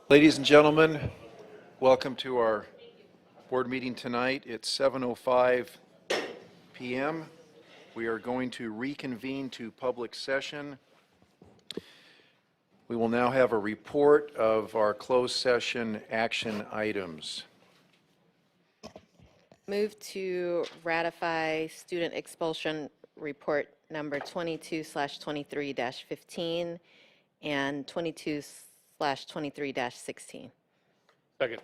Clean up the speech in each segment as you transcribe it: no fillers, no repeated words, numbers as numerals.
Ladies and gentlemen, welcome to our board meeting tonight. It's 7:05 p.m. We are going to reconvene to public session. We will now have a report of our closed session action items. Move to ratify student expulsion report number 22/23-15 and 22/23-16. Second.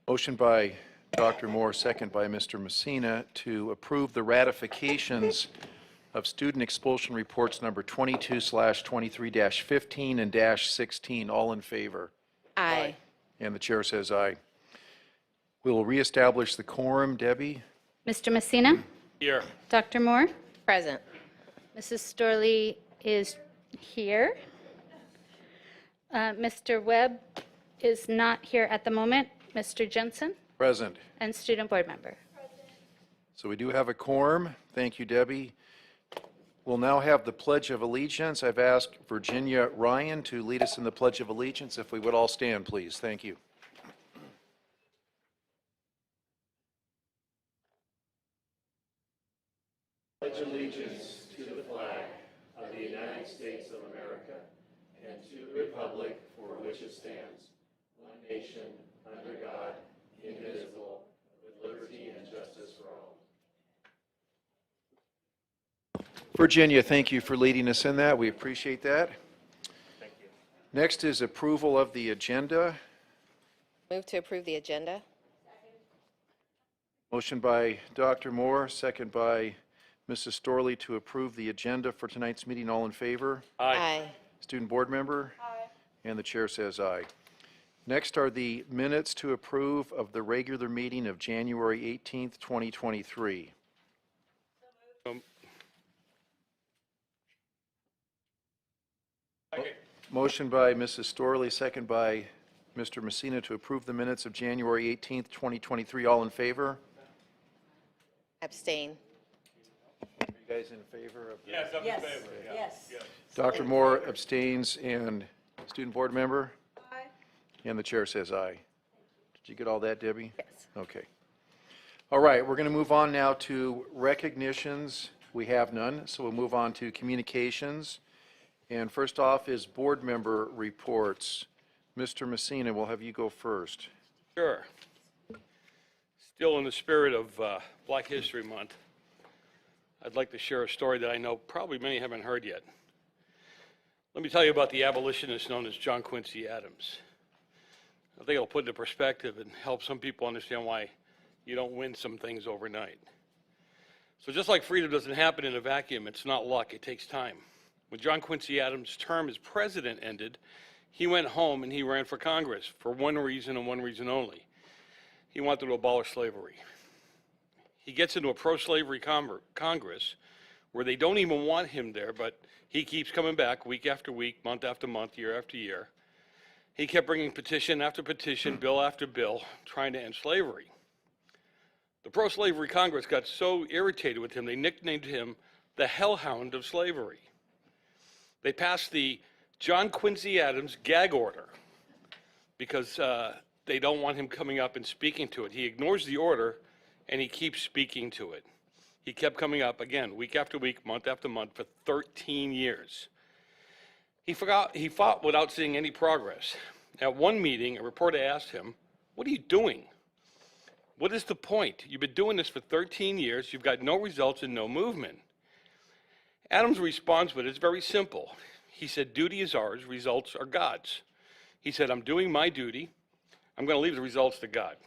Motion by Dr. Moore, second by Mr. Messina, to approve the ratifications of student expulsion reports number 22/23-15 and -16. All in favor? Aye. And the chair says aye. We will reestablish the quorum. Debbie? Mr. Messina? Here. Dr. Moore? Present. Mrs. Storley is here. Mr. Webb is not here at the moment. Mr. Jensen? Present. And student board member. So we do have a quorum. Thank you, Debbie. We'll now have the Pledge of Allegiance. I've asked Virginia Ryan to lead us in the Pledge of Allegiance. If we would all stand, please. Thank you. Pledge allegiance to the flag of the United States of America and to the republic for which it stands, one nation, under God, indivisible, with liberty and justice for all. Virginia, thank you for leading us in that. We appreciate that. Thank you. Next is approval of the agenda. Move to approve the agenda. Motion by Dr. Moore, second by Mrs. Storley to approve the agenda for tonight's meeting. All in favor? Aye. Student board member? Aye. And the chair says aye. Next are the minutes to approve of the regular meeting of January 18th, 2023. Motion by Mrs. Storley, second by Mr. Messina to approve the minutes of January 18th, 2023. All in favor? Abstain. Are you guys in favor of? Yes, I'm in favor. Yes. Dr. Moore abstains, and student board member? Aye. And the chair says aye. Did you get all that, Debbie? Yes. Okay. All right, we're going to move on now to recognitions. We have none, so we'll move on to communications. And first off is board member reports. Mr. Messina, we'll have you go first. Sure. Still in the spirit of Black History Month, I'd like to share a story that I know probably many haven't heard yet. Let me tell you about the abolitionist known as John Quincy Adams. I think it'll put into perspective and help some people understand why you don't win some things overnight. So just like freedom doesn't happen in a vacuum, it's not luck, it takes time. When John Quincy Adams' term as president ended, he went home and he ran for Congress for one reason and one reason only. He wanted to abolish slavery. He gets into a pro-slavery Congress where they don't even want him there, but he keeps coming back week after week, month after month, year after year. He kept bringing petition after petition, bill after bill, trying to end slavery. The pro-slavery Congress got so irritated with him, they nicknamed him the Hellhound of Slavery. They passed the John Quincy Adams gag order because they don't want him coming up and speaking to it. He ignores the order and he keeps speaking to it. He kept coming up again, week after week, month after month for 13 years. He fought without seeing any progress. At one meeting, a reporter asked him, "What are you doing? What is the point? You've been doing this for 13 years, you've got no results and no movement." Adams' response with it is very simple. He said, "Duty is ours, results are God's." He said, "I'm doing my duty. I'm going to leave the results to God."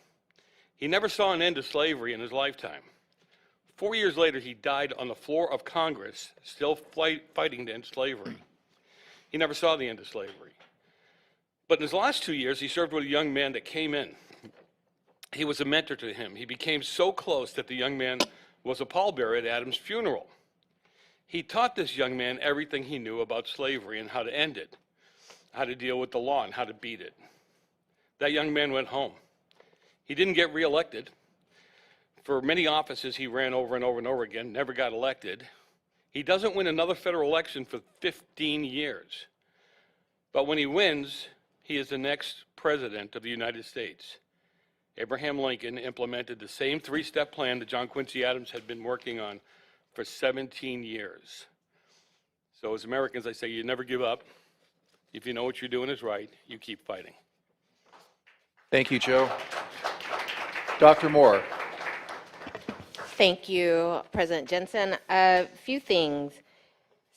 He never saw an end to slavery in his lifetime. 4 years later, he died on the floor of Congress, still fighting to end slavery. He never saw the end of slavery. But in his last 2 years, he served with a young man that came in. He was a mentor to him. He became so close that the young man was a pallbearer at Adams' funeral. He taught this young man everything he knew about slavery and how to end it, how to deal with the law and how to beat it. That young man went home. He didn't get reelected. For many offices he ran over and over and over again, never got elected. He doesn't win another federal election for 15 years. But when he wins, he is the next president of the United States. Abraham Lincoln implemented the same three-step plan that John Quincy Adams had been working on for 17 years. So as Americans, I say you never give up. If you know what you're doing is right, you keep fighting. Thank you, Joe. Dr. Moore. Thank you, President Jensen. A few things.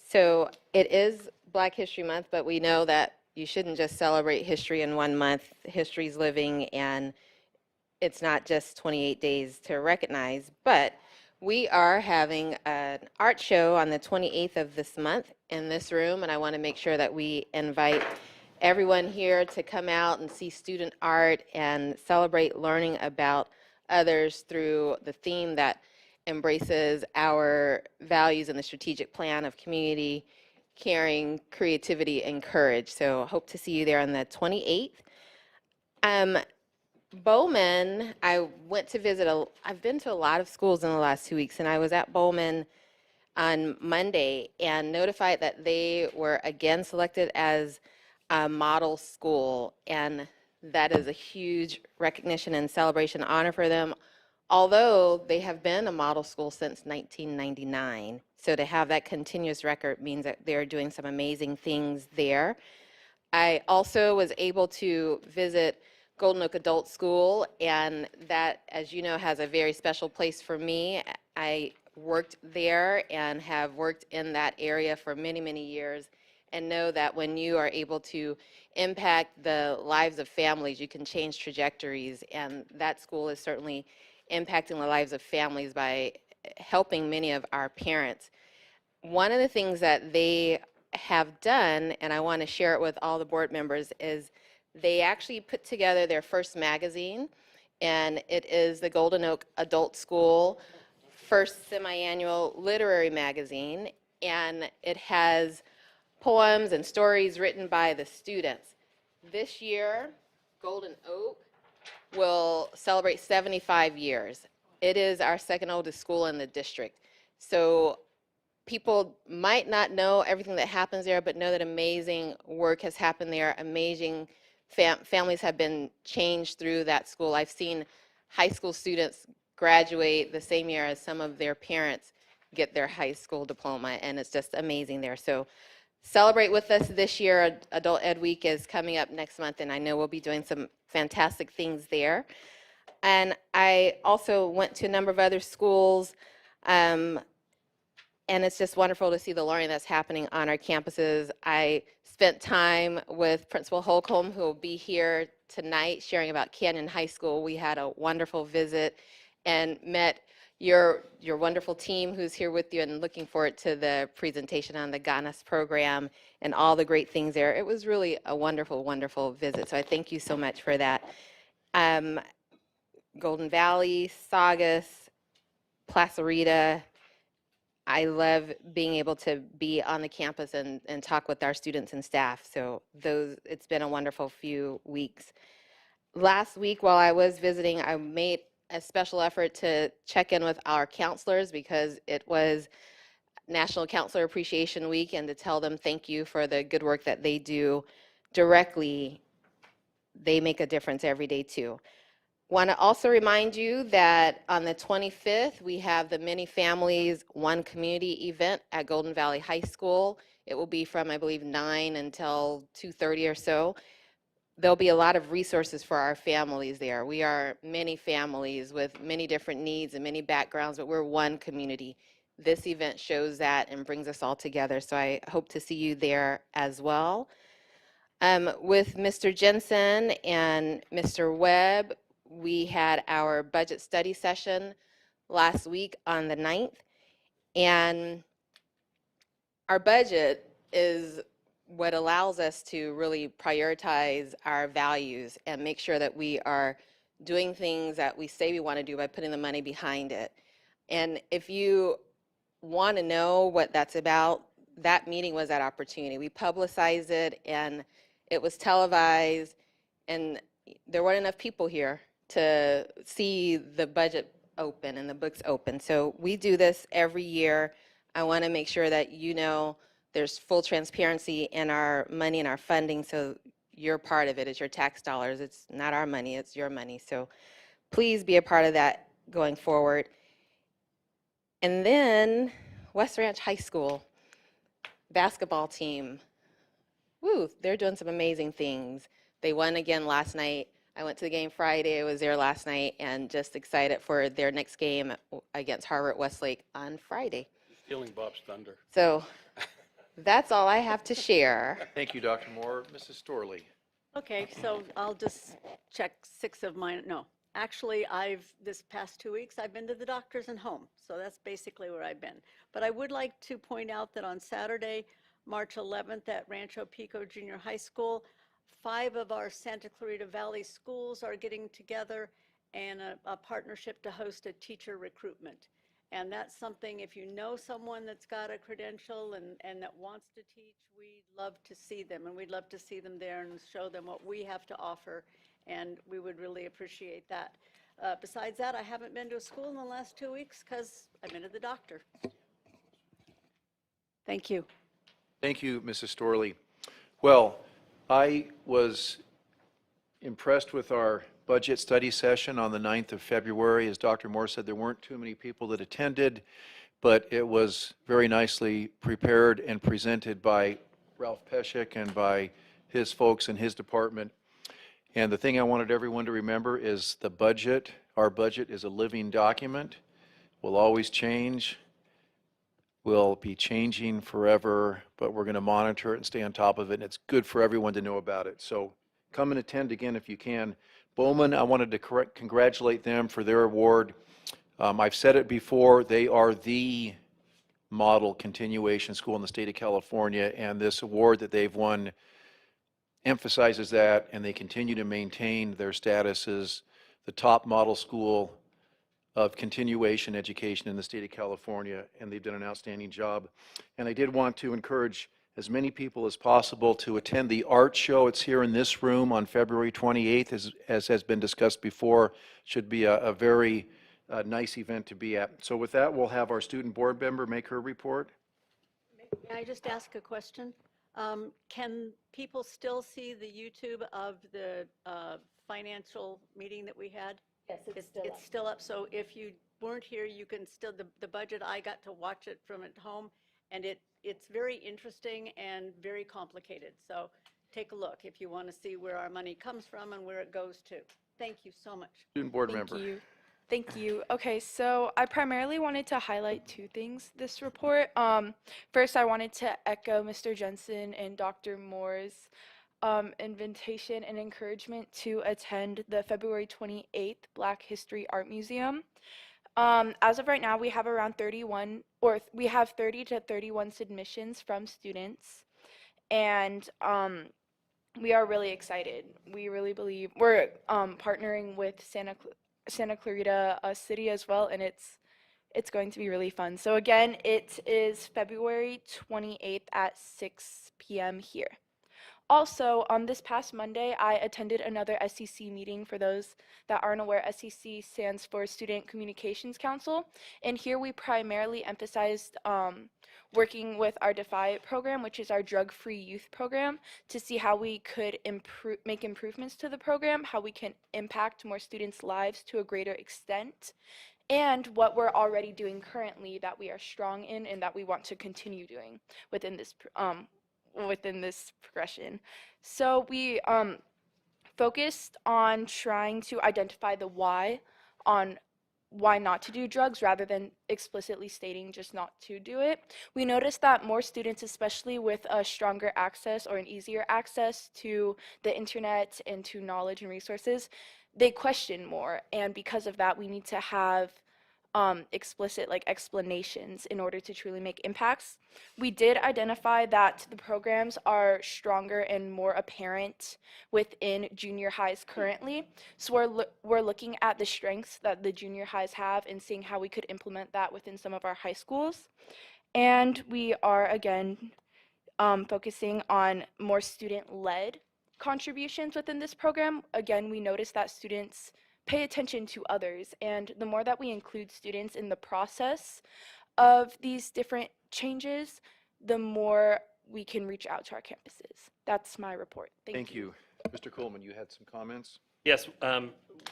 So it is Black History Month, but we know that you shouldn't just celebrate history in 1 month. History's living, and it's not just 28 days to recognize, but we are having an art show on the 28th of this month in this room, and I want to make sure that we invite everyone here to come out and see student art and celebrate learning about others through the theme that embraces our values and the strategic plan of community, caring, creativity, and courage. So hope to see you there on the 28th. Bowman, I went to visit, I've been to a lot of schools in the last 2 weeks, and I was at Bowman on Monday and notified that they were again selected as a model school, and that is a huge recognition and celebration honor for them, although they have been a model school since 1999. So to have that continuous record means that they're doing some amazing things there. I also was able to visit Golden Oak Adult School, and that, as you know, has a very special place for me. I worked there and have worked in that area for many, many years, and know that when you are able to impact the lives of families, you can change trajectories, and that school is certainly impacting the lives of families by helping many of our parents. One of the things that they have done, and I want to share it with all the board members, is they actually put together their first magazine, and it is the Golden Oak Adult School first semi-annual literary magazine, and it has poems and stories written by the students. This year, Golden Oak will celebrate 75 years. It is our second oldest school in the district. So people might not know everything that happens there, but know that amazing work has happened there. Amazing families have been changed through that school. I've seen high school students graduate the same year as some of their parents get their high school diploma, and it's just amazing there. So celebrate with us this year. Adult Ed Week is coming up next month, and I know we'll be doing some fantastic things there. And I also went to a number of other schools, and it's just wonderful to see the learning that's happening on our campuses. I spent time with Principal Holcomb, who will be here tonight sharing about Canyon High School. We had a wonderful visit and met your wonderful team who's here with you, and looking forward to the presentation on the GANAS program and all the great things there. It was really a wonderful, wonderful visit, so I thank you so much for that. Golden Valley, Saugus, Placerita, I love being able to be on the campus and talk with our students and staff, so it's been a wonderful few weeks. Last week while I was visiting, I made a special effort to check in with our counselors because it was National Counselor Appreciation Week, and to tell them thank you for the good work that they do directly. They make a difference every day too. Want to also remind you that on the 25th, we have the Many Families One Community event at Golden Valley High School. It will be from, I believe, 9 until 2:30 or so. There'll be a lot of resources for our families there. We are many families with many different needs and many backgrounds, but we're one community. This event shows that and brings us all together, so I hope to see you there as well. With Mr. Jensen and Mr. Webb, we had our budget study session last week on the 9th, and our budget is what allows us to really prioritize our values and make sure that we are doing things that we say we want to do by putting the money behind it. And if you want to know what that's about, that meeting was that opportunity. We publicized it, and it was televised, and there weren't enough people here to see the budget open and the books open. So we do this every year. I want to make sure that you know there's full transparency in our money and our funding, so you're part of it. It's your tax dollars. It's not our money, it's your money. So please be a part of that going forward. And then West Ranch High School basketball team. Woo, they're doing some amazing things. They won again last night. I went to the game Friday. I was there last night and just excited for their next game against Harvard Westlake on Friday. Stealing Bob's thunder. So that's all I have to share. Thank you, Dr. Moore. Mrs. Storley. Okay, so I'll just check 6 of mine. No, actually, this past 2 weeks, I've been to the doctors and home. So that's basically where I've been. But I would like to point out that on Saturday, March 11th at Rancho Pico Junior High School, 5 of our Santa Clarita Valley schools are getting together and a partnership to host a teacher recruitment. And that's something, if you know someone that's got a credential and that wants to teach, we'd love to see them. And we'd love to see them there and show them what we have to offer. And we would really appreciate that. Besides that, I haven't been to a school in the last 2 weeks because I've been to the doctor. Thank you. Thank you, Mrs. Storley. Well, I was impressed with our budget study session on the 9th of February. As Dr. Moore said, there weren't too many people that attended, but it was very nicely prepared and presented by Ralph Peshek and by his folks in his department. And the thing I wanted everyone to remember is the budget. Our budget is a living document, will always change, will be changing forever, but we're going to monitor it and stay on top of it, and it's good for everyone to know about it. So come and attend again if you can. Bowman, I wanted to congratulate them for their award. I've said it before, they are the model continuation school in the state of California, and this award that they've won emphasizes that, and they continue to maintain their status as the top model school of continuation education in the state of California, and they've done an outstanding job. And I did want to encourage as many people as possible to attend the art show. It's here in this room on February 28th, as has been discussed before. Should be a very nice event to be at. So with that, we'll have our student board member make her report. May I just ask a question? Can people still see the YouTube of the financial meeting that we had? Yes, It's still up, so if you weren't here, you can still, the budget, I got to watch it from at home, and it's very interesting and very complicated. So take a look if you want to see where our money comes from and where it goes to. Thank you so much. Student board member. Thank you. Thank you. Okay, so I primarily wanted to highlight 2 things this report. First, I wanted to echo Mr. Jensen and Dr. Moore's invitation and encouragement to attend the February 28th Black History Art Museum. As of right now, we have around 30 to 31 submissions from students, and we are really excited. We really believe we're partnering with Santa Clarita City as well, and it's going to be really fun. So again, it is February 28th at 6 p.m. here. Also, on this past Monday, I attended another SEC meeting. For those that aren't aware, SEC stands for Student Communications Council, and here we primarily emphasized working with our DEFY program, which is our drug-free youth program, to see how we could make improvements to the program, how we can impact more students' lives to a greater extent, and what we're already doing currently that we are strong in and that we want to continue doing within this progression. So we focused on trying to identify the why on why not to do drugs rather than explicitly stating just not to do it. We noticed that more students, especially with a stronger access or an easier access to the internet and to knowledge and resources, they question more, and because of that we need to have explicit explanations in order to truly make impacts. We did identify that the programs are stronger and more apparent within junior highs currently. So we're looking at the strengths that the junior highs have and seeing how we could implement that within some of our high schools. And we are again focusing on more student-led contributions within this program. Again, we noticed that students pay attention to others, and the more that we include students in the process of these different changes, the more we can reach out to our campuses. That's my report. Thank you. Mr. Coleman, you had some comments? Yes,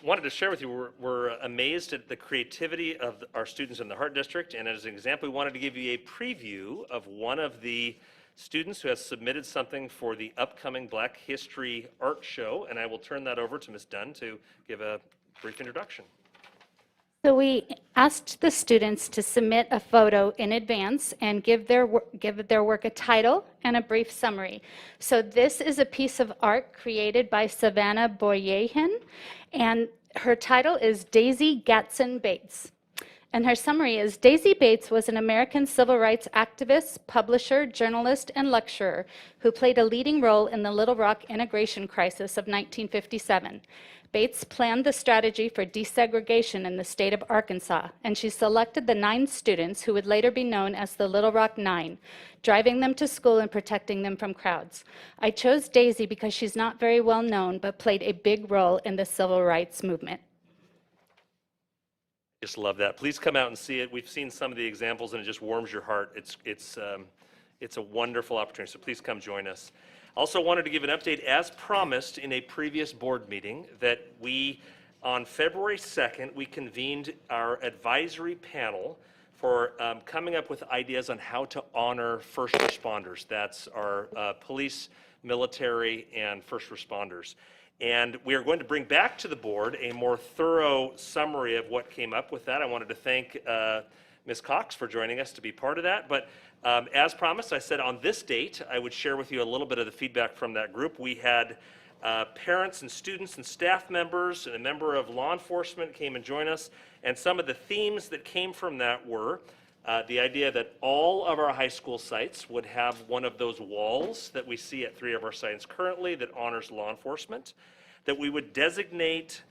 wanted to share with you, we're amazed at the creativity of our students in the Hart District, and as an example, we wanted to give you a preview of one of the students who has submitted something for the upcoming Black History Art Show, and I will turn that over to Ms. Dunn to give a brief introduction. So we asked the students to submit a photo in advance and give their work a title and a brief summary. So this is a piece of art created by Savannah Boyehan, and her title is Daisy Gatson Bates. And her summary is, Daisy Bates was an American civil rights activist, publisher, journalist, and lecturer who played a leading role in the Little Rock integration crisis of 1957. Bates planned the strategy for desegregation in the state of Arkansas, and she selected the 9 students who would later be known as the Little Rock Nine, driving them to school and protecting them from crowds. I chose Daisy because she's not very well known, but played a big role in the civil rights movement. Just love that. Please come out and see it. We've seen some of the examples, and it just warms your heart. It's a wonderful opportunity, so please come join us. Also wanted to give an update, as promised in a previous board meeting, that on February 2nd, we convened our advisory panel for coming up with ideas on how to honor first responders. That's our police, military, and first responders. And we are going to bring back to the board a more thorough summary of what came up with that. I wanted to thank Ms. Cox for joining us to be part of that. But as promised, I said on this date, I would share with you a little bit of the feedback from that group. We had parents and students and staff members and a member of law enforcement came and joined us. And some of the themes that came from that were the idea that all of our high school sites would have one of those walls that we see at 3 of our sites currently that honors law enforcement, that we would designate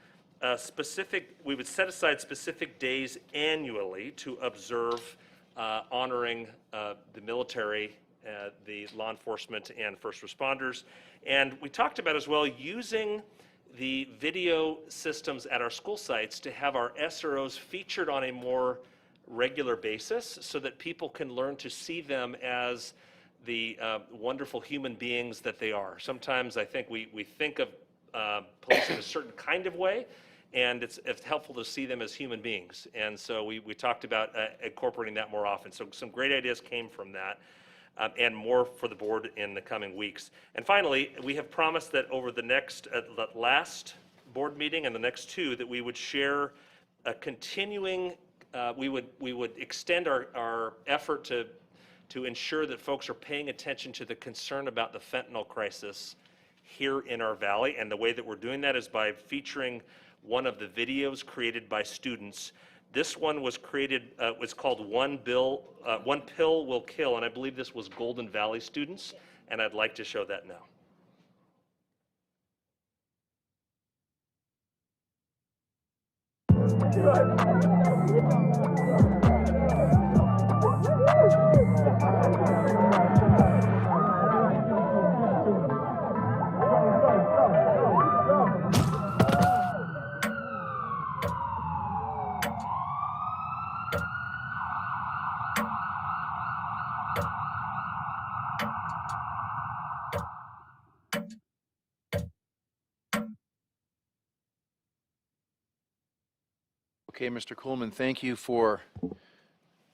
we would set aside specific days annually to observe honoring the military, the law enforcement, and first responders. And we talked about as well using the video systems at our school sites to have our SROs featured on a more regular basis so that people can learn to see them as the wonderful human beings that they are. Sometimes I think we think of police in a certain kind of way, and it's helpful to see them as human beings. And so we talked about incorporating that more often. So some great ideas came from that, and more for the board in the coming weeks. And finally, we have promised that over the next, last board meeting and the next 2, that we would share a continuing, we would extend our effort to ensure that folks are paying attention to the concern about the fentanyl crisis here in our valley. And the way that we're doing that is by featuring one of the videos created by students. This one was created, was called One Pill Will Kill, and I believe this was Golden Valley students, and I'd like to show that now. Okay, Mr. Coleman, thank you for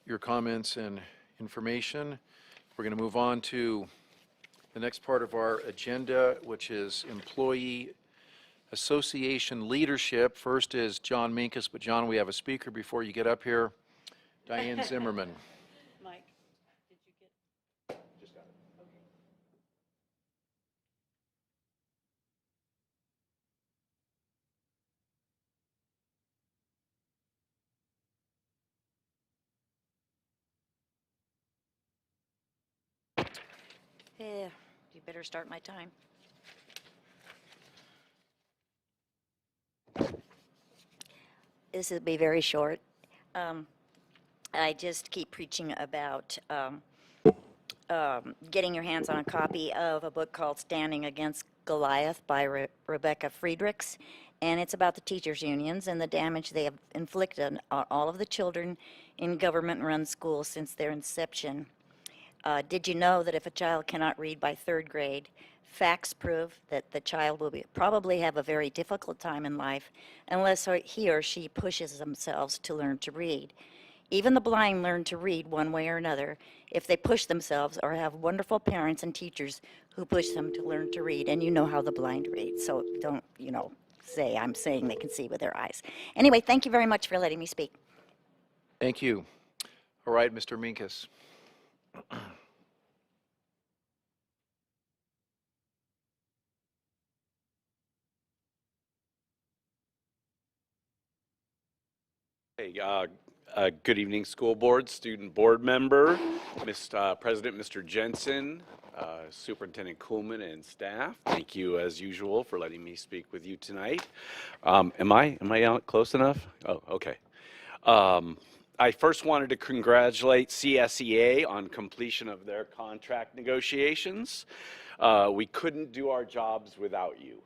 your comments and information. We're going to move on to the next part of our agenda, which is employee association leadership. First is John Minkus, but John, we have a speaker before you get up here. Diane Zimmerman. Mike, did you get? Just got it. Yeah, you better start my time. This will be very short. I just keep preaching about getting your hands on a copy of a book called Standing Against Goliath by Rebecca Friedrichs, and it's about the teachers' unions and the damage they have inflicted on all of the children in government-run schools since their inception. Did you know that if a child cannot read by 3rd grade, facts prove that the child will probably have a very difficult time in life unless he or she pushes themselves to learn to read. Even the blind learn to read one way or another if they push themselves or have wonderful parents and teachers who push them to learn to read. And you know how the blind read, so don't, say I'm saying they can see with their eyes. Anyway, thank you very much for letting me speak. Thank you. All right, Mr. Minkus. Hey, good evening, school board, student board member, President Mr. Jensen, Superintendent Kuhlman, and staff. Thank you, as usual, for letting me speak with you tonight. Am I out close enough? Oh, okay. I first wanted to congratulate CSEA on completion of their contract negotiations. We couldn't do our jobs without you.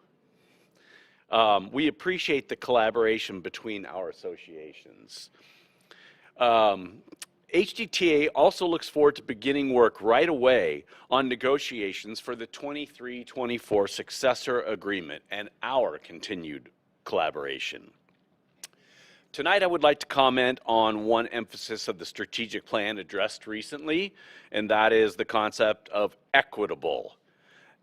We appreciate the collaboration between our associations. HDTA also looks forward to beginning work right away on negotiations for the 23-24 successor agreement and our continued collaboration. Tonight, I would like to comment on one emphasis of the strategic plan addressed recently, and that is the concept of equitable,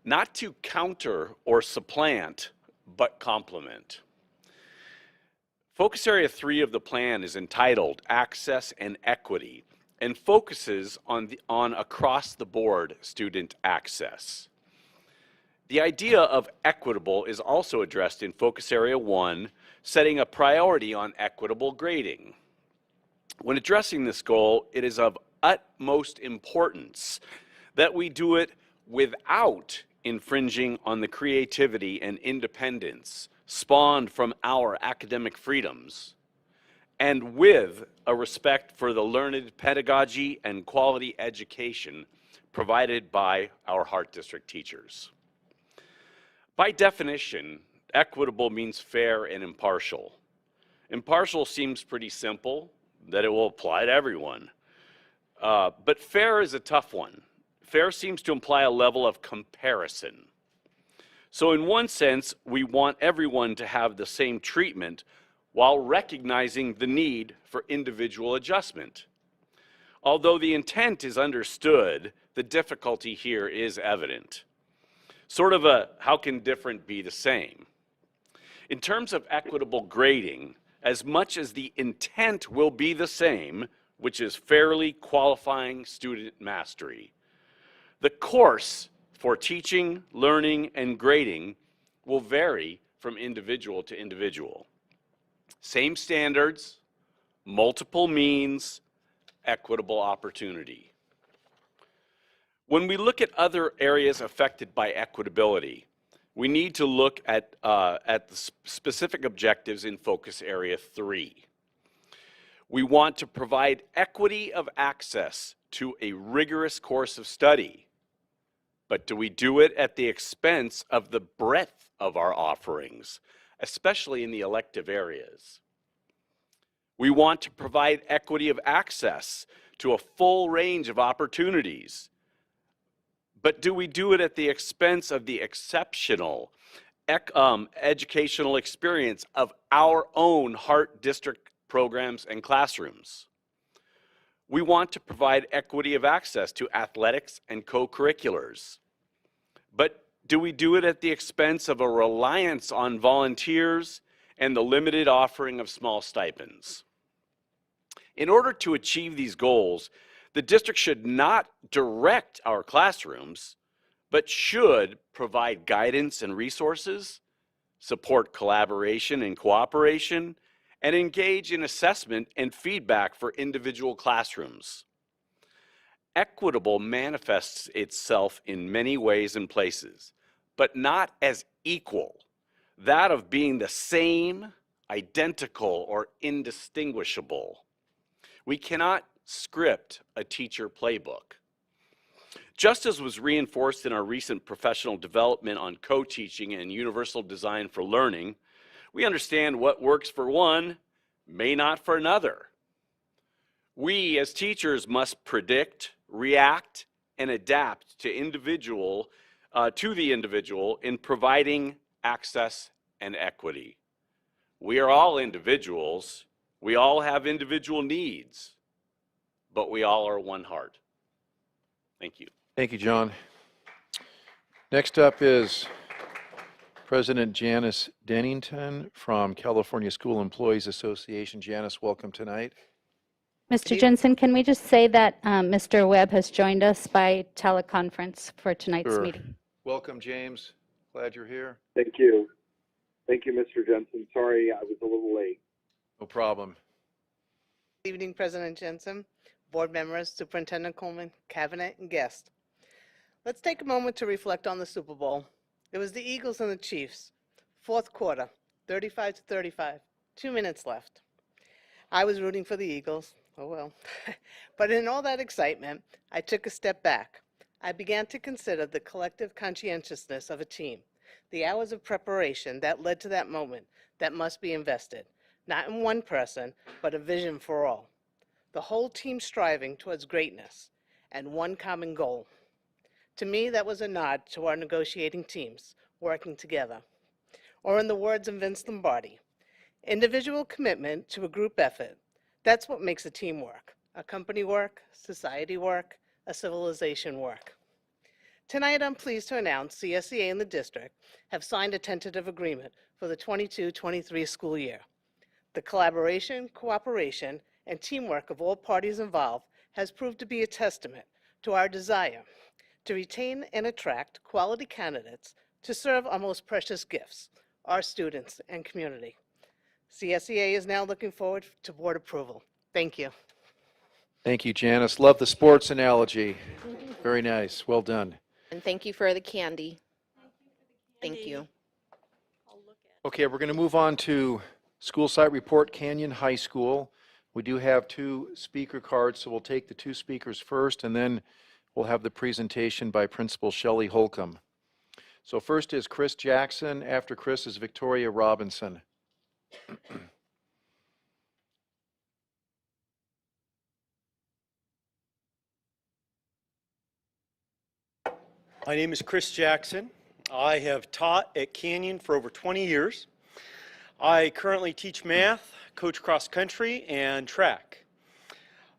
not to counter or supplant, but complement. Focus Area 3 of the plan is entitled Access and Equity and focuses on across-the-board student access. The idea of equitable is also addressed in Focus Area 1, setting a priority on equitable grading. When addressing this goal, it is of utmost importance that we do it without infringing on the creativity and independence spawned from our academic freedoms, and with a respect for the learned pedagogy and quality education provided by our Hart District teachers. By definition, equitable means fair and impartial. Impartial seems pretty simple, that it will apply to everyone. But fair is a tough one. Fair seems to imply a level of comparison. So in one sense, we want everyone to have the same treatment while recognizing the need for individual adjustment. Although the intent is understood, the difficulty here is evident. Sort of a, how can different be the same? In terms of equitable grading, as much as the intent will be the same, which is fairly qualifying student mastery, the course for teaching, learning, and grading will vary from individual to individual. Same standards, multiple means, equitable opportunity. When we look at other areas affected by equitability, we need to look at the specific objectives in Focus Area 3. We want to provide equity of access to a rigorous course of study. But do we do it at the expense of the breadth of our offerings, especially in the elective areas? We want to provide equity of access to a full range of opportunities. But do we do it at the expense of the exceptional educational experience of our own Hart District programs and classrooms? We want to provide equity of access to athletics and co-curriculars. But do we do it at the expense of a reliance on volunteers and the limited offering of small stipends? In order to achieve these goals, the district should not direct our classrooms, but should provide guidance and resources, support collaboration and cooperation, and engage in assessment and feedback for individual classrooms. Equitable manifests itself in many ways and places, but not as equal, that of being the same, identical, or indistinguishable. We cannot script a teacher playbook. Just as was reinforced in our recent professional development on co-teaching and universal design for learning, we understand what works for one may not for another. We as teachers must predict, react, and adapt to the individual in providing access and equity. We are all individuals. We all have individual needs, but we all are one heart. Thank you. Thank you, John. Next up is President Janice Dennington from California School Employees Association. Janice, welcome tonight. Mr. Jensen, can we just say that Mr. Webb has joined us by teleconference for tonight's Sure. meeting? Welcome, James. Glad you're here. Thank you. Thank you, Mr. Jensen. Sorry I was a little late. No problem. Good evening, President Jensen, board members, Superintendent Coleman, cabinet, and guests. Let's take a moment to reflect on the Super Bowl. It was the Eagles and the Chiefs. Fourth quarter, 35-35, 2 minutes left. I was rooting for the Eagles, oh well. But in all that excitement, I took a step back. I began to consider the collective conscientiousness of a team, the hours of preparation that led to that moment that must be invested, not in one person, but a vision for all. The whole team striving towards greatness and one common goal. To me, that was a nod to our negotiating teams working together. Or in the words of Vince Lombardi, individual commitment to a group effort, that's what makes a team work. A company work, society work, a civilization work. Tonight, I'm pleased to announce CSEA and the district have signed a tentative agreement for the 22-23 school year. The collaboration, cooperation, and teamwork of all parties involved has proved to be a testament to our desire to retain and attract quality candidates to serve our most precious gifts, our students and community. CSEA is now looking forward to board approval. Thank you. Thank you, Janice. Love the sports analogy. Very nice. Well done. And thank you for the candy. Thank you. Okay, we're going to move on to school site report, Canyon High School. We do have 2 speaker cards, so we'll take the 2 speakers first, and then we'll have the presentation by Principal Shelley Holcomb. So first is Chris Jackson. After Chris is Victoria Robinson. My name is Chris Jackson. I have taught at Canyon for over 20 years. I currently teach math, coach cross country, and track.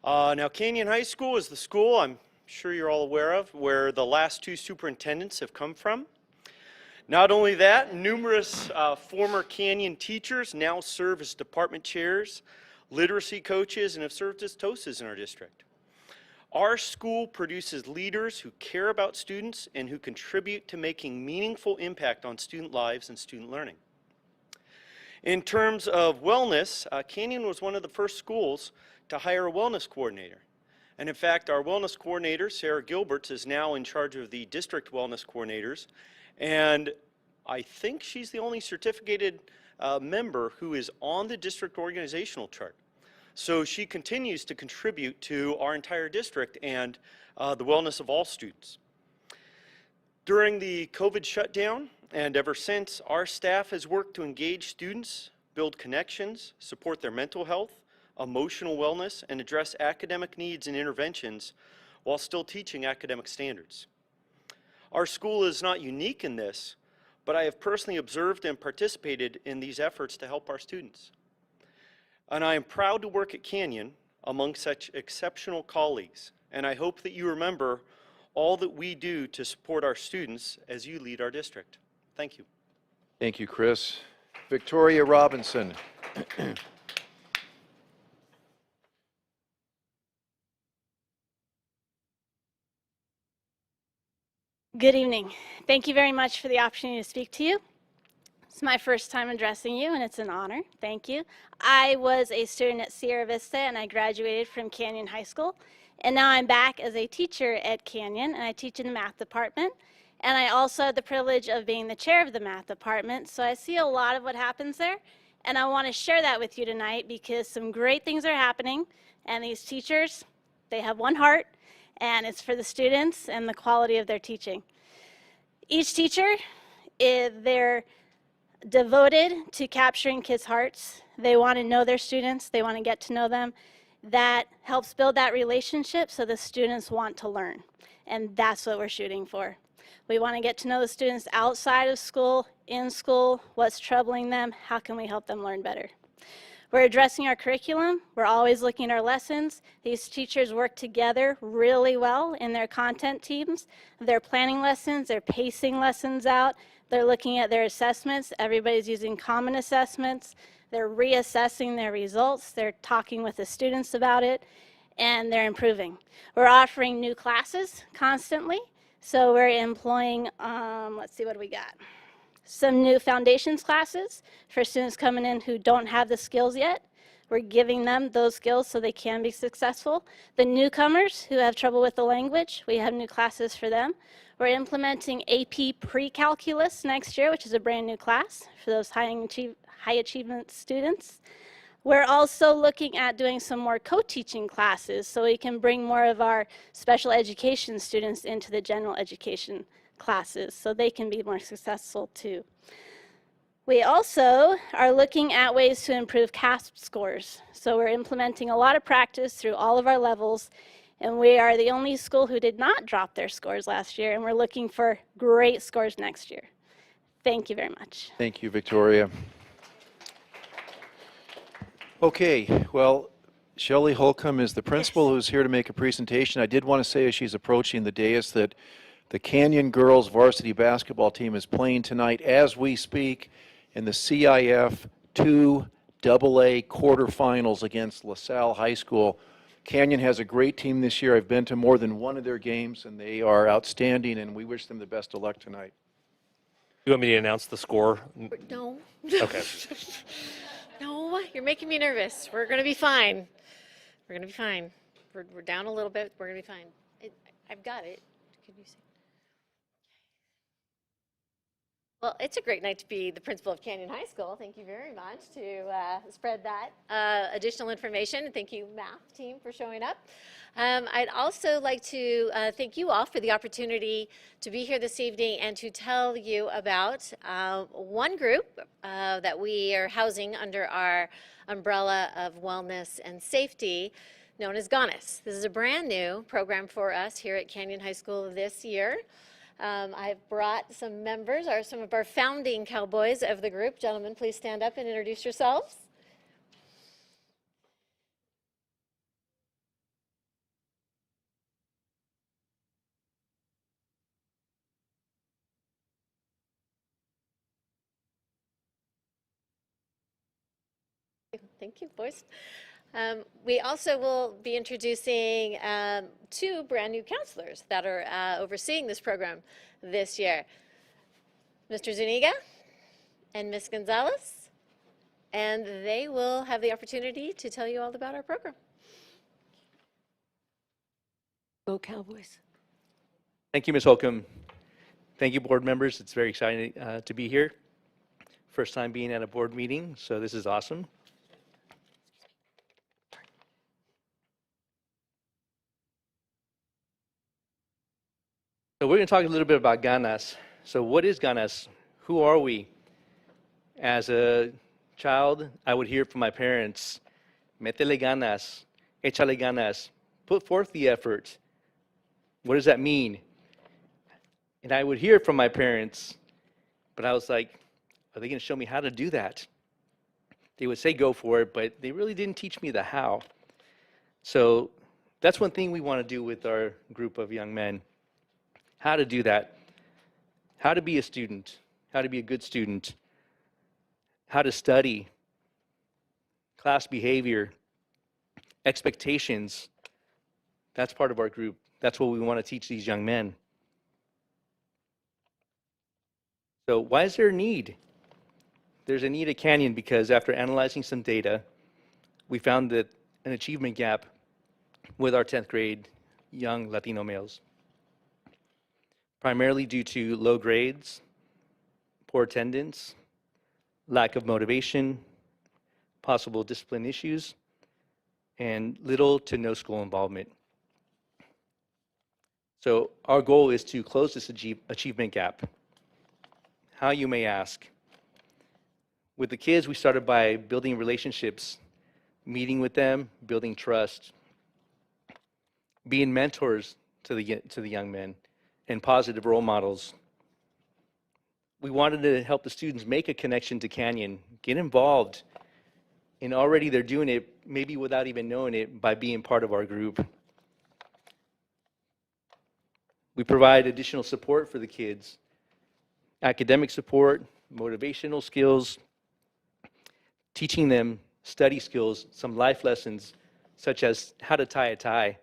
Now Canyon High School is the school I'm sure you're all aware of where the last 2 superintendents have come from. Not only that, numerous former Canyon teachers now serve as department chairs, literacy coaches, and have served as TOSAs in our district. Our school produces leaders who care about students and who contribute to making meaningful impact on student lives and student learning. In terms of wellness, Canyon was one of the first schools to hire a wellness coordinator. And in fact, our wellness coordinator, Sarah Gilberts, is now in charge of the district wellness coordinators. And I think she's the only certificated member who is on the district organizational chart. So she continues to contribute to our entire district and the wellness of all students. During the COVID shutdown and ever since, our staff has worked to engage students, build connections, support their mental health, emotional wellness, and address academic needs and interventions while still teaching academic standards. Our school is not unique in this, but I have personally observed and participated in these efforts to help our students. And I am proud to work at Canyon among such exceptional colleagues, and I hope that you remember all that we do to support our students as you lead our district. Thank you. Thank you, Chris. Victoria Robinson. Good evening. Thank you very much for the opportunity to speak to you. It's my first time addressing you, and it's an honor. Thank you. I was a student at Sierra Vista, and I graduated from Canyon High School. And now I'm back as a teacher at Canyon, and I teach in the math department. And I also have the privilege of being the chair of the math department, so I see a lot of what happens there. And I want to share that with you tonight because some great things are happening, and these teachers, they have one heart, and it's for the students and the quality of their teaching. Each teacher, they're devoted to capturing kids' hearts. They want to know their students. They want to get to know them. That helps build that relationship so the students want to learn. and that's what we're shooting for. We want to get to know the students outside of school, in school, what's troubling them, how can we help them learn better. We're addressing our curriculum. We're always looking at our lessons. These teachers work together really well in their content teams. They're planning lessons, they're pacing lessons out, they're looking at their assessments. Everybody's using common assessments. They're reassessing their results. They're talking with the students about it, and they're improving. We're offering new classes constantly. So we're employing, let's see, what do we got? Some new foundations classes for students coming in who don't have the skills yet. We're giving them those skills so they can be successful. The newcomers who have trouble with the language, we have new classes for them. We're implementing AP Pre-Calculus next year, which is a brand new class for those high achievement students. We're also looking at doing some more co-teaching classes so we can bring more of our special education students into the general education classes so they can be more successful too. We also are looking at ways to improve CASP scores. So we're implementing a lot of practice through all of our levels, and we are the only school who did not drop their scores last year, and we're looking for great scores next year. Thank you very much. Thank you, Victoria. Okay, well, Shelley Holcomb is the principal who's here to make a presentation. I did want to say as she's approaching the dais that the Canyon girls varsity basketball team is playing tonight as we speak in the CIF 2AA quarterfinals against LaSalle High School. Canyon has a great team this year. I've been to more than one of their games, and they are outstanding, and we wish them the best of luck tonight. You want me to announce the score? No. Okay. No, you're making me nervous. We're going to be fine. We're going to be fine. We're down a little bit. We're going to be fine. I've got it. Can you see? Well, it's a great night to be the principal of Canyon High School. Thank you very much to spread that additional information. Thank you, math team, for showing up. I'd also like to thank you all for the opportunity to be here this evening and to tell you about one group that we are housing under our umbrella of wellness and safety, known as GONUS. This is a brand new program for us here at Canyon High School this year. I've brought some members, some of our founding cowboys of the group. Gentlemen, please stand up and introduce yourselves. Thank you, boys. We also will be introducing two brand new counselors that are overseeing this program this year. Mr. Zuniga and Ms. Gonzalez, and they will have the opportunity to tell you all about our program. Go Cowboys. Thank you, Ms. Holcomb. Thank you, board members. It's very exciting to be here. First time being at a board meeting, so this is awesome. So we're going to talk a little bit about GANAS. So what is GANAS? Who are we? As a child, I would hear from my parents, métele ganas, échale ganas, put forth the effort. What does that mean? And I would hear from my parents, but I was like, are they going to show me how to do that? They would say go for it, but they really didn't teach me the how. So that's one thing we want to do with our group of young men. How to do that, how to be a student, how to be a good student, how to study, class behavior, expectations. That's part of our group. That's what we want to teach these young men. So why is there a need? There's a need at Canyon because after analyzing some data, we found that an achievement gap with our 10th grade young Latino males. Primarily due to low grades, poor attendance, lack of motivation, possible discipline issues, and little to no school involvement. So our goal is to close this achievement gap. How, you may ask? With the kids, we started by building relationships, meeting with them, building trust, being mentors to the young men and positive role models. We wanted to help the students make a connection to Canyon, get involved, and already they're doing it, maybe without even knowing it, by being part of our group. We provide additional support for the kids, academic support, motivational skills, teaching them study skills, some life lessons, such as how to tie a tie,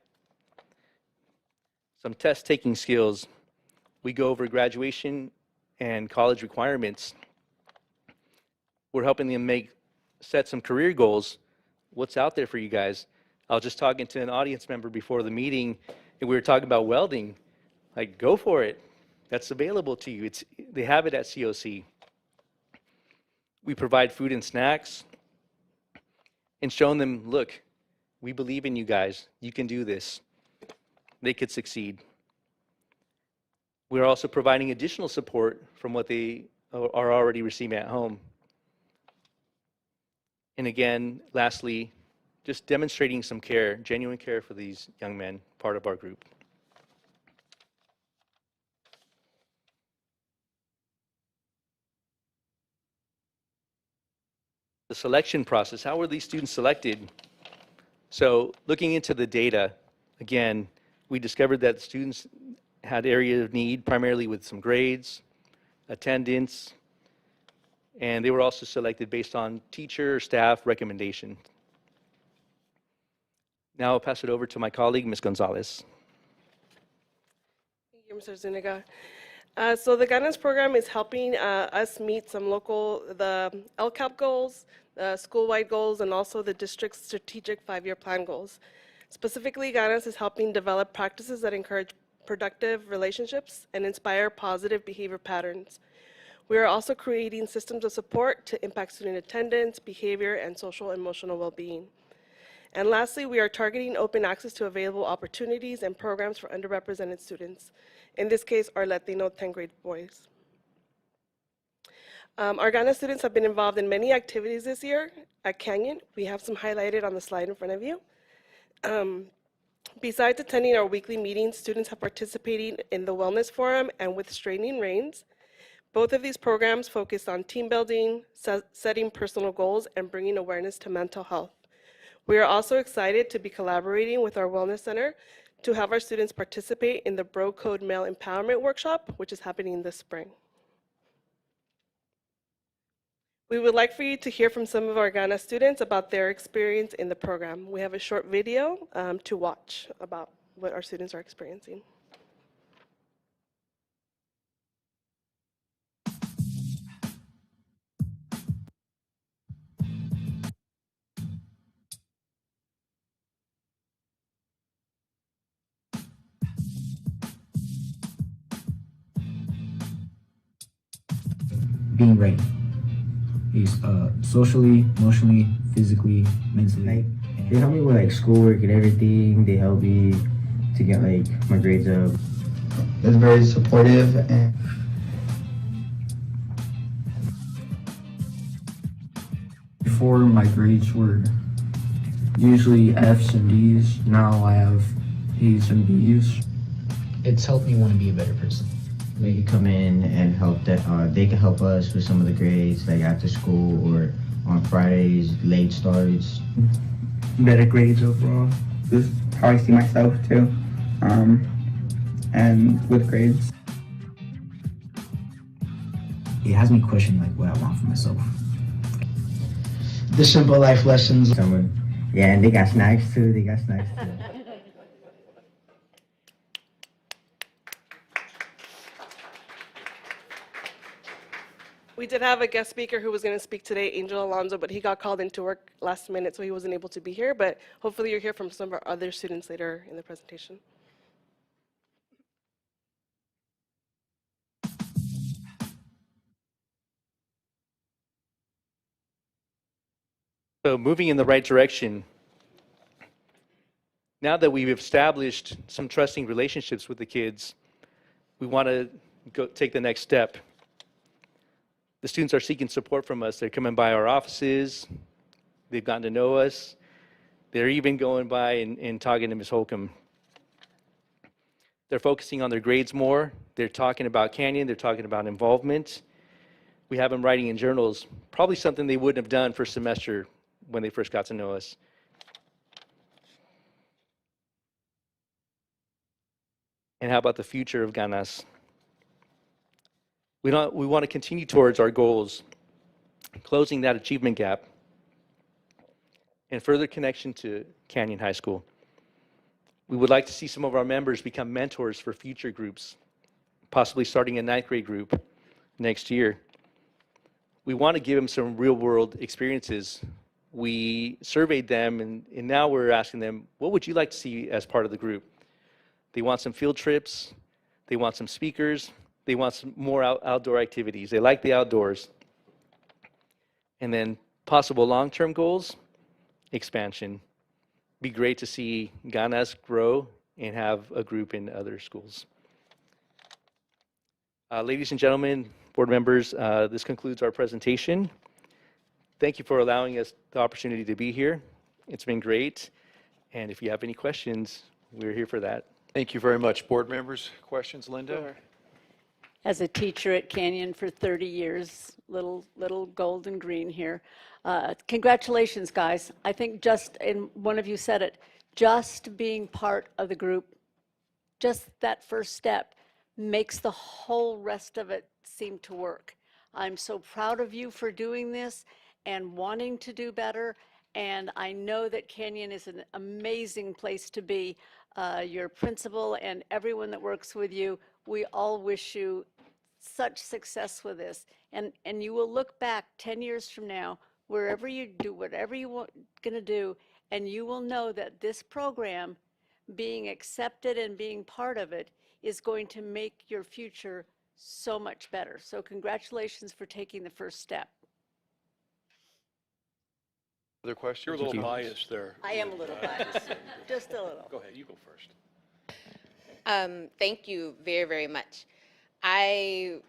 some test-taking skills. We go over graduation and college requirements. We're helping them set some career goals. What's out there for you guys? I was just talking to an audience member before the meeting, and we were talking about welding. Like, go for it. That's available to you. They have it at COC. We provide food and snacks and showing them, look, we believe in you guys. You can do this. They could succeed. We're also providing additional support from what they are already receiving at home. And again, lastly, just demonstrating some care, genuine care for these young men, part of our group. The selection process, how were these students selected? So looking into the data, again, we discovered that students had area of need, primarily with some grades, attendance, and they were also selected based on teacher or staff recommendation. Now I'll pass it over to my colleague, Ms. Gonzalez. Thank you, Mr. Zuniga. So the guidance program is helping us meet some the LCAP goals, the school-wide goals, and also the district's strategic 5-year plan goals. Specifically, guidance is helping develop practices that encourage productive relationships and inspire positive behavior patterns. We are also creating systems of support to impact student attendance, behavior, and social and emotional well-being. And lastly, we are targeting open access to available opportunities and programs for underrepresented students. In this case, our Latino 10th grade boys. Our Ghana students have been involved in many activities this year at Canyon. We have some highlighted on the slide in front of you. Besides attending our weekly meetings, students have participated in the Wellness Forum and with Straining Reins. Both of these programs focus on team building, setting personal goals, and bringing awareness to mental health. We are also excited to be collaborating with our Wellness Center to have our students participate in the Bro Code Male Empowerment Workshop, which is happening this spring. We would like for you to hear from some of our Ghana students about their experience in the program. We have a short video to watch about what our students are experiencing. Being ready. He's socially, emotionally, physically, mentally. They help me with like schoolwork and everything. They help me to get like my grades up. They're very supportive and before my grades were usually F's and D's. Now I have A's and B's. It's helped me want to be a better person. They can come in and help that they can help us with some of the grades like after school or on Fridays, late starts. Better grades overall. This is how I see myself too. And with grades. It has me question like what I want for myself. The simple life lessons. Yeah, and they got snacks too. We did have a guest speaker who was going to speak today, Angel Alonso, but he got called into work last minute, so he wasn't able to be here. But hopefully you'll hear from some of our other students later in the presentation. So moving in the right direction. Now that we've established some trusting relationships with the kids, we want to take the next step. The students are seeking support from us. They're coming by our offices. They've gotten to know us. They're even going by and talking to Ms. Holcomb. They're focusing on their grades more. They're talking about Canyon. They're talking about involvement. We have them writing in journals, probably something they wouldn't have done first semester when they first got to know us. And how about the future of Ganas? We want to continue towards our goals, closing that achievement gap, and further connection to Canyon High School. We would like to see some of our members become mentors for future groups, possibly starting a 9th grade group next year. We want to give them some real-world experiences. We surveyed them, and now we're asking them, what would you like to see as part of the group? They want some field trips. They want some speakers. They want some more outdoor activities. They like the outdoors. And then possible long-term goals, expansion. Be great to see Ganas grow and have a group in other schools. Ladies and gentlemen, board members, this concludes our presentation. Thank you for allowing us the opportunity to be here. It's been great. And if you have any questions, we're here for that. Thank you very much. Board members, questions, Linda? Sure. As a teacher at Canyon for 30 years, little gold and green here. Congratulations, guys. I think and one of you said it, just being part of the group, just that first step makes the whole rest of it seem to work. I'm so proud of you for doing this and wanting to do better. And I know that Canyon is an amazing place to be. Your principal and everyone that works with you, we all wish you such success with this. And you will look back 10 years from now, wherever you do, whatever you want going to do, and you will know that this program, being accepted and being part of it, is going to make your future so much better. So congratulations for taking the first step. Other questions? You're a little biased there. I am a little biased, just a little. Go ahead, you go first. Thank you very, very much. I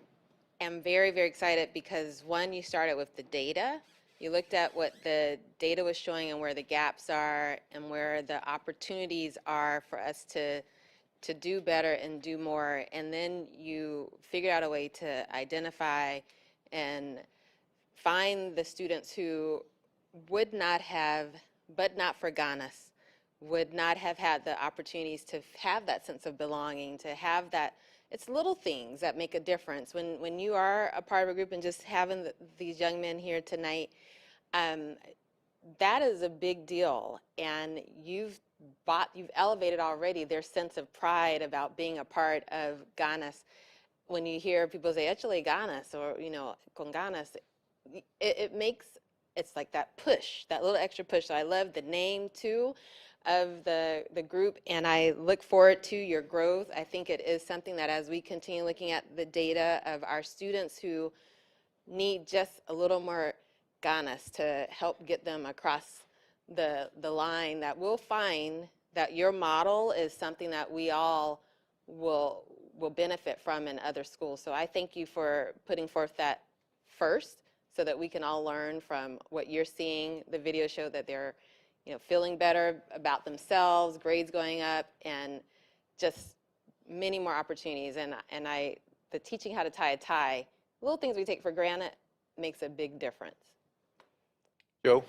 am very, very excited because, one, you started with the data. You looked at what the data was showing and where the gaps are and where the opportunities are for us to do better and do more. And then you figured out a way to identify and find the students who would not have, but not for Ganas, would not have had the opportunities to have that sense of belonging, to have that. It's little things that make a difference. When you are a part of a group, and just having these young men here tonight, that is a big deal. And you've elevated already their sense of pride about being a part of Ganas. When you hear people say, "Échale ganas," or, con ganas, it makes, it's like that push, that little extra push. So I love the name too of the group, and I look forward to your growth. I think it is something that, as we continue looking at the data of our students who need just a little more Ganas to help get them across the line, that we'll find that your model is something that we all will benefit from in other schools. So I thank you for putting forth that first, so that we can all learn from what you're seeing. The video showed that they're feeling better about themselves, grades going up, and just many more opportunities. And the teaching how to tie a tie, little things we take for granted, makes a big difference. Joe?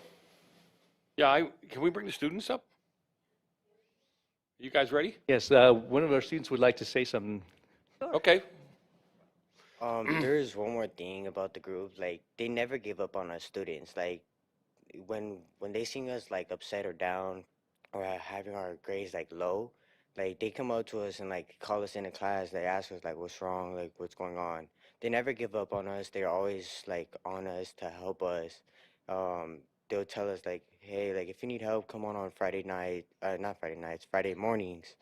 Yeah, can we bring the students up? You guys ready? Yes, one of our students would like to say something. Okay. There is one more thing about the group. Like, they never give up on us students. Like, when they see us like upset or down or having our grades like low, like they come up to us and like call us into class. They ask us like, what's wrong, like what's going on. They never give up on us. They're always like on us to help us. They'll tell us like, hey, like if you need help, come on Friday night, not Friday nights, Friday mornings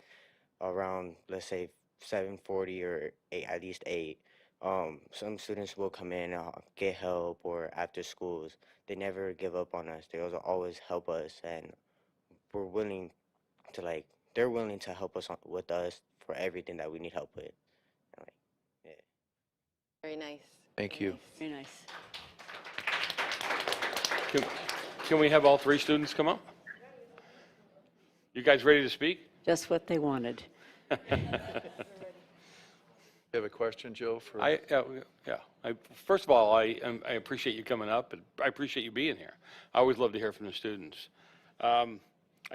around, let's say 7:40 or 8, at least 8. Some students will come in, get help, or after schools. They never give up on us. They always help us, and we're willing to they're willing to help us with us for everything that we need help with. Yeah. Very nice. Thank you. Very nice. Can we have all 3 students come up? You guys ready to speak? Just what they wanted. You have a question, Joe? For First of all, I appreciate you coming up, and I appreciate you being here. I always love to hear from the students. I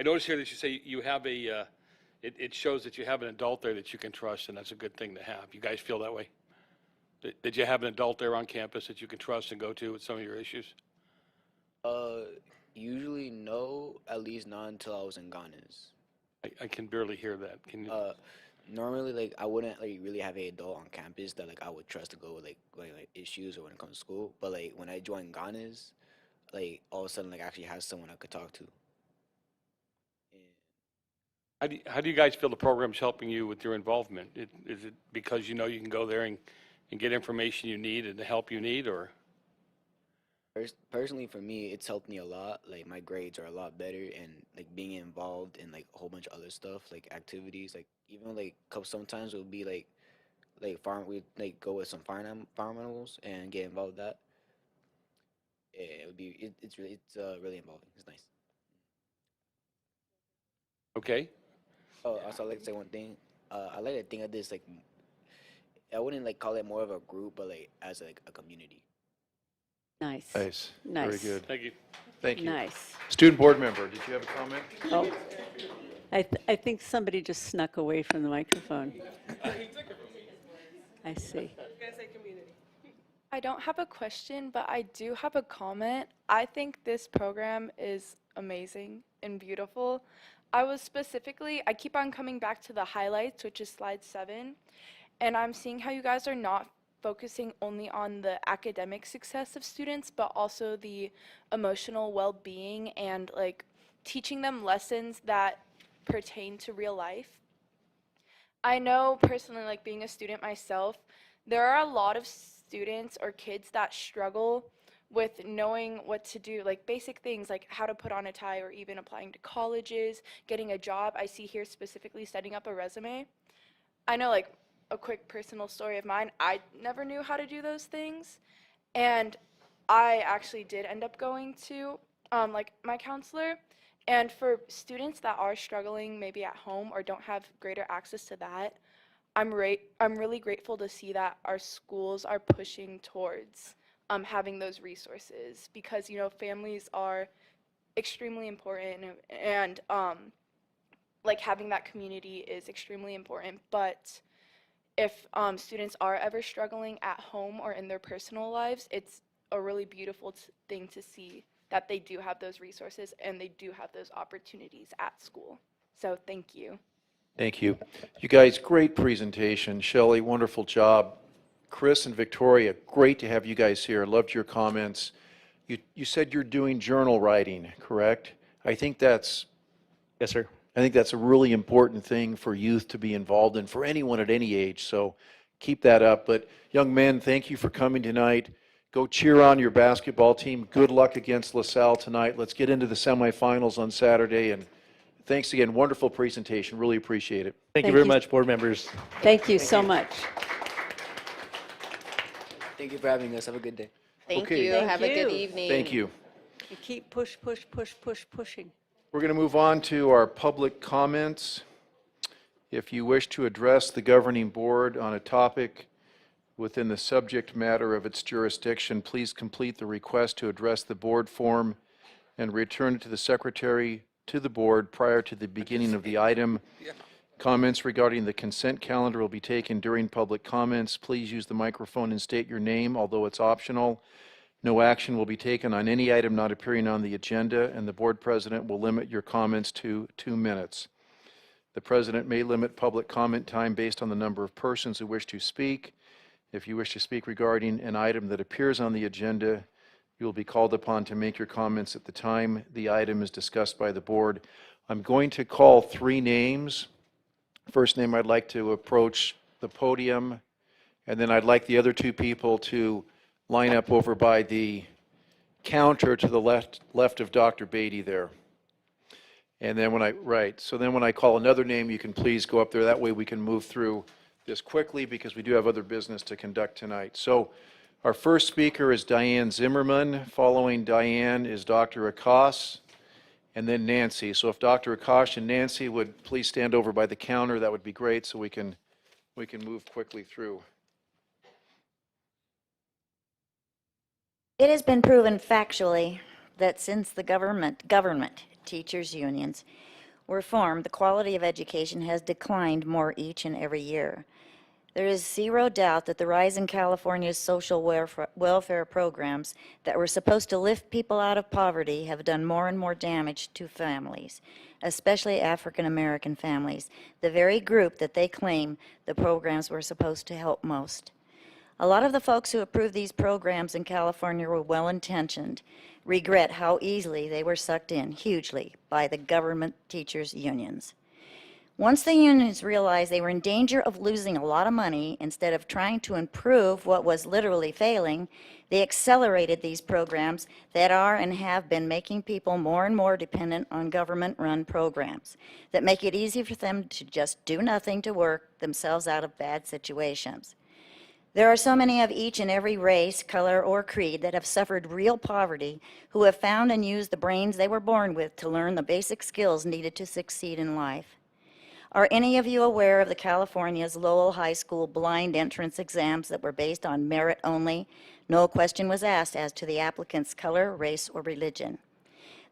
noticed here that you say you have it shows that you have an adult there that you can trust, and that's a good thing to have. You guys feel that way? Did you have an adult there on campus that you can trust and go to with some of your issues? Usually no, at least not until I was in Ghana's. I can barely hear that. Can you? Normally, like, I wouldn't like really have an adult on campus that like I would trust to go with like issues or when it comes to school. But like when I joined Ghana's, like all of a sudden like I actually have someone I could talk to. How do you guys feel the program's helping you with your involvement? Is it because you know you can go there and get information you need and the help you need, or? Personally, for me, it's helped me a lot. Like my grades are a lot better, and like being involved in like a whole bunch of other stuff, like activities, like even like sometimes it would be like we like go with some farm animals and get involved with that. It would be it's really involving. It's nice. Okay. Oh, also I'd like to say one thing. I like to think of this like I wouldn't like call it more of a group, but like as like a community. Nice. Nice. Nice. Very good. Thank you. Thank you. Nice. Student board member, did you have a comment? Oh, I think somebody just snuck away from the microphone. I see. I don't have a question, but I do have a comment. I think this program is amazing and beautiful. I keep on coming back to the highlights, which is slide 7, and I'm seeing how you guys are not focusing only on the academic success of students, but also the emotional well-being and like teaching them lessons that pertain to real life. I know personally, like being a student myself, there are a lot of students or kids that struggle with knowing what to do, like basic things like how to put on a tie or even applying to colleges, getting a job. I see here specifically setting up a resume. I know, like, a quick personal story of mine, I never knew how to do those things, and I actually did end up going to like my counselor. And for students that are struggling maybe at home or don't have greater access to that, I'm really grateful to see that our schools are pushing towards having those resources, because families are extremely important, and like having that community is extremely important. But if students are ever struggling at home or in their personal lives, it's a really beautiful thing to see that they do have those resources and they do have those opportunities at school. So thank you. Thank you. You guys, great presentation. Shelley, wonderful job. Chris and Victoria, great to have you guys here. Loved your comments. You said you're doing journal writing, correct? I think that's... Yes, sir. I think that's a really important thing for youth to be involved in, for anyone at any age, so keep that up. But young men, thank you for coming tonight. Go cheer on your basketball team. Good luck against LaSalle tonight. Let's get into the semifinals on Saturday, and thanks again. Wonderful presentation. Really appreciate it. Thank you very much, board members. Thank you so much. Thank you for having us. Have a good day. Thank you. Have a good evening. Thank you. You keep pushing. We're going to move on to our public comments. If you wish to address the governing board on a topic within the subject matter of its jurisdiction, please complete the request to address the board form and return it to the secretary to the board prior to the beginning of the item. Comments regarding the consent calendar will be taken during public comments. Please use the microphone and state your name, although it's optional. No action will be taken on any item not appearing on the agenda, and the board president will limit your comments to 2 minutes. The president may limit public comment time based on the number of persons who wish to speak. If you wish to speak regarding an item that appears on the agenda, you will be called upon to make your comments at the time the item is discussed by the board. I'm going to call 3 names. First name, I'd like to approach the podium, and then I'd like the other 2 people to line up over by the counter to the left of Dr. Beatty there. And then when I call another name, you can please go up there. That way we can move through this quickly because we do have other business to conduct tonight. So our first speaker is Diane Zimmerman. Following Diane is Dr. Akos. and then Nancy. So if Dr. Akash and Nancy would please stand over by the counter, that would be great, so we can move quickly through. It has been proven factually that since the government teachers' unions were formed, the quality of education has declined more each and every year. There is zero doubt that the rise in California's social welfare programs that were supposed to lift people out of poverty have done more and more damage to families, especially African American families, the very group that they claim the programs were supposed to help most. A lot of the folks who approved these programs in California were well-intentioned, regret how easily they were sucked in hugely by the government teachers' unions. Once the unions realized they were in danger of losing a lot of money instead of trying to improve what was literally failing, they accelerated these programs that are and have been making people more and more dependent on government-run programs that make it easy for them to just do nothing to work themselves out of bad situations. There are so many of each and every race, color, or creed that have suffered real poverty who have found and used the brains they were born with to learn the basic skills needed to succeed in life. Are any of you aware of the California's Lowell High School blind entrance exams that were based on merit only? No question was asked as to the applicant's color, race, or religion.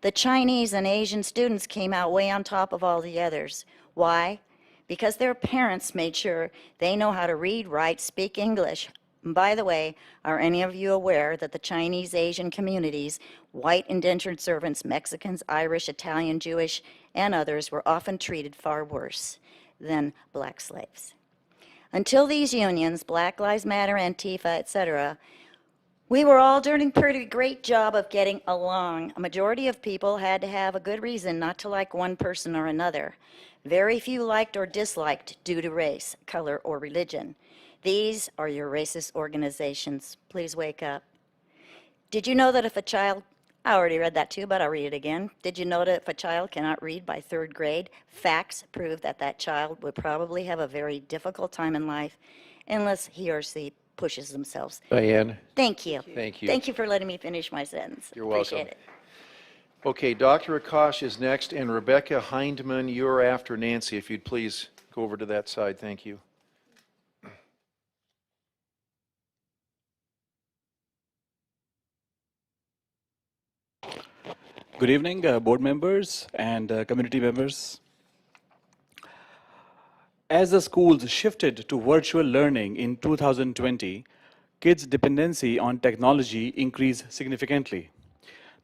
The Chinese and Asian students came out way on top of all the others. Why? Because their parents made sure they know how to read, write, speak English. And by the way, are any of you aware that the Chinese Asian communities, white indentured servants, Mexicans, Irish, Italian, Jewish, and others were often treated far worse than black slaves? Until these unions, Black Lives Matter, Antifa, etc., we were all doing a pretty great job of getting along. A majority of people had to have a good reason not to like one person or another. Very few liked or disliked due to race, color, or religion. These are your racist organizations. Please wake up. Did you know that if a child, I already read that too, but I'll read it again. Did you know that if a child cannot read by 3rd grade, facts prove that that child would probably have a very difficult time in life unless he or she pushes themselves. Diane? Thank you. Thank you. Thank you for letting me finish my sentence. You're welcome. Appreciate it. Okay, Dr. Akash is next, and Rebecca Hindman, you're after Nancy. If you'd please go over to that side. Thank you. Good evening, board members and community members. As the schools shifted to virtual learning in 2020, kids' dependency on technology increased significantly.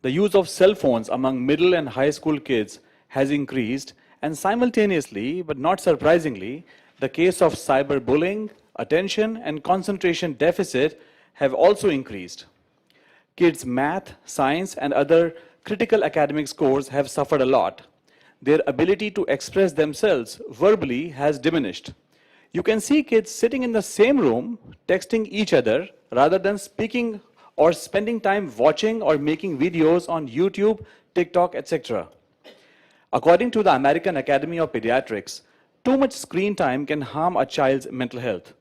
The use of cell phones among middle and high school kids has increased, and simultaneously, but not surprisingly, the case of cyberbullying, attention, and concentration deficit have also increased. Kids' math, science, and other critical academic scores have suffered a lot. Their ability to express themselves verbally has diminished. You can see kids sitting in the same room, texting each other, rather than speaking or spending time watching or making videos on YouTube, TikTok, etc. According to the American Academy of Pediatrics, too much screen time can harm a child's mental health.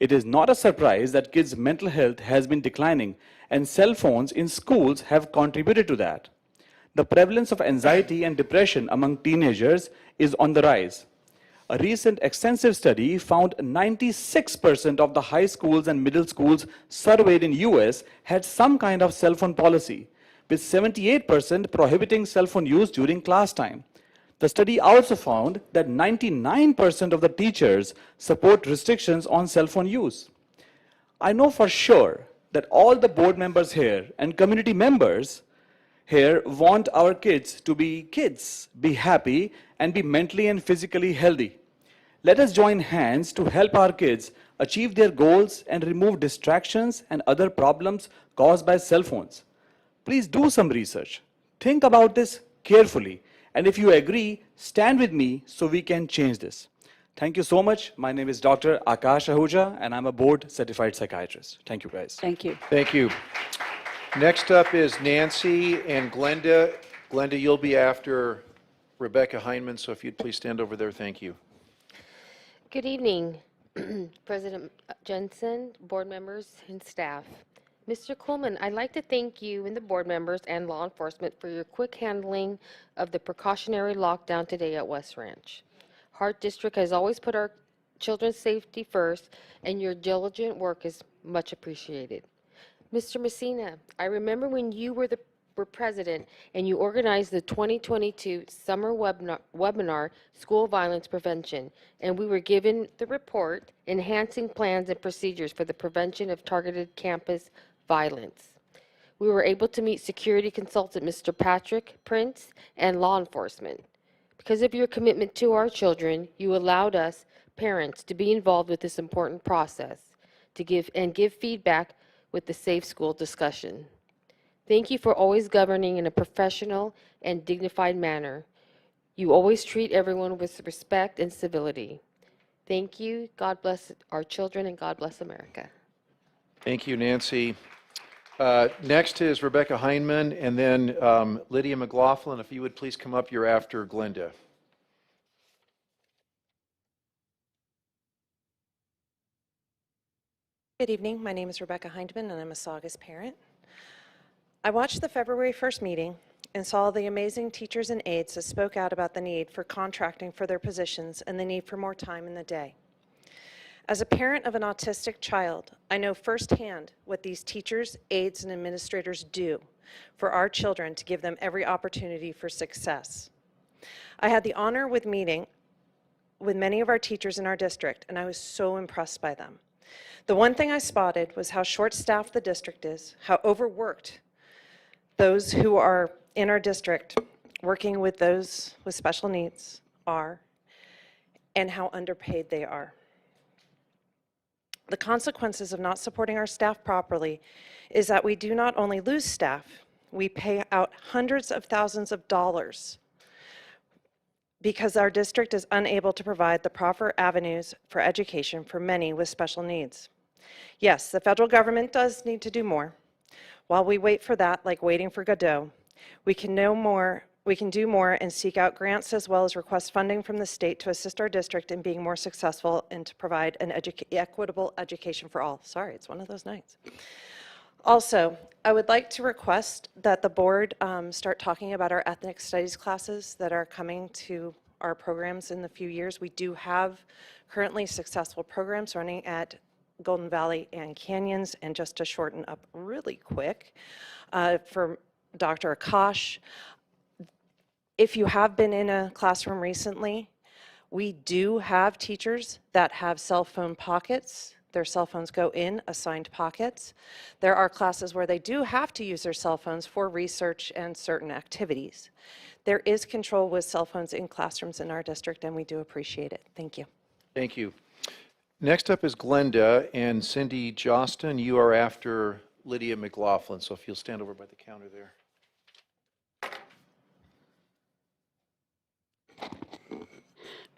It is not a surprise that kids' mental health has been declining, and cell phones in schools have contributed to that. The prevalence of anxiety and depression among teenagers is on the rise. A recent extensive study found 96% of the high schools and middle schools surveyed in US had some kind of cell phone policy, with 78% prohibiting cell phone use during class time. The study also found that 99% of the teachers support restrictions on cell phone use. I know for sure that all the board members here and community members here want our kids to be happy, and be mentally and physically healthy. Let us join hands to help our kids achieve their goals and remove distractions and other problems caused by cell phones. Please do some research. Think about this carefully, and if you agree, stand with me so we can change this. Thank you so much. My name is Dr. Akash Ahuja, and I'm a board-certified psychiatrist. Thank you, guys. Thank you. Thank you. Next up is Nancy and Glenda. Glenda, you'll be after Rebecca Hindman, so if you'd please stand over there, thank you. Good evening, President Jensen, board members, and staff. Mr. Coleman, I'd like to thank you and the board members and law enforcement for your quick handling of the precautionary lockdown today at West Ranch. Hart District has always put our children's safety first, and your diligent work is much appreciated. Mr. Messina, I remember when you were president and you organized the 2022 summer webinar, School Violence Prevention, and we were given the report, Enhancing Plans and Procedures for the Prevention of Targeted Campus Violence. We were able to meet security consultant Mr. Patrick Prince and law enforcement. Because of your commitment to our children, you allowed us, parents, to be involved with this important process, to give feedback with the Safe School discussion. Thank you for always governing in a professional and dignified manner. You always treat everyone with respect and civility. Thank you. God bless our children and God bless America. Thank you, Nancy. Next is Rebecca Heinman, and then Lydia McLaughlin. If you would please come up, you're after Glenda. Good evening. My name is Rebecca Hindman, and I'm a Saugus parent. I watched the February 1st meeting and saw the amazing teachers and aides that spoke out about the need for contracting for their positions and the need for more time in the day. As a parent of an autistic child, I know firsthand what these teachers, aides, and administrators do for our children to give them every opportunity for success. I had the honor with meeting with many of our teachers in our district, and I was so impressed by them. The one thing I spotted was how short-staffed the district is, how overworked those who are in our district working with those with special needs are, and how underpaid they are. The consequences of not supporting our staff properly is that we do not only lose staff, we pay out hundreds of thousands of dollars because our district is unable to provide the proper avenues for education for many with special needs. Yes, the federal government does need to do more. While we wait for that, like waiting for Godot, we can do more and seek out grants as well as request funding from the state to assist our district in being more successful and to provide an equitable education for all. Sorry, it's one of those nights. Also, I would like to request that the board start talking about our ethnic studies classes that are coming to our programs in the few years. We do have currently successful programs running at Golden Valley and Canyons, and just to shorten up really quick, for Dr. Akash, if you have been in a classroom recently, we do have teachers that have cell phone pockets. Their cell phones go in assigned pockets. There are classes where they do have to use their cell phones for research and certain activities. There is control with cell phones in classrooms in our district, and we do appreciate it. Thank you. Thank you. Next up is Glenda, and Cindy Jostin, you are after Lydia McLaughlin, so if you'll stand over by the counter there.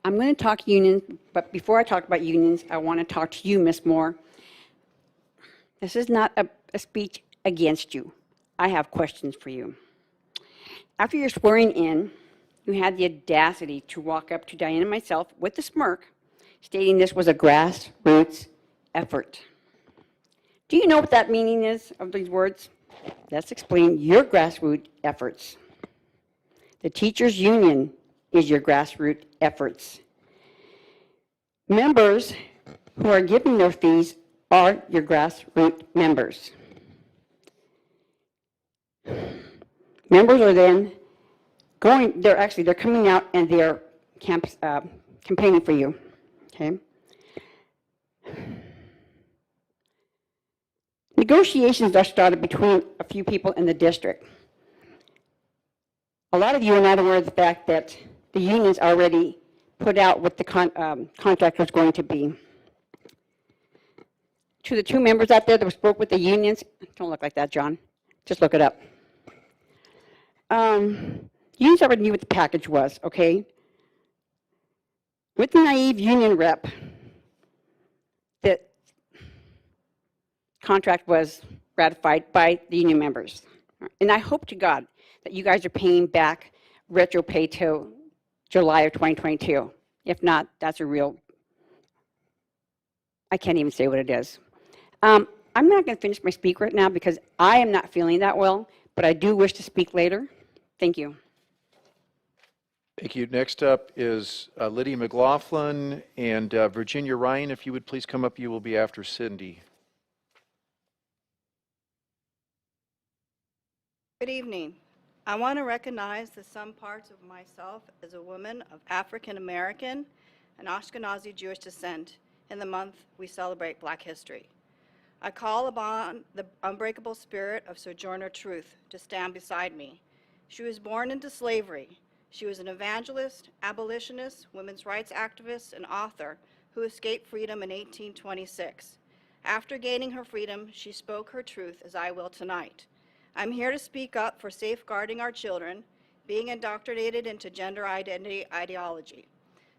I'm going to talk unions, but before I talk about unions, I want to talk to you, Ms. Moore. This is not a speech against you. I have questions for you. After your swearing in, you had the audacity to walk up to Diane and myself with a smirk, stating this was a grassroots effort. Do you know what that meaning is of these words? Let's explain your grassroots efforts. The teachers' union is your grassroots efforts. Members who are giving their fees are your grassroots members. Members are then they're coming out and they're campaigning for you, okay? Negotiations are started between a few people in the district. A lot of you are not aware of the fact that the unions already put out what the contract was going to be. To the two members out there that spoke with the unions, don't look like that, John. Just look it up. Unions already knew what the package was, okay? With the naive union rep, the contract was ratified by the union members. And I hope to God that you guys are paying back retro pay till July of 2022. If not, that's a real, I can't even say what it is. I'm not going to finish my speak right now because I am not feeling that well, but I do wish to speak later. Thank you. Thank you. Next up is Lydia McLaughlin and Virginia Ryan. If you would please come up, you will be after Cindy. Good evening. I want to recognize that some parts of myself as a woman of African American and Ashkenazi Jewish descent in the month we celebrate Black History. I call upon the unbreakable spirit of Sojourner Truth to stand beside me. She was born into slavery. She was an evangelist, abolitionist, women's rights activist, and author who escaped freedom in 1826. After gaining her freedom, she spoke her truth as I will tonight. I'm here to speak up for safeguarding our children being indoctrinated into gender identity ideology.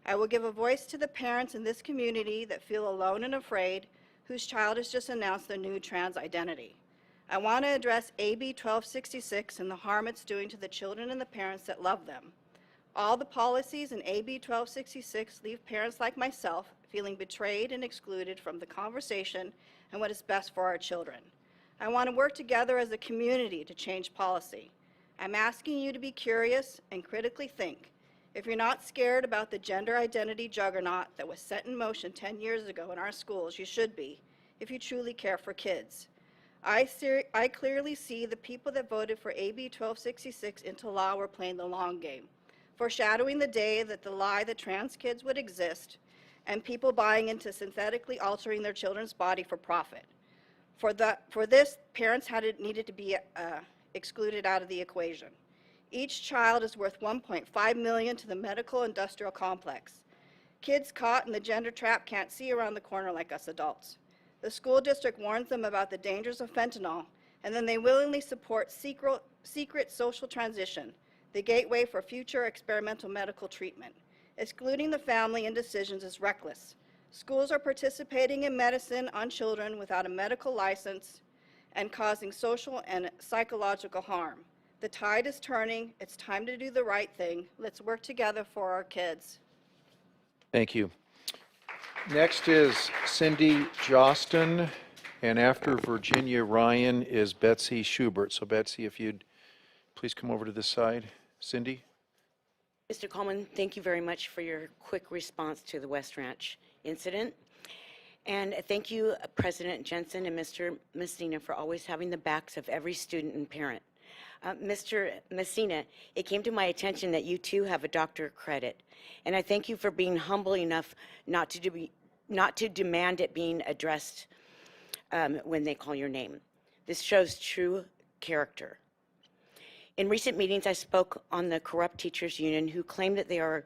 I will give a voice to the parents in this community that feel alone and afraid, whose child has just announced their new trans identity. I want to address AB 1266 and the harm it's doing to the children and the parents that love them. All the policies in AB 1266 leave parents like myself feeling betrayed and excluded from the conversation and what is best for our children. I want to work together as a community to change policy. I'm asking you to be curious and critically think. If you're not scared about the gender identity juggernaut that was set in motion 10 years ago in our schools, you should be, if you truly care for kids. I clearly see the people that voted for AB 1266 into law were playing the long game, foreshadowing the day that the lie that trans kids would exist and people buying into synthetically altering their children's body for profit. For this, parents needed to be excluded out of the equation. Each child is worth $1.5 million to the medical industrial complex. Kids caught in the gender trap can't see around the corner like us adults. The school district warns them about the dangers of fentanyl, and then they willingly support secret social transition, the gateway for future experimental medical treatment. Excluding the family in decisions is reckless. Schools are participating in medicine on children without a medical license and causing social and psychological harm. The tide is turning. It's time to do the right thing. Let's work together for our kids. Thank you. Next is Cindy Jostin, and after Virginia Ryan is Betsy Schubert. So Betsy, if you'd please come over to this side. Cindy? Mr. Coleman, thank you very much for your quick response to the West Ranch incident. And thank you, President Jensen and Mr. Messina, for always having the backs of every student and parent. Mr. Messina, it came to my attention that you too have a doctorate credit, and I thank you for being humble enough not to demand it being addressed when they call your name. This shows true character. In recent meetings, I spoke on the corrupt teachers union who claim that they are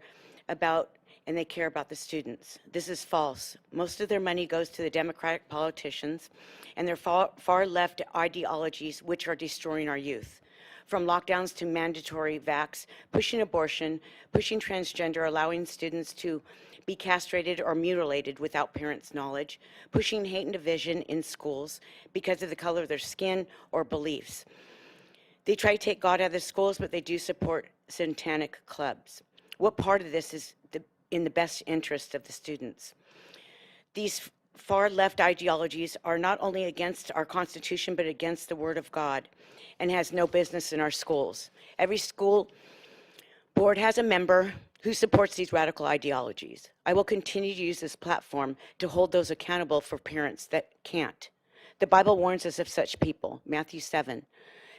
about and they care about the students. This is false. Most of their money goes to the Democratic politicians and their far left ideologies, which are destroying our youth. From lockdowns to mandatory vax, pushing abortion, pushing transgender, allowing students to be castrated or mutilated without parents' knowledge, pushing hate and division in schools because of the color of their skin or beliefs. They try to take God out of the schools, but they do support satanic clubs. What part of this is in the best interest of the students? These far left ideologies are not only against our Constitution, but against the Word of God, and has no business in our schools. Every school board has a member who supports these radical ideologies. I will continue to use this platform to hold those accountable for parents that can't. The Bible warns us of such people, Matthew 7.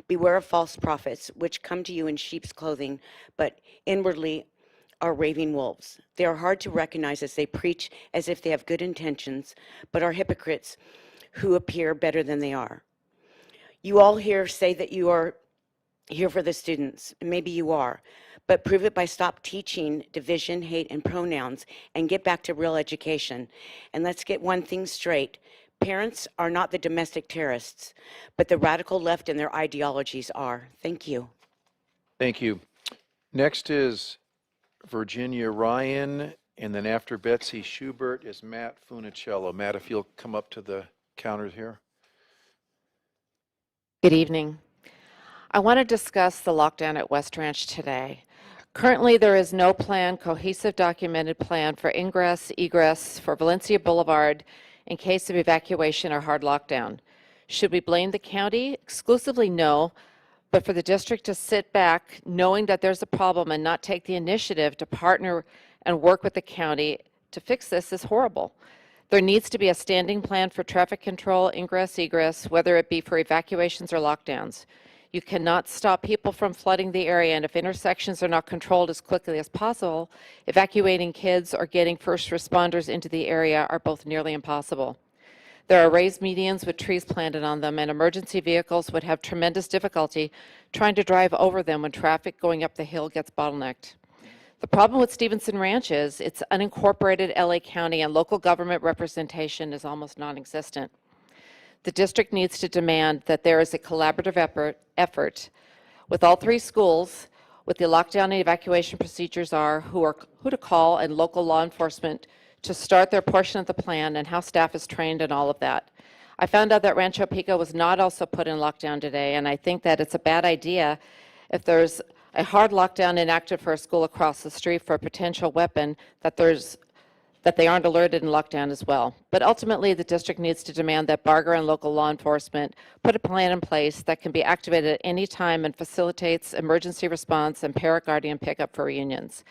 Beware of false prophets, which come to you in sheep's clothing, but inwardly are raving wolves. They are hard to recognize as they preach as if they have good intentions, but are hypocrites who appear better than they are. You all here say that you are here for the students, and maybe you are, but prove it by stop teaching division, hate, and pronouns, and get back to real education. And let's get one thing straight. Parents are not the domestic terrorists, but the radical left and their ideologies are. Thank you. Thank you. Next is Virginia Ryan, and then after Betsy Schubert is Matt Funicello. Matt, if you'll come up to the counter here. Good evening. I want to discuss the lockdown at West Ranch today. Currently, there is no cohesive documented plan for ingress, egress for Valencia Boulevard in case of evacuation or hard lockdown. Should we blame the county? Exclusively, no. But for the district to sit back knowing that there's a problem and not take the initiative to partner and work with the county to fix this is horrible. There needs to be a standing plan for traffic control, ingress, egress, whether it be for evacuations or lockdowns. You cannot stop people from flooding the area, and if intersections are not controlled as quickly as possible, evacuating kids or getting first responders into the area are both nearly impossible. There are raised medians with trees planted on them, and emergency vehicles would have tremendous difficulty trying to drive over them when traffic going up the hill gets bottlenecked. The problem with Stevenson Ranch is its unincorporated LA County and local government representation is almost non-existent. The district needs to demand that there is a collaborative effort with all three schools, what the lockdown and evacuation procedures are, who to call, and local law enforcement to start their portion of the plan, and how staff is trained and all of that. I found out that Rancho Pico was not also put in lockdown today, and I think that it's a bad idea if there's a hard lockdown enacted for a school across the street for a potential weapon, that they aren't alerted and locked down as well. But ultimately, the district needs to demand that Barger and local law enforcement put a plan in place that can be activated at any time and facilitates emergency response and parent guardian pickup for reunions.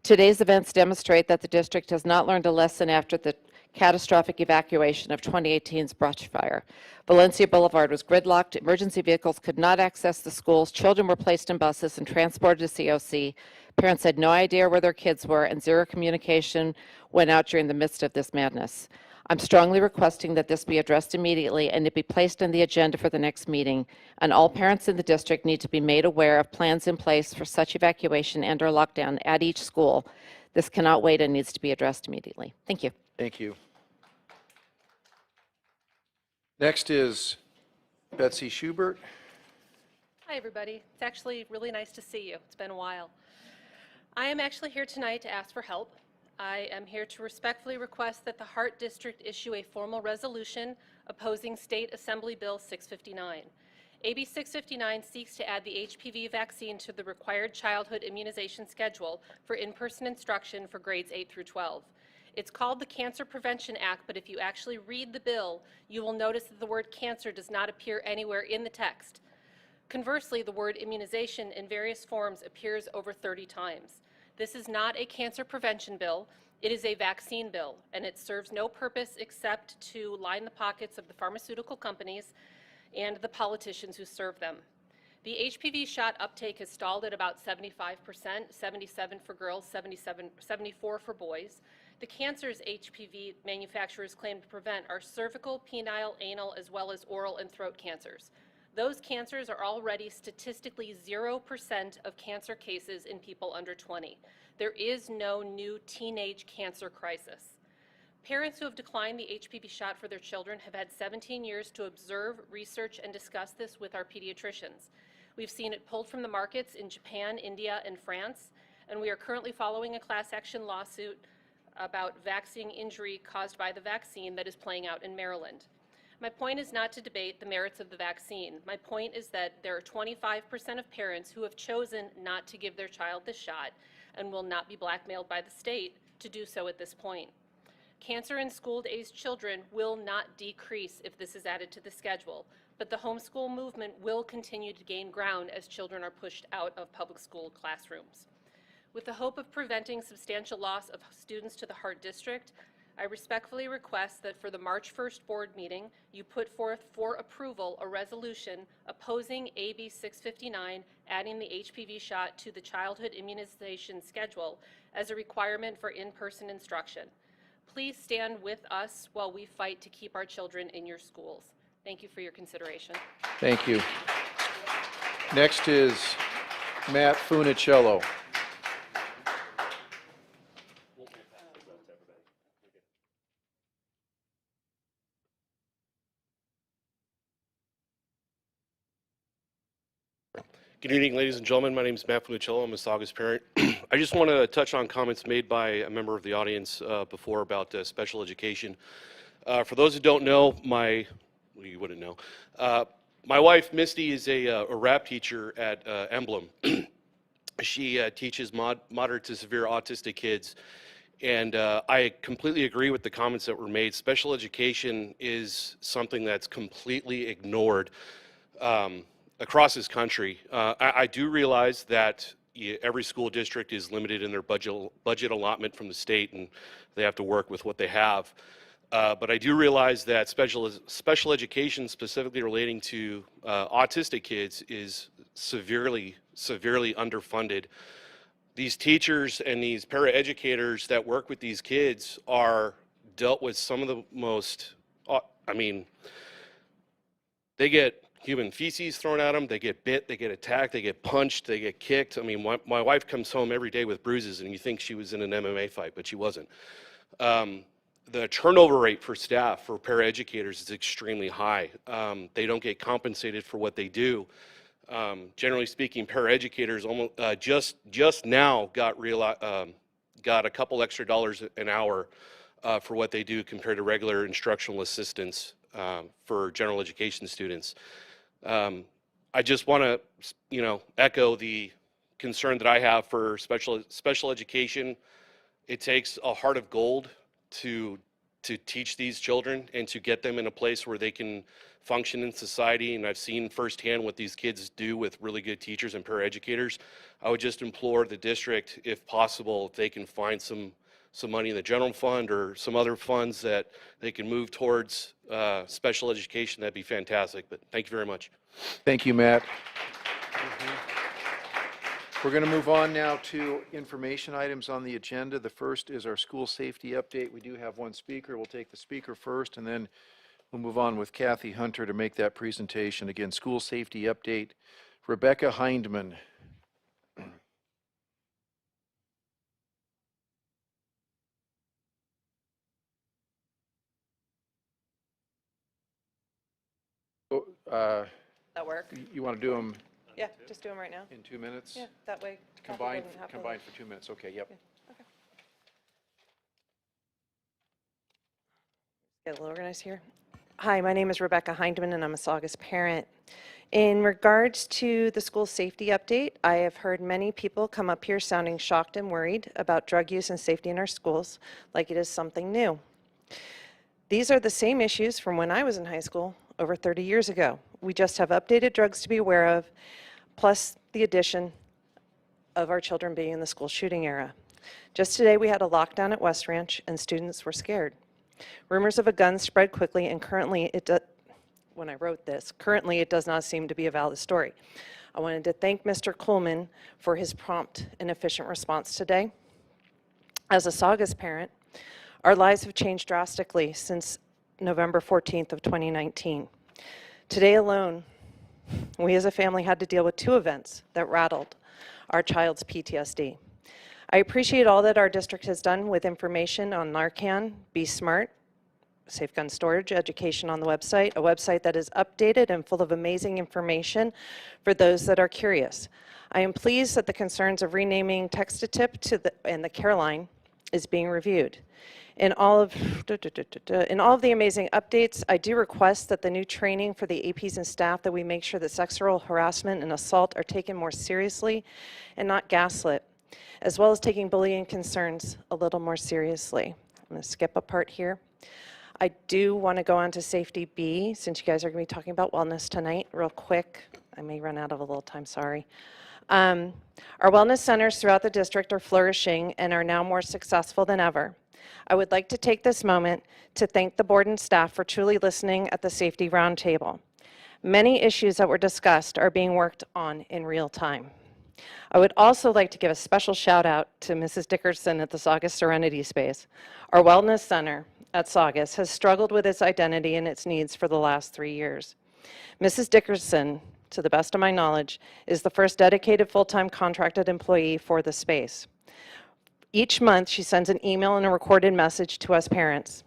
Today's events demonstrate that the district has not learned a lesson after the catastrophic evacuation of 2018's brush fire. Valencia Boulevard was gridlocked, emergency vehicles could not access the schools, children were placed in buses and transported to COC. Parents had no idea where their kids were, and zero communication went out during the midst of this madness. I'm strongly requesting that this be addressed immediately and it be placed on the agenda for the next meeting. And all parents in the district need to be made aware of plans in place for such evacuation and/or lockdown at each school. This cannot wait and needs to be addressed immediately. Thank you. Thank you. Next is Betsy Schubert. Hi, everybody. It's actually really nice to see you. It's been a while. I am actually here tonight to ask for help. I am here to respectfully request that the Hart District issue a formal resolution opposing State Assembly Bill 659. AB 659 seeks to add the HPV vaccine to the required childhood immunization schedule for in-person instruction for grades 8 through 12. It's called the Cancer Prevention Act, but if you actually read the bill, you will notice that the word cancer does not appear anywhere in the text. Conversely, the word immunization in various forms appears over 30 times. This is not a cancer prevention bill. It is a vaccine bill, and it serves no purpose except to line the pockets of the pharmaceutical companies and the politicians who serve them. The HPV shot uptake has stalled at about 75%, 77 for girls, 74 for boys. The cancers HPV manufacturers claim to prevent are cervical, penile, anal, as well as oral and throat cancers. Those cancers are already statistically 0% of cancer cases in people under 20. There is no new teenage cancer crisis. Parents who have declined the HPV shot for their children have had 17 years to observe, research, and discuss this with our pediatricians. We've seen it pulled from the markets in Japan, India, and France, and we are currently following a class action lawsuit about vaccine injury caused by the vaccine that is playing out in Maryland. My point is not to debate the merits of the vaccine. My point is that there are 25% of parents who have chosen not to give their child the shot and will not be blackmailed by the state to do so at this point. Cancer in school-aged children will not decrease if this is added to the schedule, but the homeschool movement will continue to gain ground as children are pushed out of public school classrooms. With the hope of preventing substantial loss of students to the Hart District, I respectfully request that for the March 1st board meeting, you put forth for approval a resolution opposing AB 659, adding the HPV shot to the childhood immunization schedule as a requirement for in-person instruction. Please stand with us while we fight to keep our children in your schools. Thank you for your consideration. Thank you. Next is Matt Funicello. Good evening, ladies and gentlemen. My name is Matt Funicello. I'm a Saugus parent. I just want to touch on comments made by a member of the audience before about special education. For those who don't know, you wouldn't know, my wife, Misty, is a rap teacher at Emblem. She teaches moderate to severe autistic kids, And I completely agree with the comments that were made. Special education is something that's completely ignored across this country. I do realize that every school district is limited in their budget allotment from the state, and they have to work with what they have. But I do realize that special education, specifically relating to autistic kids, is severely underfunded. These teachers and these paraeducators that work with these kids are dealt with some of the most, I mean, they get human feces thrown at them, they get bit, they get attacked, they get punched, they get kicked. I mean, my wife comes home every day with bruises, and you think she was in an MMA fight, but she wasn't. The turnover rate for staff, for paraeducators, is extremely high. They don't get compensated for what they do. Generally speaking, paraeducators almost just now got a couple extra dollars an hour for what they do compared to regular instructional assistants for general education students. I just want to, echo the concern that I have for special education. It takes a heart of gold to teach these children and to get them in a place where they can function in society. And I've seen firsthand what these kids do with really good teachers and paraeducators. I would just implore the district, if possible, if they can find some money in the general fund or some other funds that they can move towards special education, that'd be fantastic. But thank you very much. Thank you, Matt. We're going to move on now to information items on the agenda. The first is our school safety update. We do have one speaker. We'll take the speaker first, and then we'll move on with Kathy Hunter to make that presentation. Again, school safety update. Rebecca Hindman. That work? You want to do them Yeah, just do them right now. in 2 minutes? Yeah, that way. Kathy Combined, doesn't have to- combined for 2 minutes. Okay, yep. Okay. Get a little organized here. Hi, my name is Rebecca Hindman, and I'm a Saugus parent. In regards to the school safety update, I have heard many people come up here sounding shocked and worried about drug use and safety in our schools, like it is something new. These are the same issues from when I was in high school over 30 years ago. We just have updated drugs to be aware of, plus the addition of our children being in the school shooting era. Just today, we had a lockdown at West Ranch, and students were scared. Rumors of a gun spread quickly, and currently, when I wrote this, currently it does not seem to be a valid story. I wanted to thank Mr. Coleman for his prompt and efficient response today. As a Saugus parent, our lives have changed drastically since November 14th of 2019. Today alone, we as a family had to deal with 2 events that rattled our child's PTSD. I appreciate all that our district has done with information on Narcan, Be Smart, Safe Gun Storage, education on the website, a website that is updated and full of amazing information for those that are curious. I am pleased that the concerns of renaming Text-to-Tip and the Caroline is being reviewed. In all of the amazing updates, I do request that the new training for the APs and staff, that we make sure that sexual harassment and assault are taken more seriously and not gaslit, as well as taking bullying concerns a little more seriously. I'm going to skip a part here. I do want to go on to safety B, since you guys are going to be talking about wellness tonight, real quick. I may run out of a little time, sorry. Our wellness centers throughout the district are flourishing and are now more successful than ever. I would like to take this moment to thank the board and staff for truly listening at the Safety Roundtable. Many issues that were discussed are being worked on in real time. I would also like to give a special shout out to Mrs. Dickerson at the Saugus Serenity Space. Our wellness center at Saugus has struggled with its identity and its needs for the last 3 years. Mrs. Dickerson, to the best of my knowledge, is the first dedicated full-time contracted employee for the space. Each month, she sends an email and a recorded message to us parents,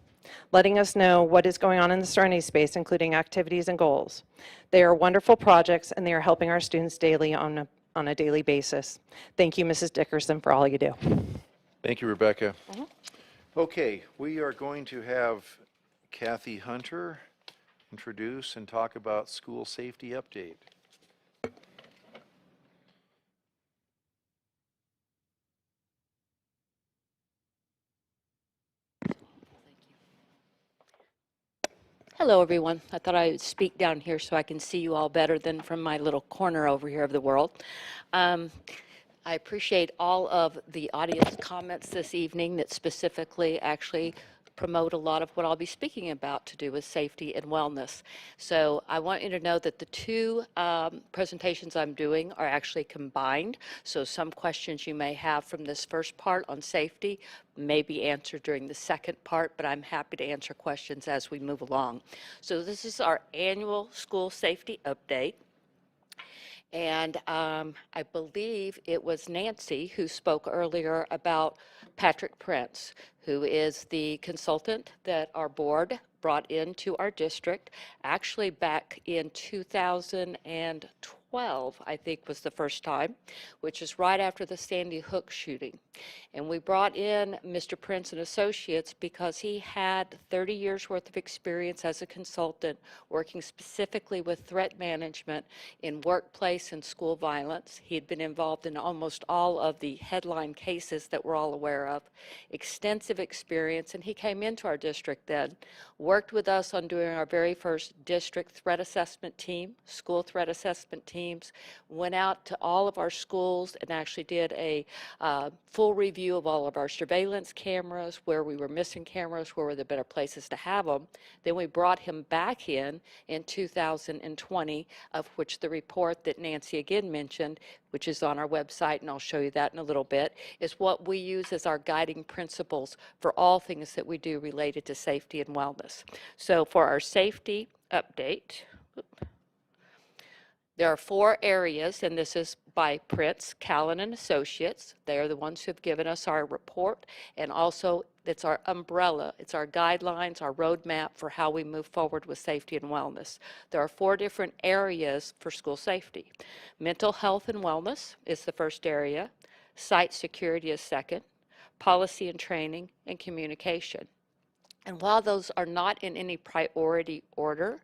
letting us know what is going on in the Serenity Space, including activities and goals. They are wonderful projects, and they are helping our students daily on a daily basis. Thank you, Mrs. Dickerson, for all you do. Thank you, Rebecca. Okay, we are going to have Kathy Hunter introduce and talk about school safety update. Hello, everyone. I thought I would speak down here so I can see you all better than from my little corner over here of the world. I appreciate all of the audience comments this evening that specifically actually promote a lot of what I'll be speaking about to do with safety and wellness. So I want you to know that the two presentations I'm doing are actually combined. So some questions you may have from this first part on safety may be answered during the second part, but I'm happy to answer questions as we move along. So this is our annual school safety update. And I believe it was Nancy who spoke earlier about Patrick Prince, who is the consultant that our board brought into our district, actually back in 2012, I think was the first time, which is right after the Sandy Hook shooting. And we brought in Mr. Prince and Associates because he had 30 years worth of experience as a consultant working specifically with threat management in workplace and school violence. He had been involved in almost all of the headline cases that we're all aware of, extensive experience, and he came into our district then, worked with us on doing our very first district threat assessment team, school threat assessment teams, went out to all of our schools and actually did a full review of all of our surveillance cameras, where we were missing cameras, where were the better places to have them. Then we brought him back in 2020, of which the report that Nancy again mentioned, which is on our website, and I'll show you that in a little bit, is what we use as our guiding principles for all things that we do related to safety and wellness. So for our safety update, there are 4 areas, and this is by Prince, Callan, and Associates. They are the ones who have given us our report, and also it's our umbrella. It's our guidelines, our roadmap for how we move forward with safety and wellness. There are 4 different areas for school safety. Mental health and wellness is the first area. Site security is second. Policy and training, and communication. And while those are not in any priority order,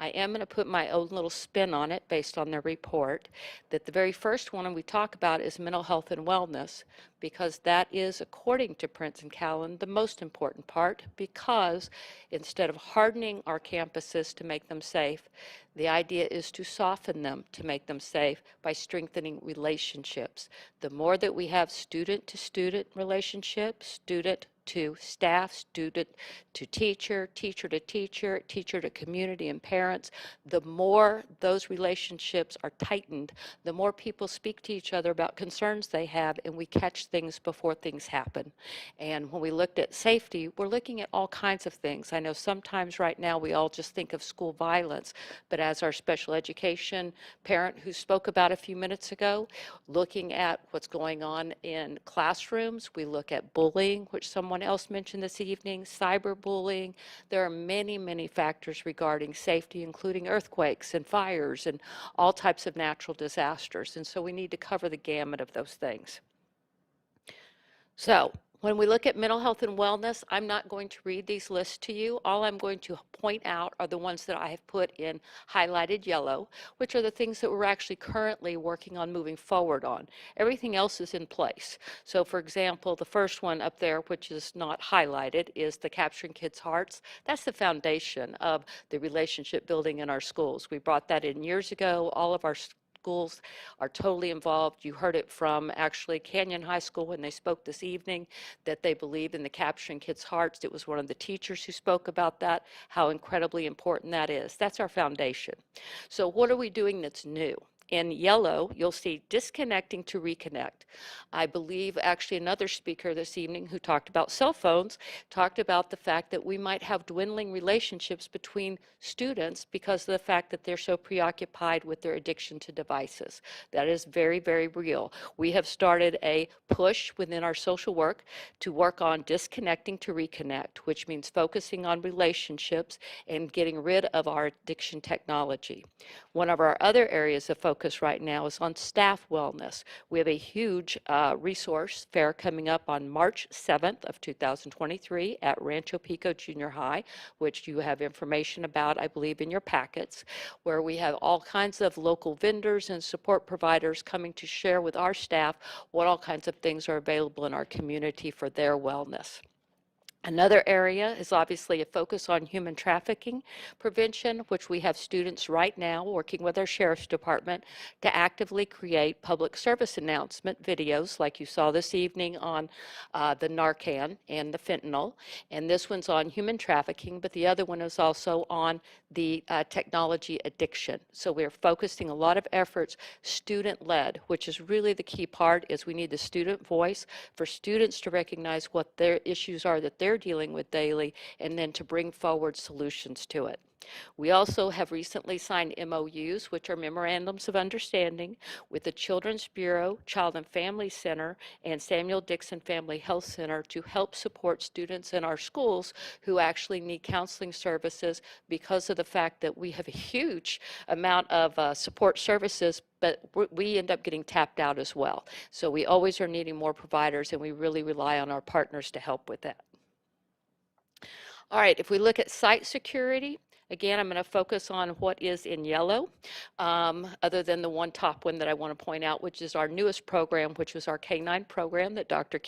I am going to put my own little spin on it based on the report, that the very first one we talk about is mental health and wellness, because that is, according to Prince and Callan, the most important part, because instead of hardening our campuses to make them safe, the idea is to soften them to make them safe by strengthening relationships. The more that we have student-to-student relationships, student to staff, student to teacher, teacher to teacher, teacher to community and parents, the more those relationships are tightened, the more people speak to each other about concerns they have, and we catch things before things happen. And when we looked at safety, we're looking at all kinds of things. I know sometimes right now we all just think of school violence, but as our special education parent who spoke about a few minutes ago, looking at what's going on in classrooms, we look at bullying, which someone else mentioned this evening, cyberbullying. There are many, many factors regarding safety, including earthquakes and fires and all types of natural disasters. And so we need to cover the gamut of those things. So when we look at mental health and wellness, I'm not going to read these lists to you. All I'm going to point out are the ones that I have put in highlighted yellow, which are the things that we're actually currently working on moving forward on. Everything else is in place. So for example, the first one up there, which is not highlighted, is the Capturing Kids' Hearts. That's the foundation of the relationship building in our schools. We brought that in years ago. All of our schools are totally involved. You heard it from actually Canyon High School when they spoke this evening, that they believe in the Capturing Kids' Hearts. It was one of the teachers who spoke about that, how incredibly important that is. That's our foundation. So what are we doing that's new? In yellow, you'll see disconnecting to reconnect. I believe actually another speaker this evening who talked about cell phones talked about the fact that we might have dwindling relationships between students because of the fact that they're so preoccupied with their addiction to devices. That is very, very real. We have started a push within our social work to work on disconnecting to reconnect, which means focusing on relationships and getting rid of our addiction technology. One of our other areas of focus right now is on staff wellness. We have a huge resource fair coming up on March 7th of 2023 at Rancho Pico Junior High, which you have information about, I believe, in your packets, where we have all kinds of local vendors and support providers coming to share with our staff what all kinds of things are available in our community for their wellness. Another area is obviously a focus on human trafficking prevention, which we have students right now working with our Sheriff's Department to actively create public service announcement videos like you saw this evening on the Narcan and the fentanyl. And this one's on human trafficking, but the other one is also on the technology addiction. So we're focusing a lot of efforts student-led, which is really the key part is we need the student voice for students to recognize what their issues are that they're dealing with daily and then to bring forward solutions to it. We also have recently signed MOUs, which are memorandums of understanding, with the Children's Bureau, Child and Family Center, and Samuel Dixon Family Health Center to help support students in our schools who actually need counseling services because of the fact that we have a huge amount of support services, but we end up getting tapped out as well. So we always are needing more providers, and we really rely on our partners to help with that. All right, if we look at site security, again, I'm going to focus on what is in yellow, other than the one top one that I want to point out, which is our newest program, which was our K9 program that Dr.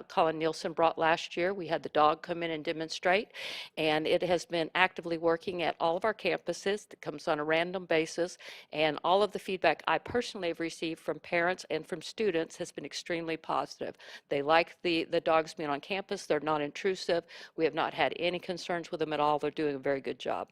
Colin Nielsen brought last year. We had the dog come in and demonstrate, and it has been actively working at all of our campuses. It comes on a random basis, and all of the feedback I personally have received from parents and from students has been extremely positive. They like the dogs being on campus. They're not intrusive. We have not had any concerns with them at all. They're doing a very good job.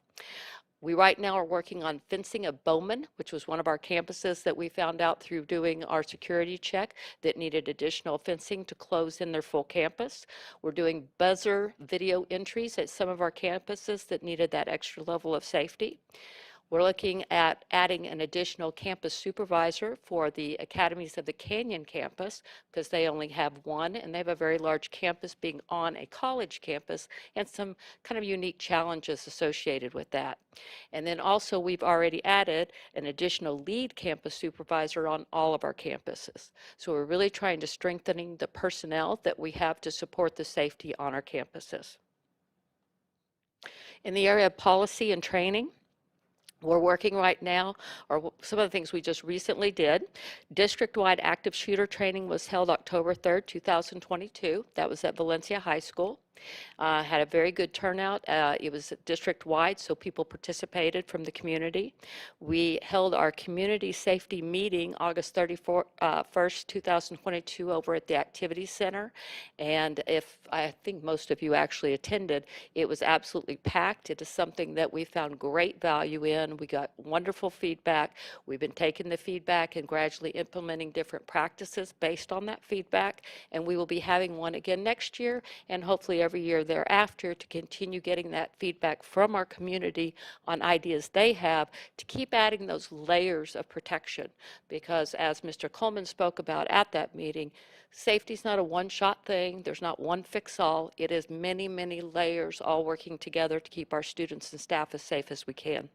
We right now are working on fencing of Bowman, which was one of our campuses that we found out through doing our security check that needed additional fencing to close in their full campus. We're doing buzzer video entries at some of our campuses that needed that extra level of safety. We're looking at adding an additional campus supervisor for the Academies of the Canyon campus because they only have one and they have a very large campus being on a college campus and some kind of unique challenges associated with that. And then also we've already added an additional lead campus supervisor on all of our campuses. So we're really trying to strengthening the personnel that we have to support the safety on our campuses. In the area of policy and training, we're working right now, or some of the things we just recently did. District-wide active shooter training was held October 3rd, 2022. That was at Valencia High School. Had a very good turnout. It was district-wide, so people participated from the community. We held our community safety meeting August 1st, 2022 over at the Activity Center. And I think most of you actually attended, it was absolutely packed. It is something that we found great value in. We got wonderful feedback. We've been taking the feedback and gradually implementing different practices based on that feedback. And we will be having one again next year and hopefully every year thereafter to continue getting that feedback from our community on ideas they have to keep adding those layers of protection. Because as Mr. Coleman spoke about at that meeting, safety is not a one-shot thing. There's not one fix-all. It is many, many layers all working together to keep our students and staff as safe as we can.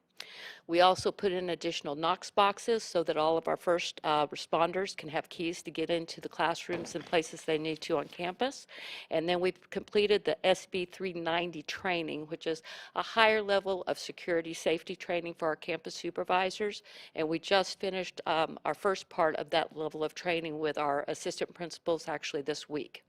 We also put in additional Knox boxes so that all of our first responders can have keys to get into the classrooms and places they need to on campus. And then we've completed the SB 390 training, which is a higher level of security safety training for our campus supervisors. And we just finished our first part of that level of training with our assistant principals actually this week.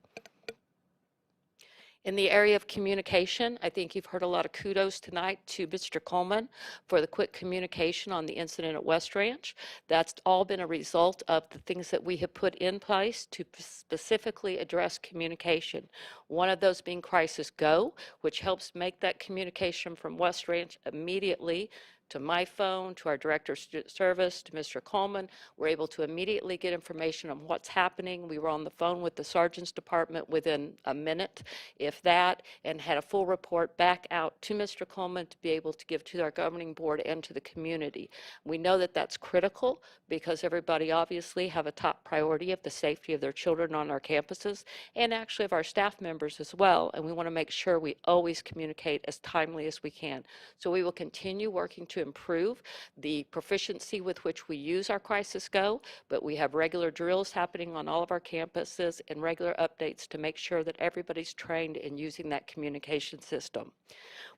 In the area of communication, I think you've heard a lot of kudos tonight to Mr. Coleman for the quick communication on the incident at West Ranch. That's all been a result of the things that we have put in place to specifically address communication. One of those being Crisis Go, which helps make that communication from West Ranch immediately to my phone, to our director of service, to Mr. Coleman. We're able to immediately get information on what's happening. We were on the phone with the sergeant's department within a minute, if that, and had a full report back out to Mr. Coleman to be able to give to our governing board and to the community. We know that that's critical because everybody obviously have a top priority of the safety of their children on our campuses and actually of our staff members as well. And we want to make sure we always communicate as timely as we can. So we will continue working to improve the proficiency with which we use our Crisis Go, but we have regular drills happening on all of our campuses and regular updates to make sure that everybody's trained in using that communication system.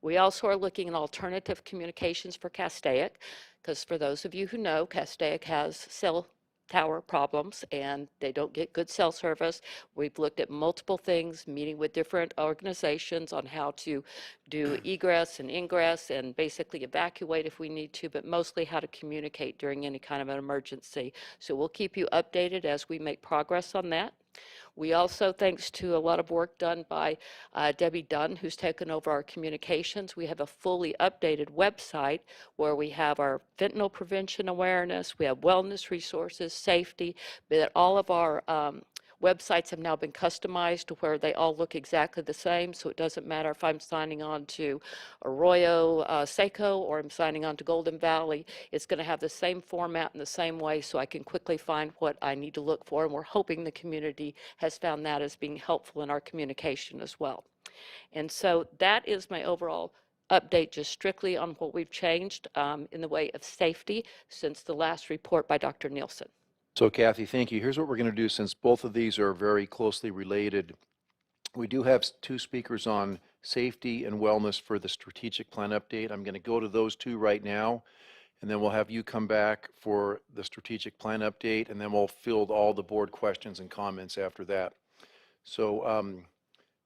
We also are looking at alternative communications for Castaic, because for those of you who know, Castaic has cell tower problems, and they don't get good cell service. We've looked at multiple things, meeting with different organizations on how to do egress and ingress and basically evacuate if we need to, but mostly how to communicate during any kind of an emergency. So we'll keep you updated as we make progress on that. We also, thanks to a lot of work done by Debbie Dunn, who's taken over our communications, we have a fully updated website where we have our fentanyl prevention awareness, we have wellness resources, safety, but all of our websites have now been customized to where they all look exactly the same, so it doesn't matter if I'm signing on to Arroyo Seco or I'm signing on to Golden Valley. It's going to have the same format in the same way, so I can quickly find what I need to look for, and we're hoping the community has found that as being helpful in our communication as well. And so that is my overall update, just strictly on what we've changed in the way of safety since the last report by Dr. Nielsen. So Kathy, thank you. Here's what we're going to do, since both of these are very closely related. We do have two speakers on safety and wellness for the strategic plan update. I'm going to go to those two right now, and then we'll have you come back for the strategic plan update, and then we'll field all the board questions and comments after that. So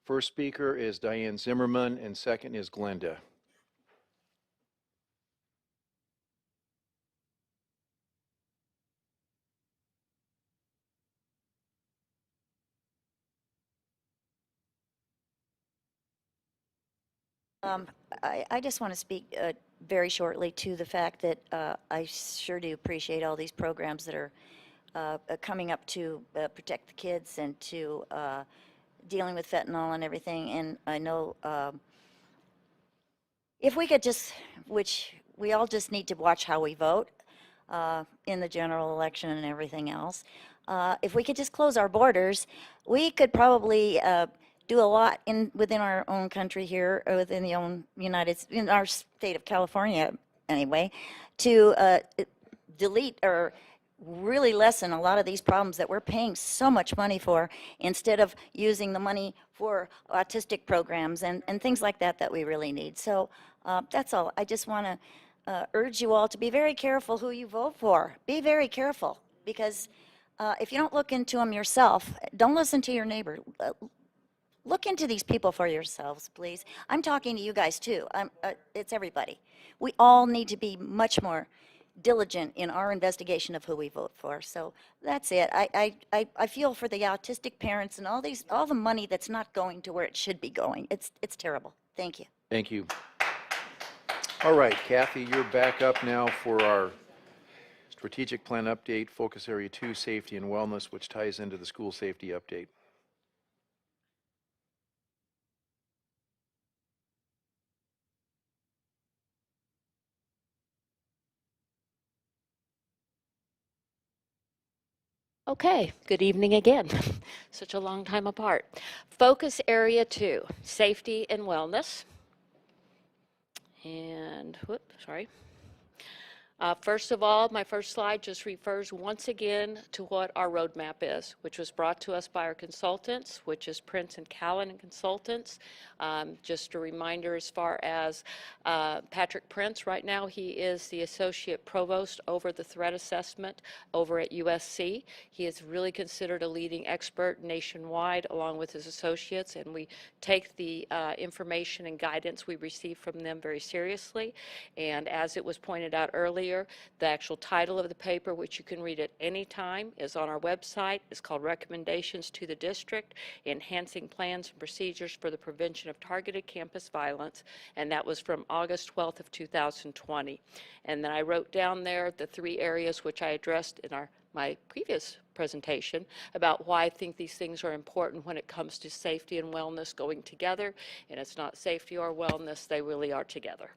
first speaker is Diane Zimmerman, and second is Glenda. I just want to speak very shortly to the fact that I sure do appreciate all these programs that are coming up to protect the kids and to dealing with fentanyl and everything. And I know if we could just, which we all just need to watch how we vote in the general election and everything else. If we could just close our borders, we could probably do a lot within our own country here, or within the own in our state of California anyway, to delete or really lessen a lot of these problems that we're paying so much money for, instead of using the money for autistic programs and things like that that we really need. So that's all. I just want to urge you all to be very careful who you vote for. Be very careful, because if you don't look into them yourself, don't listen to your neighbor. Look into these people for yourselves, please. I'm talking to you guys too. It's everybody. We all need to be much more diligent in our investigation of who we vote for. So that's it. I feel for the autistic parents and all the money that's not going to where it should be going. It's terrible. Thank you. Thank you. All right, Kathy, you're back up now for our strategic plan update, focus area 2, safety and wellness, which ties into the school safety update. Okay, good evening again. Such a long time apart. Focus area 2, safety and wellness. And, sorry. First of all, my first slide just refers once again to what our roadmap is, which was brought to us by our consultants, which is Prince and Callan Consultants. Just a reminder, as far as Patrick Prince, right now he is the Associate Provost over the threat assessment over at USC. He is really considered a leading expert nationwide along with his associates, and we take the information and guidance we receive from them very seriously. And as it was pointed out earlier, the actual title of the paper, which you can read at any time, is on our website. It's called Recommendations to the District, Enhancing Plans and Procedures for the Prevention of Targeted Campus Violence, and that was from August 12th of 2020. And then I wrote down there the 3 areas which I addressed in my previous presentation about why I think these things are important when it comes to safety and wellness going together, and it's not safety or wellness, they really are together.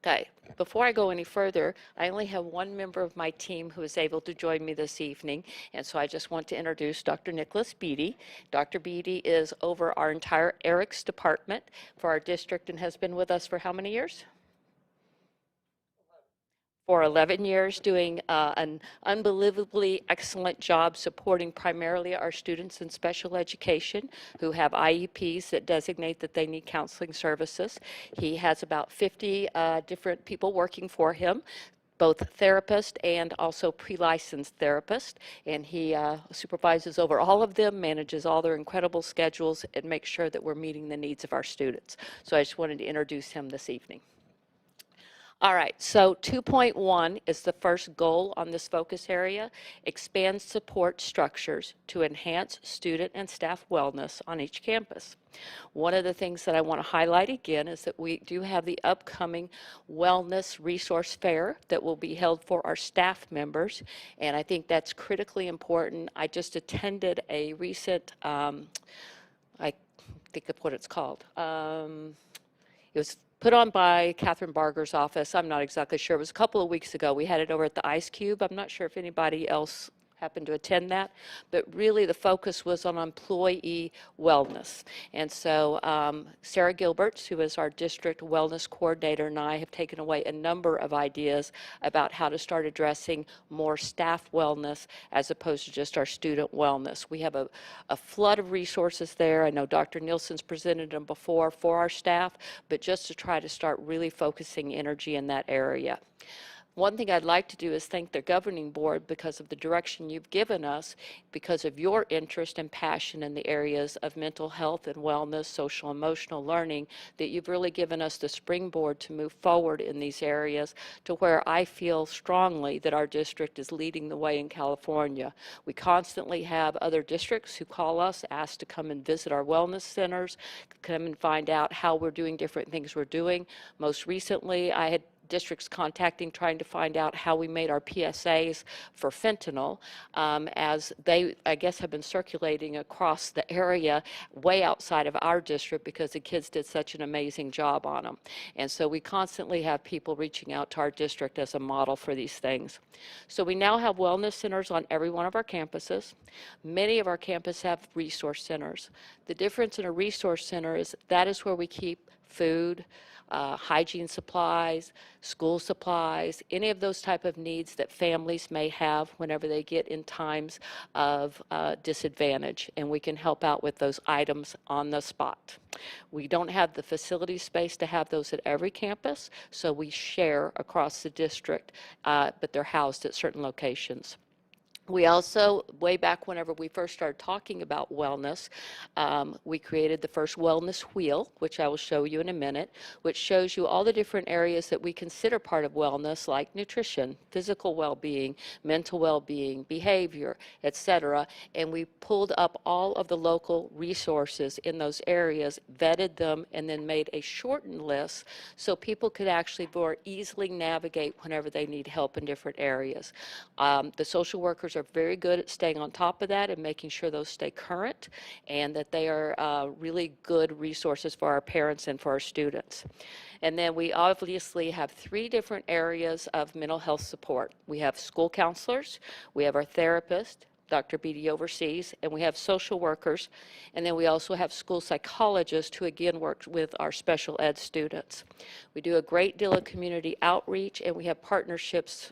Okay, before I go any further, I only have one member of my team who is able to join me this evening, and so I just want to introduce Dr. Nicholas Beatty. Dr. Beatty is over our entire ERICS department for our district and has been with us for how many years? For 11 years, doing an unbelievably excellent job supporting primarily our students in special education who have IEPs that designate that they need counseling services. He has about 50 different people working for him, both therapist and also pre-licensed therapist, and he supervises over all of them, manages all their incredible schedules, and makes sure that we're meeting the needs of our students. So I just wanted to introduce him this evening. All right, so 2.1 is the first goal on this focus area: expand support structures to enhance student and staff wellness on each campus. One of the things that I want to highlight again is that we do have the upcoming Wellness Resource Fair that will be held for our staff members, and I think that's critically important. I just attended a recent, I think of what it's called. It was put on by Catherine Barger's office. I'm not exactly sure. It was a couple of weeks ago. We had it over at the Ice Cube. I'm not sure if anybody else happened to attend that, but really the focus was on employee wellness. And so Sarah Gilberts, who is our district wellness coordinator, and I have taken away a number of ideas about how to start addressing more staff wellness as opposed to just our student wellness. We have a flood of resources there. I know Dr. Nielsen's presented them before for our staff, but just to try to start really focusing energy in that area. One thing I'd like to do is thank the governing board because of the direction you've given us, because of your interest and passion in the areas of mental health and wellness, social emotional learning, that you've really given us the springboard to move forward in these areas to where I feel strongly that our district is leading the way in California. We constantly have other districts who call us, ask to come and visit our wellness centers, come and find out how we're doing different things we're doing. Most recently, I had districts contacting, trying to find out how we made our PSAs for fentanyl, as they, I guess, have been circulating across the area way outside of our district because the kids did such an amazing job on them. And so we constantly have people reaching out to our district as a model for these things. So we now have wellness centers on every one of our campuses. Many of our campuses have resource centers. The difference in a resource center is that is where we keep food, hygiene supplies, school supplies, any of those type of needs that families may have whenever they get in times of disadvantage, and we can help out with those items on the spot. We don't have the facility space to have those at every campus, so we share across the district, but they're housed at certain locations. We also, way back whenever we first started talking about wellness, we created the first wellness wheel, which I will show you in a minute, which shows you all the different areas that we consider part of wellness, like nutrition, physical well-being, mental well-being, behavior, etc. And we pulled up all of the local resources in those areas, vetted them, and then made a shortened list so people could actually more easily navigate whenever they need help in different areas. The social workers are very good at staying on top of that and making sure those stay current and that they are really good resources for our parents and for our students. And then we obviously have 3 different areas of mental health support. We have school counselors, we have our therapist, Dr. Beatty oversees, and we have social workers, and then we also have school psychologists who again work with our special ed students. We do a great deal of community outreach, and we have partnerships,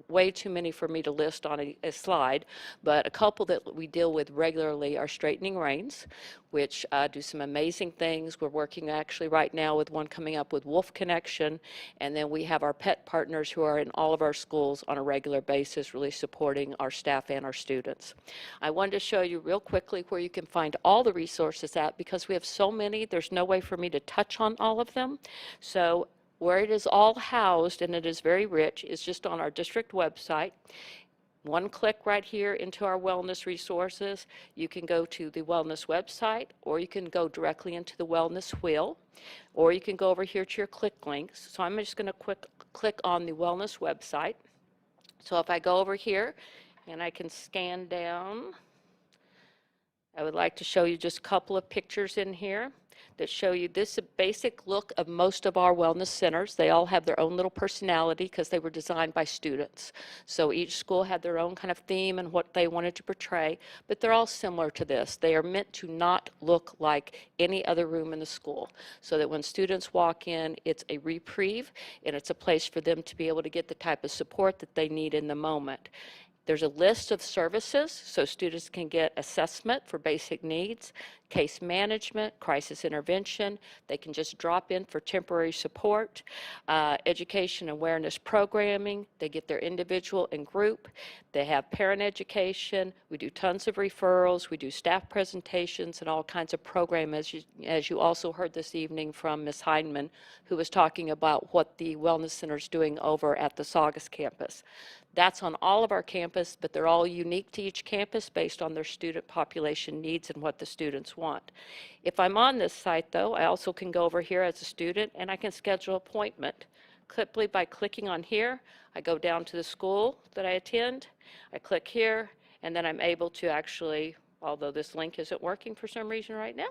way too many for me to list on a slide, but a couple that we deal with regularly are Straightening Reins, which do some amazing things. We're working actually right now with one coming up with Wolf Connection, and then we have our pet partners who are in all of our schools on a regular basis, really supporting our staff and our students. I wanted to show you real quickly where you can find all the resources at, because we have so many, there's no way for me to touch on all of them. So where it is all housed, and it is very rich, is just on our district website. One click right here into our wellness resources. You can go to the wellness website, or you can go directly into the wellness wheel, or you can go over here to your click links. So I'm just going to click on the wellness website. So if I go over here and I can scan down, I would like to show you just a couple of pictures in here that show you this basic look of most of our wellness centers. They all have their own little personality because they were designed by students. So each school had their own kind of theme and what they wanted to portray, but they're all similar to this. They are meant to not look like any other room in the school, so that when students walk in, it's a reprieve and it's a place for them to be able to get the type of support that they need in the moment. There's a list of services so students can get assessment for basic needs, case management, crisis intervention. They can just drop in for temporary support, education awareness programming. They get their individual and group. They have parent education. We do tons of referrals. We do staff presentations and all kinds of programs, as you also heard this evening from Ms. Heidemann, who was talking about what the Wellness Center is doing over at the Saugus campus. That's on all of our campus, but they're all unique to each campus based on their student population needs and what the students want. If I'm on this site, though, I also can go over here as a student and I can schedule an appointment. Simply by clicking on here, I go down to the school that I attend, I click here, and then I'm able to actually, although this link isn't working for some reason right now,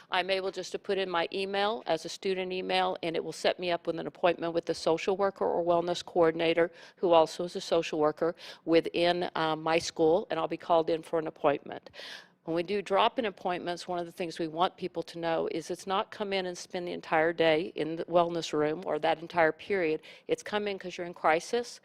I'm able just to put in my email as a student email, and it will set me up with an appointment with the social worker or wellness coordinator, who also is a social worker within my school, and I'll be called in for an appointment. When we do drop-in appointments, one of the things we want people to know is it's not come in and spend the entire day in the wellness room or that entire period. It's come in because you're in crisis.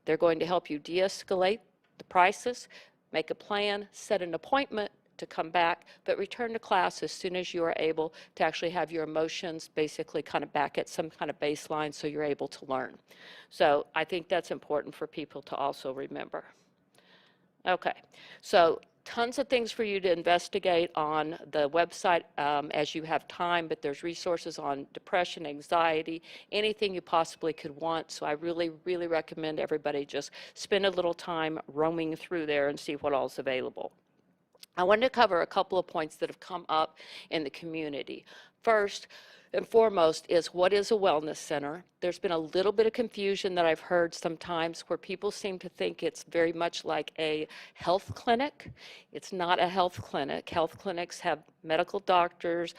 They're going to help you de-escalate the crisis, make a plan, set an appointment to come back, but return to class as soon as you are able to actually have your emotions basically kind of back at some kind of baseline so you're able to learn. So I think that's important for people to also remember. Okay, so tons of things for you to investigate on the website as you have time, but there's resources on depression, anxiety, anything you possibly could want. So I really, really recommend everybody just spend a little time roaming through there and see what all is available. I wanted to cover a couple of points that have come up in the community. First and foremost is, what is a wellness center? There's been a little bit of confusion that I've heard sometimes where people seem to think it's very much like a health clinic. It's not a health clinic. Health clinics have medical doctors,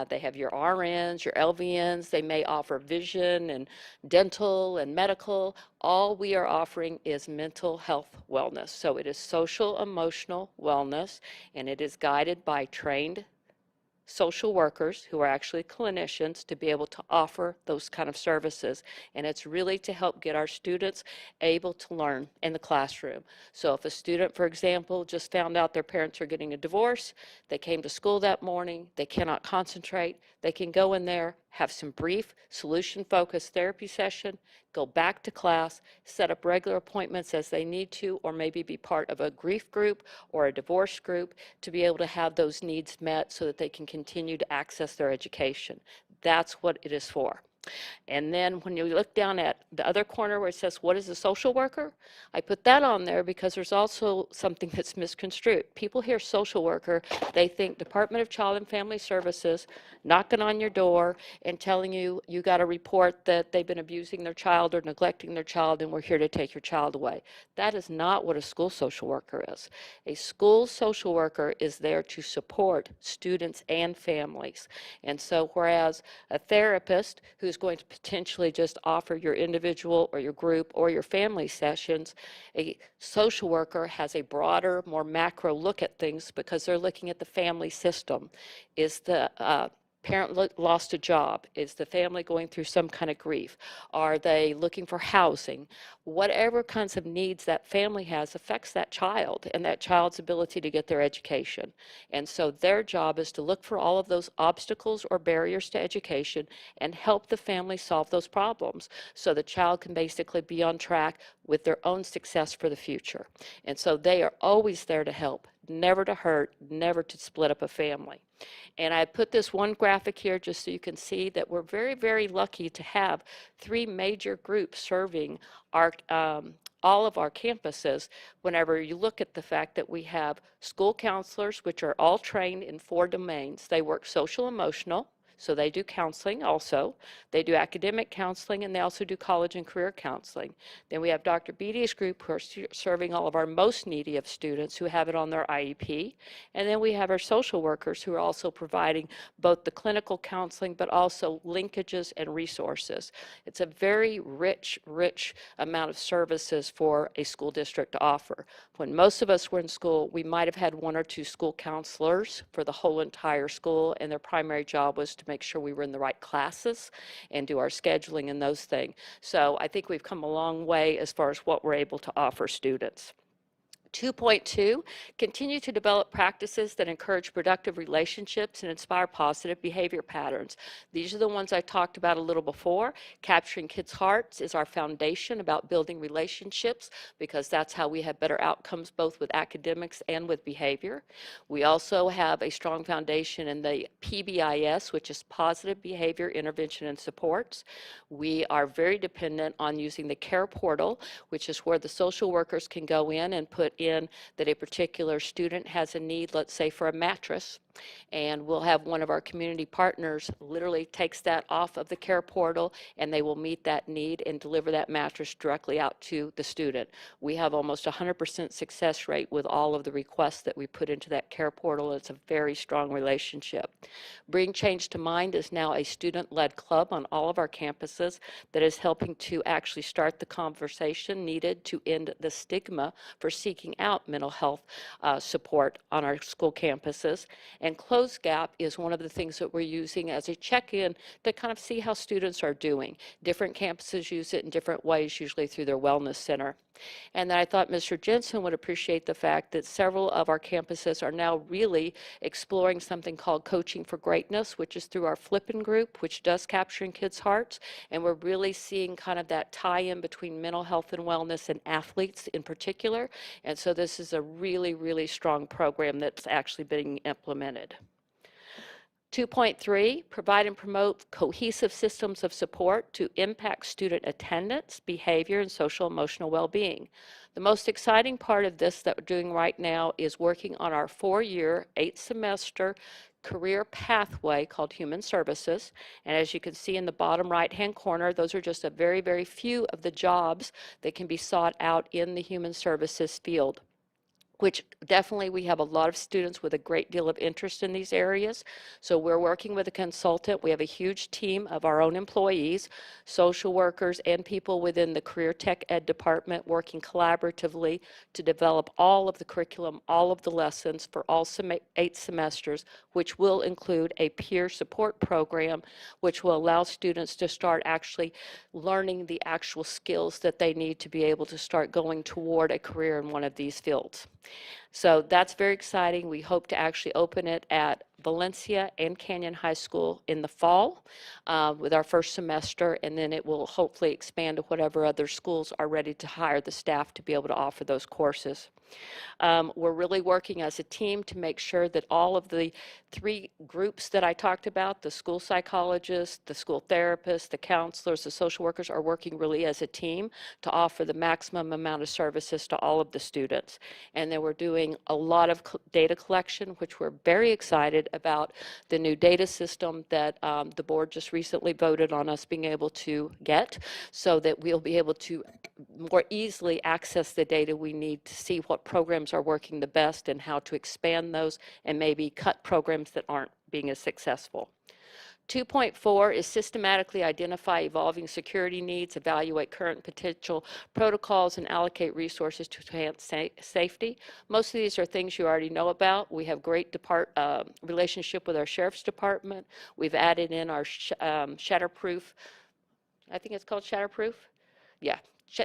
they have your RNs, your LVNs, they may offer vision and dental and medical. All we are offering is mental health wellness. So it is social emotional wellness, and it is guided by trained social workers who are actually clinicians to be able to offer those kind of services. And it's really to help get our students able to learn in the classroom. So if a student, for example, just found out their parents are getting a divorce, they came to school that morning, they cannot concentrate, they can go in there, have some brief solution-focused therapy session, go back to class, set up regular appointments as they need to, or maybe be part of a grief group or a divorce group to be able to have those needs met so that they can continue to access their education. That's what it is for. And then when you look down at the other corner where it says, what is a social worker? I put that on there because there's also something that's misconstrued. People hear social worker, they think Department of Child and Family Services knocking on your door and telling you, you got to report that they've been abusing their child or neglecting their child and we're here to take your child away. That is not what a school social worker is. A school social worker is there to support students and families. And so whereas a therapist who's going to potentially just offer your individual or your group or your family sessions, a social worker has a broader, more macro look at things because they're looking at the family system. Is the parent lost a job? Is the family going through some kind of grief? Are they looking for housing? Whatever kinds of needs that family has affects that child and that child's ability to get their education. And so their job is to look for all of those obstacles or barriers to education and help the family solve those problems so the child can basically be on track with their own success for the future. And so they are always there to help, never to hurt, never to split up a family. And I put this one graphic here just so you can see that we're very, very lucky to have 3 major groups serving our all of our campuses. Whenever you look at the fact that we have school counselors, which are all trained in 4 domains. They work social emotional, so they do counseling also. They do academic counseling, and they also do college and career counseling. Then we have Dr. Beatty's group, who are serving all of our most needy of students who have it on their IEP. And then we have our social workers who are also providing both the clinical counseling, but also linkages and resources. It's a very rich, rich amount of services for a school district to offer. When most of us were in school, we might have had 1 or 2 school counselors for the whole entire school, and their primary job was to make sure we were in the right classes and do our scheduling and those things. So I think we've come a long way as far as what we're able to offer students. 2.2, continue to develop practices that encourage productive relationships and inspire positive behavior patterns. These are the ones I talked about a little before. Capturing kids' hearts is our foundation about building relationships, because that's how we have better outcomes both with academics and with behavior. We also have a strong foundation in the PBIS, which is positive behavior intervention and supports. We are very dependent on using the care portal, which is where the social workers can go in and put in that a particular student has a need, let's say for a mattress, and we'll have one of our community partners literally takes that off of the care portal, and they will meet that need and deliver that mattress directly out to the student. We have almost 100% success rate with all of the requests that we put into that care portal. It's a very strong relationship. Bring Change to Mind is now a student-led club on all of our campuses that is helping to actually start the conversation needed to end the stigma for seeking out mental health support on our school campuses. And Close Gap is one of the things that we're using as a check-in to kind of see how students are doing. Different campuses use it in different ways, usually through their wellness center. And then I thought Mr. Jensen would appreciate the fact that several of our campuses are now really exploring something called Coaching for Greatness, which is through our Flippin' group, which does Capturing Kids' Hearts. And we're really seeing kind of that tie-in between mental health and wellness and athletes in particular. And so this is a really, really strong program that's actually being implemented. 2.3, provide and promote cohesive systems of support to impact student attendance, behavior, and social emotional well-being. The most exciting part of this that we're doing right now is working on our 4-year, 8-semester career pathway called Human Services. And as you can see in the bottom right-hand corner, those are just a very, very few of the jobs that can be sought out in the human services field, which definitely we have a lot of students with a great deal of interest in these areas. So we're working with a consultant. We have a huge team of our own employees, social workers, and people within the Career Tech Ed department working collaboratively to develop all of the curriculum, all of the lessons for all 8 semesters, which will include a peer support program, which will allow students to start actually learning the actual skills that they need to be able to start going toward a career in one of these fields. So that's very exciting. We hope to actually open it at Valencia and Canyon High School in the fall with our first semester, and then it will hopefully expand to whatever other schools are ready to hire the staff to be able to offer those courses. We're really working as a team to make sure that all of the 3 groups that I talked about, the school psychologists, the school therapists, the counselors, the social workers, are working really as a team to offer the maximum amount of services to all of the students. And then we're doing a lot of data collection, which we're very excited about the new data system that the board just recently voted on us being able to get, so that we'll be able to more easily access the data we need to see what programs are working the best and how to expand those and maybe cut programs that aren't being as successful. 2.4 is systematically identify evolving security needs, evaluate current potential protocols, and allocate resources to enhance safety. Most of these are things you already know about. We have great relationship with our sheriff's department. We've added in our shatterproof, I think it's called shatterproof? Yeah.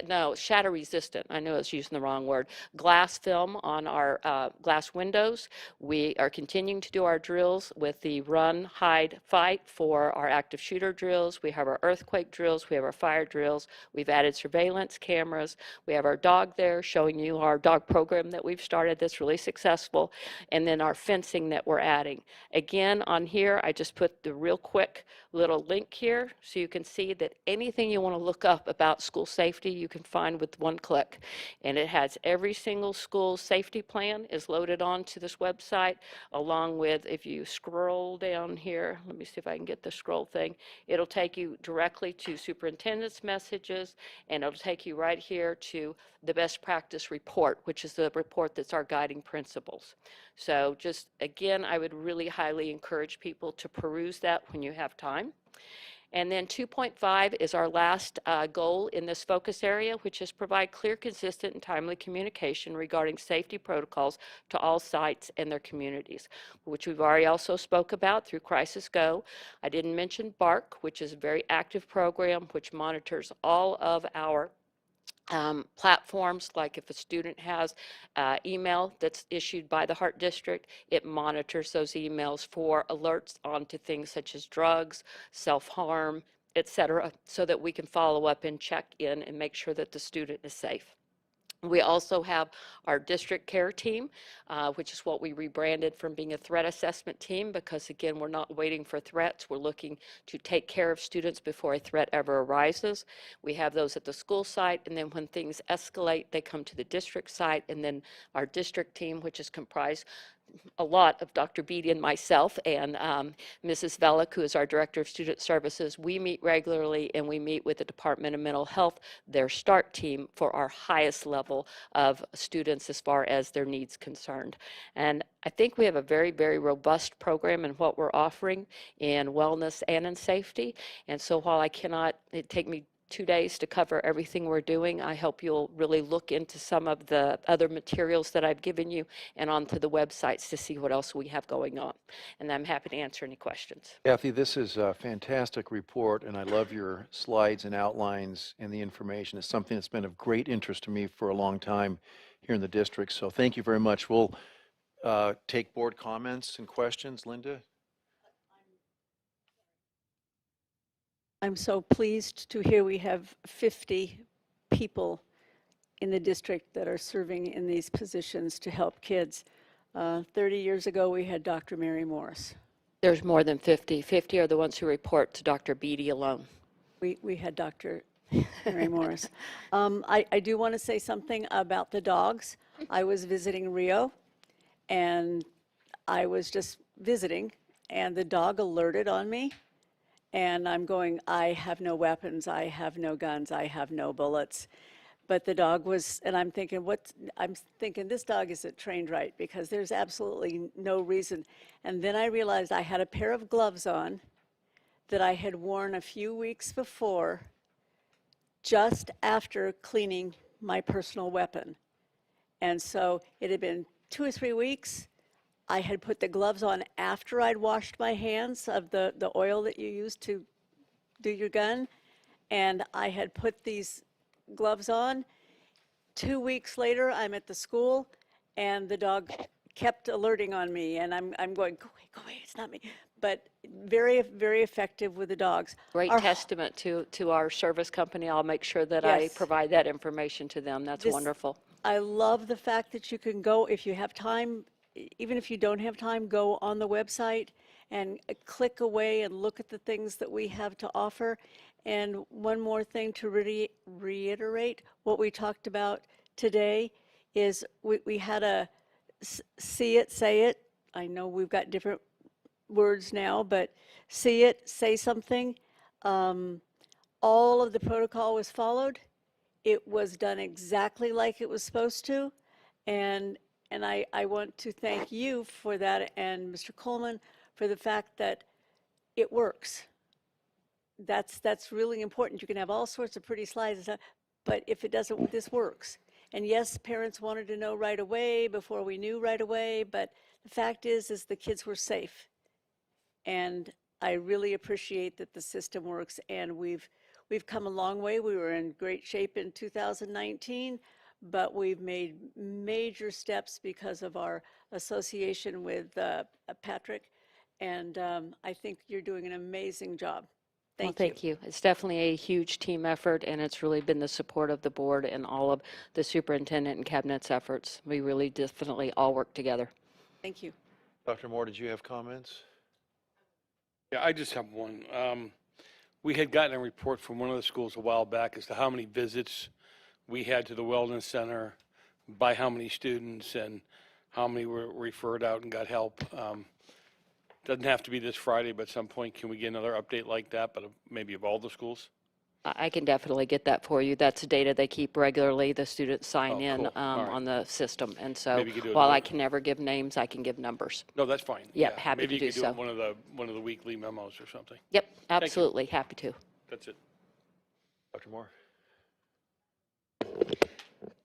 No, shatter resistant. I know I was using the wrong word. Glass film on our glass windows. We are continuing to do our drills with the run, hide, fight for our active shooter drills. We have our earthquake drills. We have our fire drills. We've added surveillance cameras. We have our dog there showing you our dog program that we've started that's really successful. And then our fencing that we're adding. Again, on here, I just put the real quick little link here so you can see that anything you want to look up about school safety you can find with one click. And it has every single school safety plan is loaded onto this website, along with, if you scroll down here, let me see if I can get the scroll thing, it'll take you directly to superintendent's messages, and it'll take you right here to the best practice report, which is the report that's our guiding principles. So just, again, I would really highly encourage people to peruse that when you have time. And then 2.5 is our last goal in this focus area, which is provide clear, consistent, and timely communication regarding safety protocols to all sites and their communities, which we've already also spoke about through Crisis Go. I didn't mention BARC, which is a very active program which monitors all of our platforms, like if a student has email that's issued by the Hart District, it monitors those emails for alerts onto things such as drugs, self-harm, et cetera, so that we can follow up and check in and make sure that the student is safe. We also have our district care team, which is what we rebranded from being a threat assessment team, because again, we're not waiting for threats. We're looking to take care of students before a threat ever arises. We have those at the school site, and then when things escalate, they come to the district site, and then our district team, which is comprised a lot of Dr. Beatty and myself and Mrs. Velick, who is our Director of Student Services. We meet regularly, and we meet with the Department of Mental Health, their START team, for our highest level of students as far as their needs concerned. And I think we have a very, very robust program in what we're offering in wellness and in safety. And so while I cannot, it take me 2 days to cover everything we're doing, I hope you'll really look into some of the other materials that I've given you and onto the websites to see what else we have going on. And I'm happy to answer any questions. Kathy, this is a fantastic report, and I love your slides and outlines and the information. It's something that's been of great interest to me for a long time here in the district, so thank you very much. We'll take board comments and questions. Linda? I'm so pleased to hear we have 50 people in the district that are serving in these positions to help kids. 30 years ago, we had Dr. Mary Morris. There's more than 50. 50 are the ones who report to Dr. Beatty alone. We had Dr. Mary Morris. I do want to say something about the dogs. I was visiting Rio, and I was just visiting, and the dog alerted on me. And I'm going, I have no weapons, I have no guns, I have no bullets. But the dog was, and I'm thinking, this dog isn't trained right, because there's absolutely no reason. And then I realized I had a pair of gloves on that I had worn a few weeks before, just after cleaning my personal weapon. And so it had been 2 or 3 weeks. I had put the gloves on after I'd washed my hands of the oil that you use to do your gun, and I had put these gloves on. 2 weeks later, I'm at the school, and the dog kept alerting on me, and I'm going, go away, it's not me. But very, very effective with the dogs. Great testament to our service company. I'll make sure that I Yes. provide that information to them. That's wonderful. I love the fact that you can go, if you have time, even if you don't have time, go on the website and click away and look at the things that we have to offer. And one more thing to reiterate what we talked about today is we had a see it, say it. I know we've got different words now, but see it, say something. All of the protocol was followed. It was done exactly like it was supposed to. And I want to thank you for that, and Mr. Coleman for the fact that it works. That's really important. You can have all sorts of pretty slides and stuff, but if it doesn't, this works. And yes, parents wanted to know right away before we knew right away, but the fact is the kids were safe. And I really appreciate that the system works, and we've come a long way. We were in great shape in 2019, but we've made major steps because of our association with Patrick, and I think you're doing an amazing job. Thank you. It's definitely a huge team effort, and it's really been the support of the board and all of the superintendent and cabinet's efforts. We really definitely all work together. Thank you. Dr. Moore, did you have comments? Yeah, I just have one. We had gotten a report from one of the schools a while back as to how many visits we had to the wellness center, by how many students, and how many were referred out and got help. Doesn't have to be this Friday, but at some point, can we get another update like that, but maybe of all the schools? I can definitely get that for you. That's data they keep regularly. The students sign in cool. All right. on the system. And so Maybe you could do it while I another- can never give names, I can give numbers. No, that's fine. Yep, happy Maybe to do you could do so. it one of the weekly memos or something. Yep, you. absolutely. Happy to. That's it. Dr. Moore?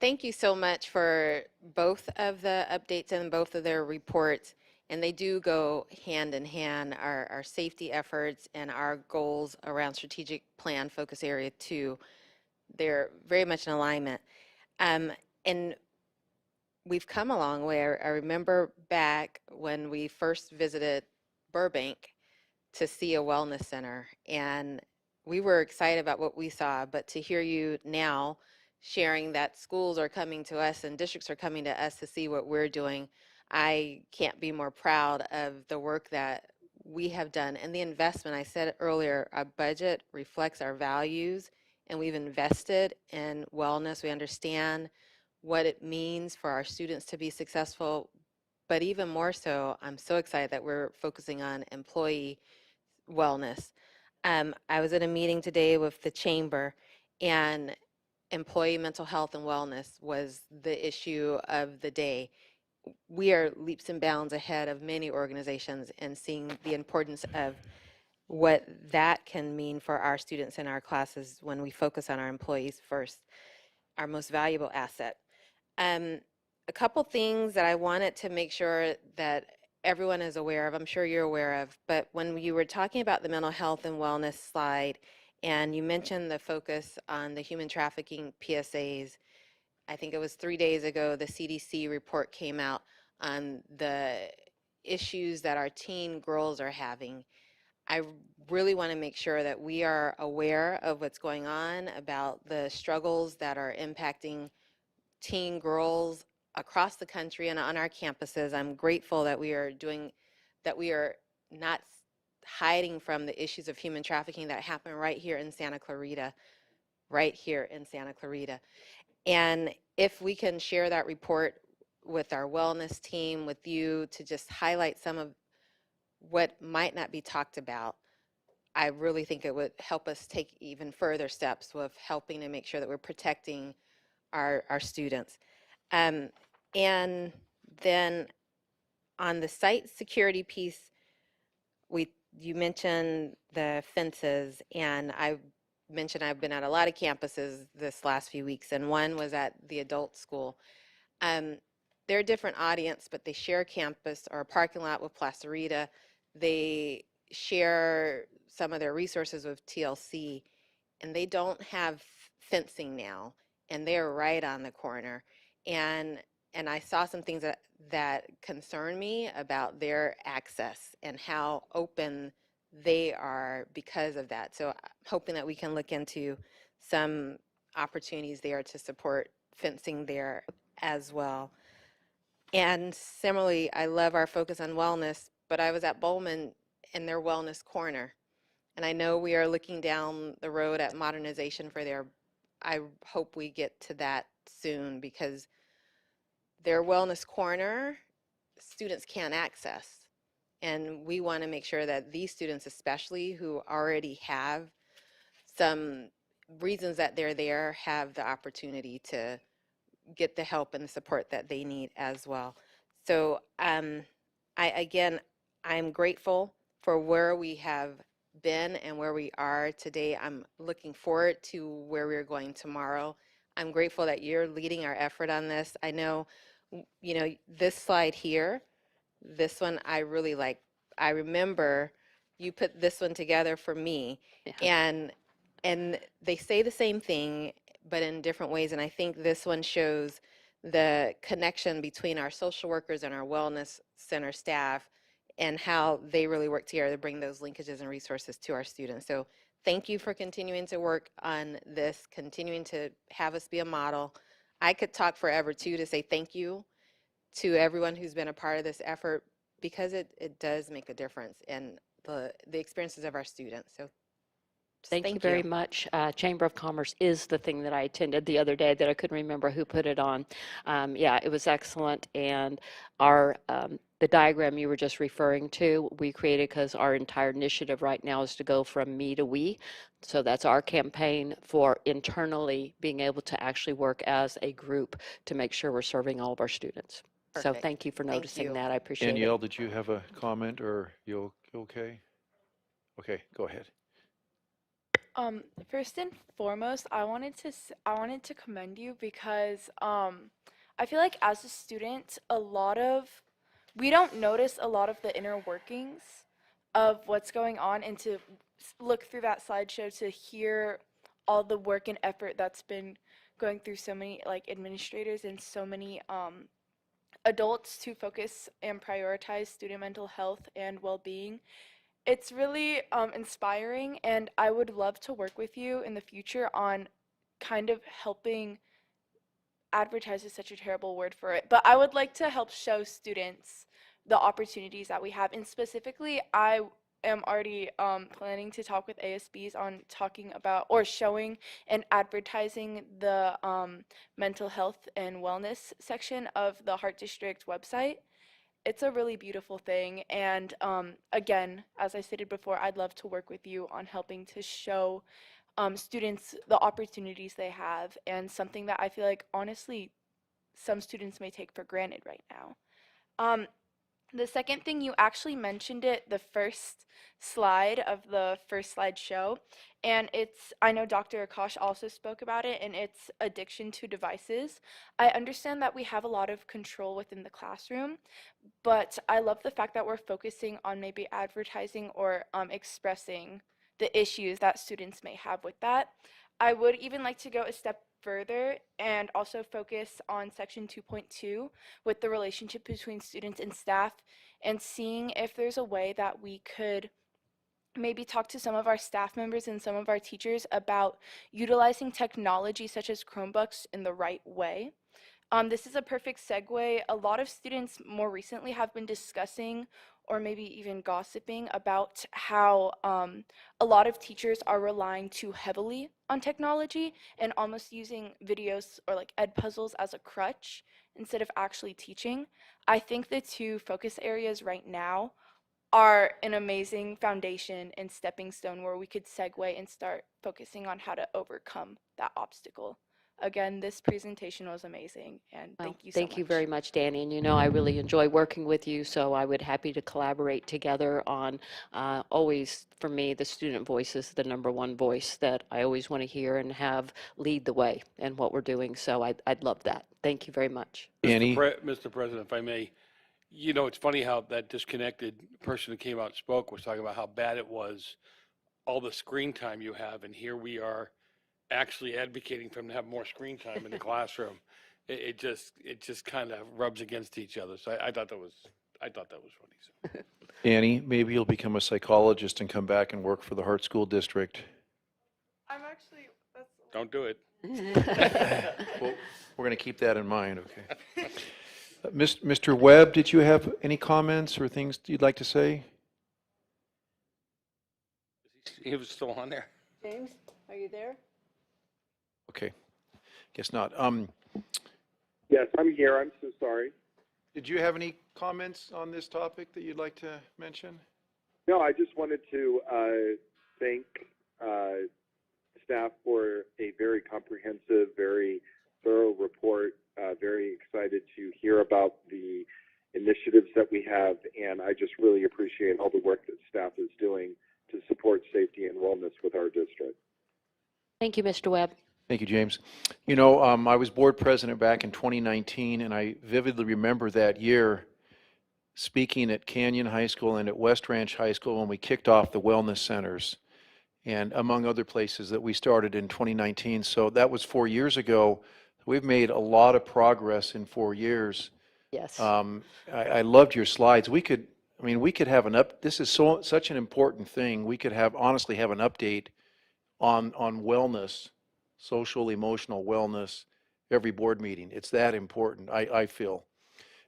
Thank you so much for both of the updates and both of their reports. And they do go hand in hand, our safety efforts and our goals around strategic plan focus area 2. they're very much in alignment. And we've come a long way. I remember back when we first visited Burbank to see a wellness center, and we were excited about what we saw, but to hear you now sharing that schools are coming to us and districts are coming to us to see what we're doing, I can't be more proud of the work that we have done and the investment. I said earlier, our budget reflects our values, and we've invested in wellness. We understand what it means for our students to be successful, but even more so, I'm so excited that we're focusing on employee wellness. I was at a meeting today with the chamber, and employee mental health and wellness was the issue of the day. We are leaps and bounds ahead of many organizations in seeing the importance of what that can mean for our students in our classes when we focus on our employees first, our most valuable asset. A couple things that I wanted to make sure that everyone is aware of, I'm sure you're aware of, but when you were talking about the mental health and wellness slide, and you mentioned the focus on the human trafficking PSAs, I think it was 3 days ago, the CDC report came out on the issues that our teen girls are having. I really want to make sure that we are aware of what's going on about the struggles that are impacting teen girls across the country and on our campuses. I'm grateful that we are not hiding from the issues of human trafficking that happen right here in Santa Clarita, And if we can share that report with our wellness team, with you, to just highlight some of what might not be talked about, I really think it would help us take even further steps with helping to make sure that we're protecting our students. And then on the site security piece, you mentioned the fences, and I mentioned I've been at a lot of campuses this last few weeks, and one was at the adult school. They're a different audience, but they share a campus or a parking lot with Placerita. They share some of their resources with TLC, and they don't have fencing now, and they're right on the corner. And I saw some things that concern me about their access and how open they are because of that. So I'm hoping that we can look into some opportunities there to support fencing there as well. And similarly, I love our focus on wellness, but I was at Bowman in their wellness corner. And I know we are looking down the road at modernization for their, I hope we get to that soon, because their wellness corner, students can't access. And we want to make sure that these students, especially who already have some reasons that they're there, have the opportunity to get the help and the support that they need as well. So I'm grateful for where we have been and where we are today. I'm looking forward to where we're going tomorrow. I'm grateful that you're leading our effort on this. I know, this slide here, this one I really like. I remember you put this one together for me, and they say the same thing, but in different ways. And I think this one shows the connection between our social workers and our wellness center staff, and how they really work together to bring those linkages and resources to our students. So thank you for continuing to work on this, continuing to have us be a model. I could talk forever too to say thank you to everyone who's been a part of this effort, because it does make a difference in the experiences of our students. So Thank you very much. Chamber of Commerce is the thing that I attended the other day that I couldn't remember who put it on. Yeah, it was excellent. And the diagram you were just referring to, we created because our entire initiative right now is to go from me to we. So that's our campaign for internally being able to actually work as a group to make sure we're serving all of our students. So Perfect. thank you for Thank noticing you. that. I appreciate it. Danielle, did you have a comment, or you okay? Okay, go ahead. First and foremost, I wanted to commend you because I feel like as a student, we don't notice a lot of the inner workings of what's going on, and to look through that slideshow to hear all the work and effort that's been going through so many like administrators and so many adults to focus and prioritize student mental health and well-being. It's really inspiring, and I would love to work with you in the future on kind of helping. Advertise is such a terrible word for it, but I would like to help show students the opportunities that we have. And specifically, I am already planning to talk with ASBs on talking about or showing and advertising the mental health and wellness section of the Hart District website. It's a really beautiful thing. And again, as I stated before, I'd love to work with you on helping to show students the opportunities they have, and something that I feel like honestly some students may take for granted right now. The second thing, you actually mentioned it the first slide of the first slideshow, and it's, I know Dr. Akash also spoke about it, and it's addiction to devices. I understand that we have a lot of control within the classroom, but I love the fact that we're focusing on maybe advertising or expressing the issues that students may have with that. I would even like to go a step further and also focus on section 2.2 with the relationship between students and staff, and seeing if there's a way that we could maybe talk to some of our staff members and some of our teachers about utilizing technology such as Chromebooks in the right way. This is a perfect segue. A lot of students more recently have been discussing or maybe even gossiping about how a lot of teachers are relying too heavily on technology and almost using videos or like ed puzzles as a crutch instead of actually teaching. I think the two focus areas right now are an amazing foundation and stepping stone where we could segue and start focusing on how to overcome that obstacle. Again, this presentation was amazing, and Well, thank you so much. thank you very much, Danny. And you know, I really enjoy working with you, so I would happy to collaborate together on always, for me, the student voice is the number one voice that I always want to hear and have lead the way in what we're doing. So I'd love that. Thank you very much. Danny? Mr. President, if I may, you know, it's funny how that disconnected person who came out and spoke was talking about how bad it was, all the screen time you have, and here we are actually advocating for them to have more screen time in the classroom. It just kind of rubs against each other. So I thought that was funny. So. Danny, maybe you'll become a psychologist and come back and work for the Hart School District. I'm actually, that's... Don't do it. Well, we're going to keep that in mind, okay? Mr. Webb, did you have any comments or things you'd like to say? He was still on there. James, are you there? Okay, guess not. Yes, I'm here. I'm so sorry. Did you have any comments on this topic that you'd like to mention? No, I just wanted to thank staff for a very comprehensive, very thorough report. Very excited to hear about the initiatives that we have, and I just really appreciate all the work that staff is doing to support safety and wellness with our district. Thank you, Mr. Webb. Thank you, James. You know, I was board president back in 2019, and I vividly remember that year speaking at Canyon High School and at West Ranch High School when we kicked off the wellness centers, and among other places that we started in 2019. So that was 4 years ago. We've made a lot of progress in 4 years. Yes. I loved your slides. We could have this is such an important thing. We could honestly have an update on wellness, social, emotional wellness, every board meeting. It's that important, I feel.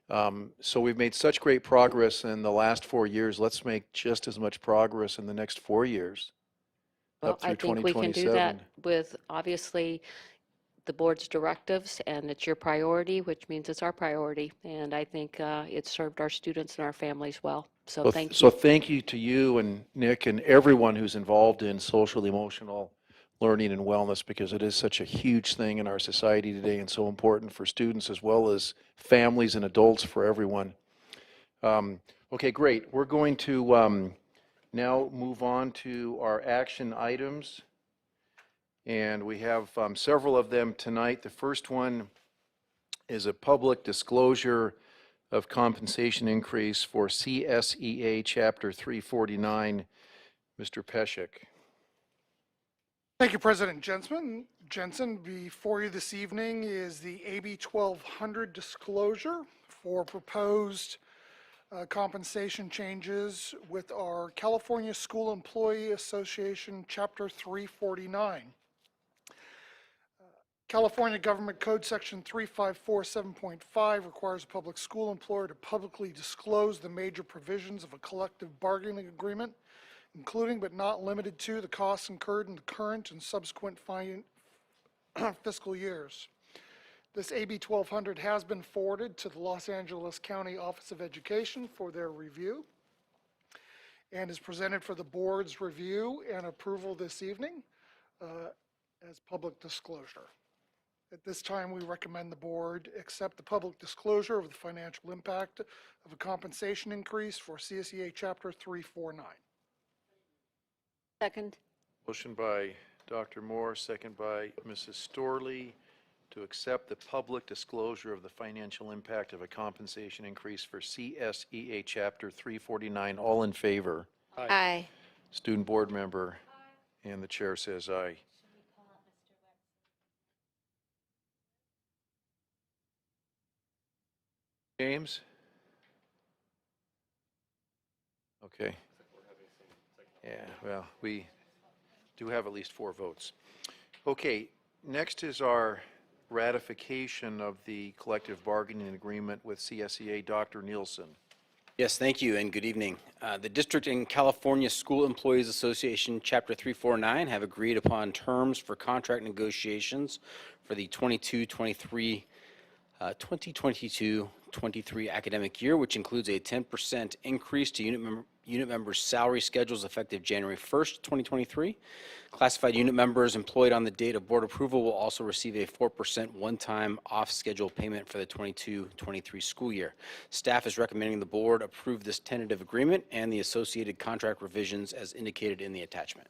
So we've made such great progress in the last 4 years. Let's make just as much progress in the next 4 years, Well, up through I think we can 2027. do that with obviously the board's directives, and it's your priority, which means it's our priority. And I think it's served our students and our families well. So thank you. So thank you to you and Nick and everyone who's involved in social, emotional learning and wellness, because it is such a huge thing in our society today and so important for students as well as families and adults, for everyone. Okay, great. We're going to now move on to our action items. And we have several of them tonight. The first one is a public disclosure of compensation increase for CSEA Chapter 349. Mr. Peshek. Thank you, President Jensen. Before you this evening is the AB 1200 disclosure for proposed compensation changes with our California School Employee Association, Chapter 349. California Government Code Section 3547.5 requires a public school employer to publicly disclose the major provisions of a collective bargaining agreement, including but not limited to the costs incurred in the current and subsequent fiscal years. This AB 1200 has been forwarded to the Los Angeles County Office of Education for their review and is presented for the board's review and approval this evening as public disclosure. At this time, we recommend the board accept the public disclosure of the financial impact of a compensation increase for CSEA Chapter 349. Second. Motion by Dr. Moore, second by Mrs. Storley, to accept the public disclosure of the financial impact of a compensation increase for CSEA Chapter 349. All in favor? Aye. Student board member? Aye. And the chair says aye. James? Okay. Yeah, well, we do have at least 4 votes. Okay, next is our ratification of the collective bargaining agreement with CSEA. Dr. Nielsen. Yes, thank you and good evening. The district and California School Employees Association, Chapter 349, have agreed upon terms for contract negotiations for the 2022-23 academic year, which includes a 10% increase to unit members' salary schedules effective January 1st, 2023. Classified unit members employed on the date of board approval will also receive a 4% one-time off-schedule payment for the 22-23 school year. Staff is recommending the board approve this tentative agreement and the associated contract revisions as indicated in the attachment.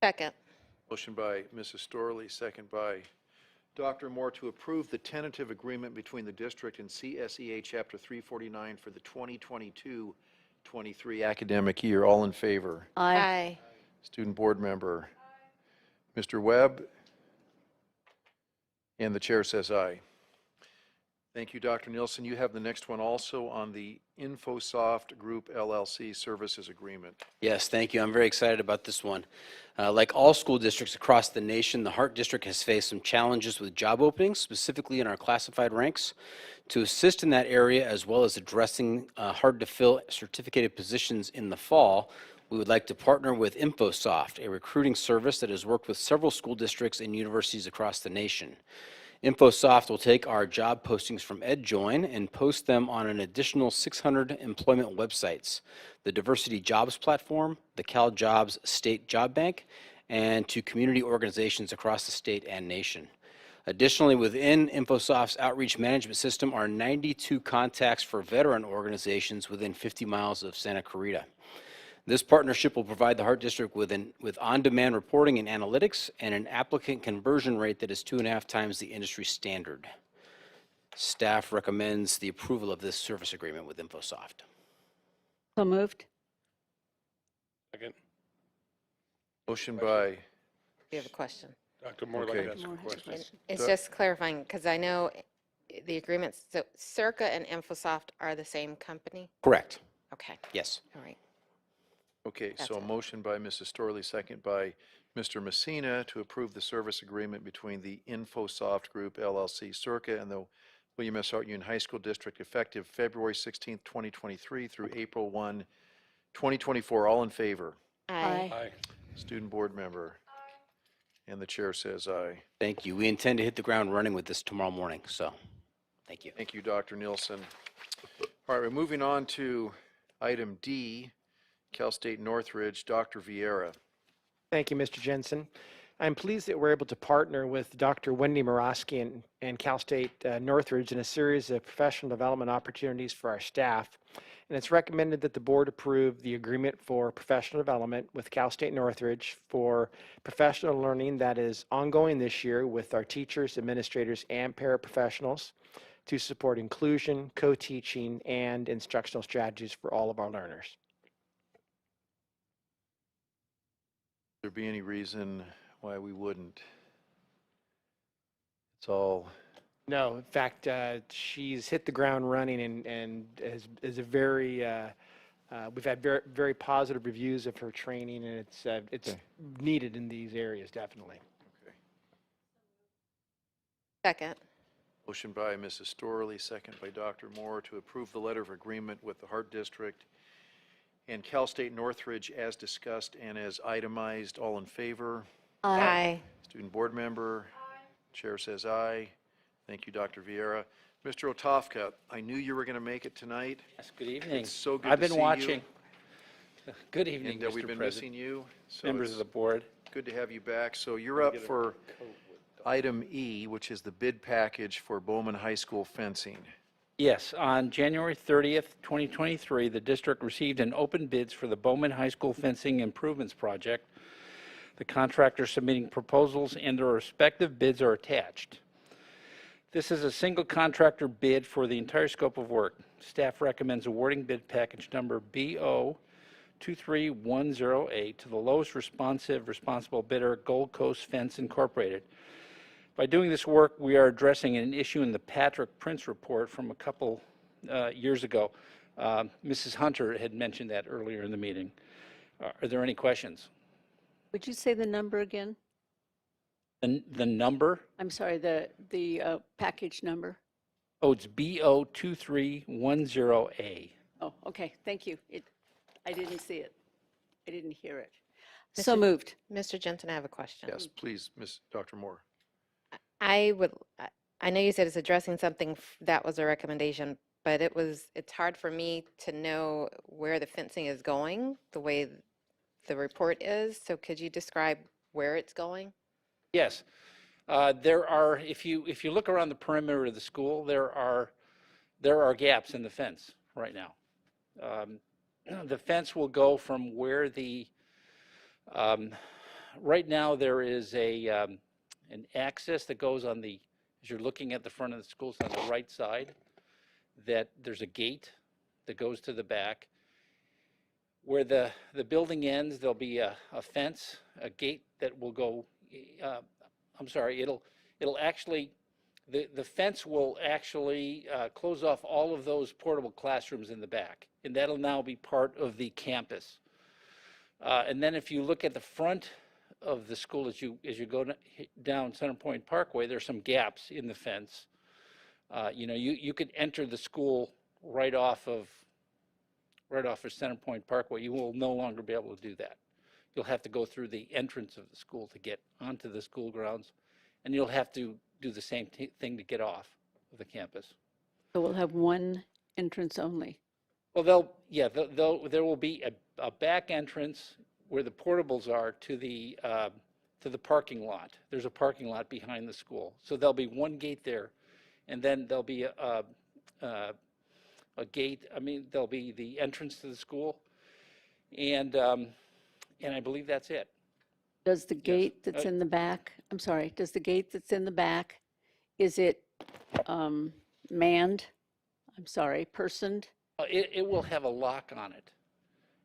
Second. Motion by Mrs. Storley, second by Dr. Moore, to approve the tentative agreement between the district and CSEA Chapter 349 for the 2022-23 academic year. All in favor? Aye. Student board member? Aye. Mr. Webb? And the chair says aye. Thank you, Dr. Nielsen. You have the next one also on the InfoSoft Group LLC services agreement. Yes, thank you. I'm very excited about this one. Like all school districts across the nation, the Hart District has faced some challenges with job openings, specifically in our classified ranks. To assist in that area, as well as addressing hard-to-fill certificated positions in the fall, we would like to partner with InfoSoft, a recruiting service that has worked with several school districts and universities across the nation. InfoSoft will take our job postings from EdJoin and post them on an additional 600 employment websites, the Diversity Jobs Platform, the CalJobs State Job Bank, and to community organizations across the state and nation. Additionally, within InfoSoft's outreach management system are 92 contacts for veteran organizations within 50 miles of Santa Clarita. This partnership will provide the Hart District with on-demand reporting and analytics and an applicant conversion rate that is 2.5 times the industry standard. Staff recommends the approval of this service agreement with InfoSoft. So moved. Second. Motion by We have a question. Dr. Moore, Okay. like to ask a question. It's just clarifying, because I know the agreements, so Circa and InfoSoft are the same company? Correct. Okay, Yes. all right. Okay, That's so a it. motion by Mrs. Storley, second by Mr. Messina to approve the service agreement between the InfoSoft Group LLC, Circa, and the William S. Hart Union High School District effective February 16th, 2023 through April 1, 2024. All in favor? Aye. Aye. Student board member? Aye. And the chair says aye. Thank you. We intend to hit the ground running with this tomorrow morning, so thank you. Thank you, Dr. Nielsen. All right, we're moving on to item D, Cal State Northridge, Dr. Vieira. Thank you, Mr. Jensen. I'm pleased that we're able to partner with Dr. Wendy Morosky and Cal State Northridge in a series of professional development opportunities for our staff. And it's recommended that the board approve the agreement for professional development with Cal State Northridge for professional learning that is ongoing this year with our teachers, administrators, and paraprofessionals to support inclusion, co-teaching, and instructional strategies for all of our learners. there be any reason why we wouldn't? It's all, No, in fact, she's hit the ground running and is a very, we've had very, very positive reviews of her training, and it's Okay. needed in these areas, definitely. Second. motion by Mrs. Storley, second by Dr. Moore, to approve the letter of agreement with the Hart District and Cal State Northridge as discussed and as itemized. All in favor? Aye. Student board member? Chair says aye. Thank you, Dr. Vieira. Mr. Otofka, I knew you were going to make it tonight. Yes, good evening. It's so good I've to been see you. watching. Good evening, And Mr. we've been President. missing you. So Members it's of the board. good to have you back. So you're up for item E, which is the bid package for Bowman High School fencing. Yes, on January 30th, 2023, the district received an open bids for the Bowman High School fencing improvements project. The contractors submitting proposals and their respective bids are attached. This is a single contractor bid for the entire scope of work. Staff recommends awarding bid package number BO 23108 to the lowest responsible bidder, Gold Coast Fence Incorporated. By doing this work, we are addressing an issue in the Patrick Prince report from a couple years ago. Mrs. Hunter had mentioned that earlier in the meeting. Are there any questions? Would you say the number again? The number? I'm sorry, the package number? Oh, it's BO 2310A. Oh, okay, thank you. I didn't see it. I didn't hear it. So moved. Mr. Jensen, I have a question. Yes, please, Dr. Moore. I know you said it's addressing something that was a recommendation, but it's hard for me to know where the fencing is going, the way the report is. So could you describe where it's going? Yes. There are, if you look around the perimeter of the school, there are gaps in the fence right now. The fence will go from where right now there is an access that goes on as you're looking at the front of the school, it's on the right side, that there's a gate that goes to the back. Where the building ends, there'll be a fence, a gate that will go, I'm sorry, it'll actually, the fence will actually close off all of those portable classrooms in the back, and that'll now be part of the campus. And then if you look at the front of the school as you go down Center Point Parkway, there's some gaps in the fence. You could enter the school right off of Center Point Parkway. You will no longer be able to do that. You'll have to go through the entrance of the school to get onto the school grounds, and you'll have to do the same thing to get off of the campus. So we'll have one entrance only. Well, there will be a back entrance where the portables are to the parking lot. There's a parking lot behind the school, so there'll be one gate there, and then there'll be a gate. I mean, there'll be the entrance to the school, and I believe that's it. Does the gate that's in the back, I'm sorry, does the gate that's in the back, is it manned? I'm sorry, personed? It will have a lock on it.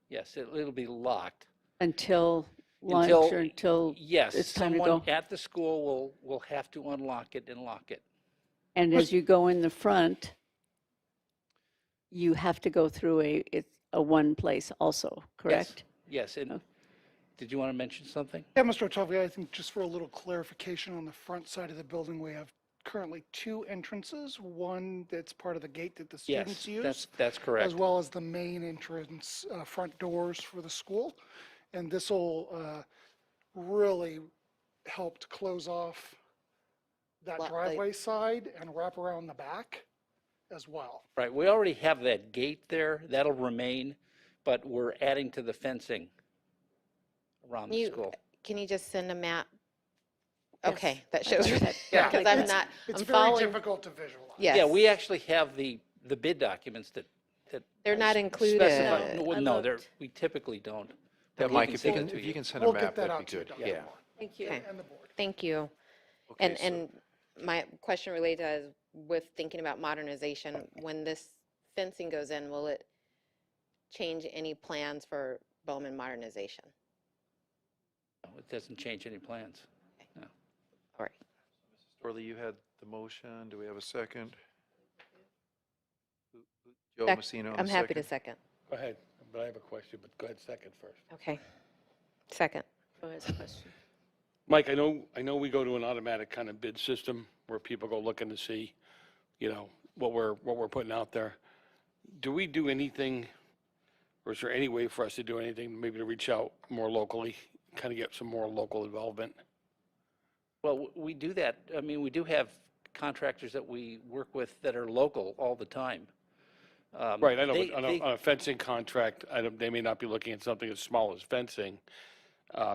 Yes, it'll be locked. Until lunch or until yes, it's time to someone go? at the school will have to unlock it and lock it. And as you go in the front, you have to go through a one place also, correct? Yes, and did you want to mention something? Yeah, Mr. Otofsky, I think just for a little clarification on the front side of the building, we have currently two entrances, one that's part of the gate that the students use. Yes, that's correct. As well as the main entrance front doors for the school. And this will really help to close off that driveway side and wrap around the back as well. Right, we already have that gate there, that'll remain, but we're adding to the fencing around the school. Can you just send a map? Okay, that shows where that, Yeah, because it's I'm very following. difficult to visualize. Yes. Yeah, we actually have the bid documents that They're not included. specify. No, we typically don't. Yeah, but we Mike, can if you send can, it to if you you. can send a We'll map, get that that'd out be to you, good. Dr. Yeah. Moore. Thank you. Okay. And the board. Thank you. Okay, And my question related to is with thinking about modernization, when this fencing goes in, will it change any plans for Bowman modernization? It doesn't change any plans. No. All right. Storley, you had the motion. Do we have a second? Joe Sec- Messina on I'm the happy second. to second. Go ahead, but I have a question, but go ahead second first. Okay. Second. Who has a question? Mike, I know we go to an automatic kind of bid system where people go looking to see, you know, what we're putting out there. Do we do anything, or is there any way for us to do anything, maybe to reach out more locally, kind of get some more local involvement? Well, we do that. I mean, we do have contractors that we work with that are local all the time. Right, I know, They- but they- on a fencing contract, they may not be looking at something as small as fencing.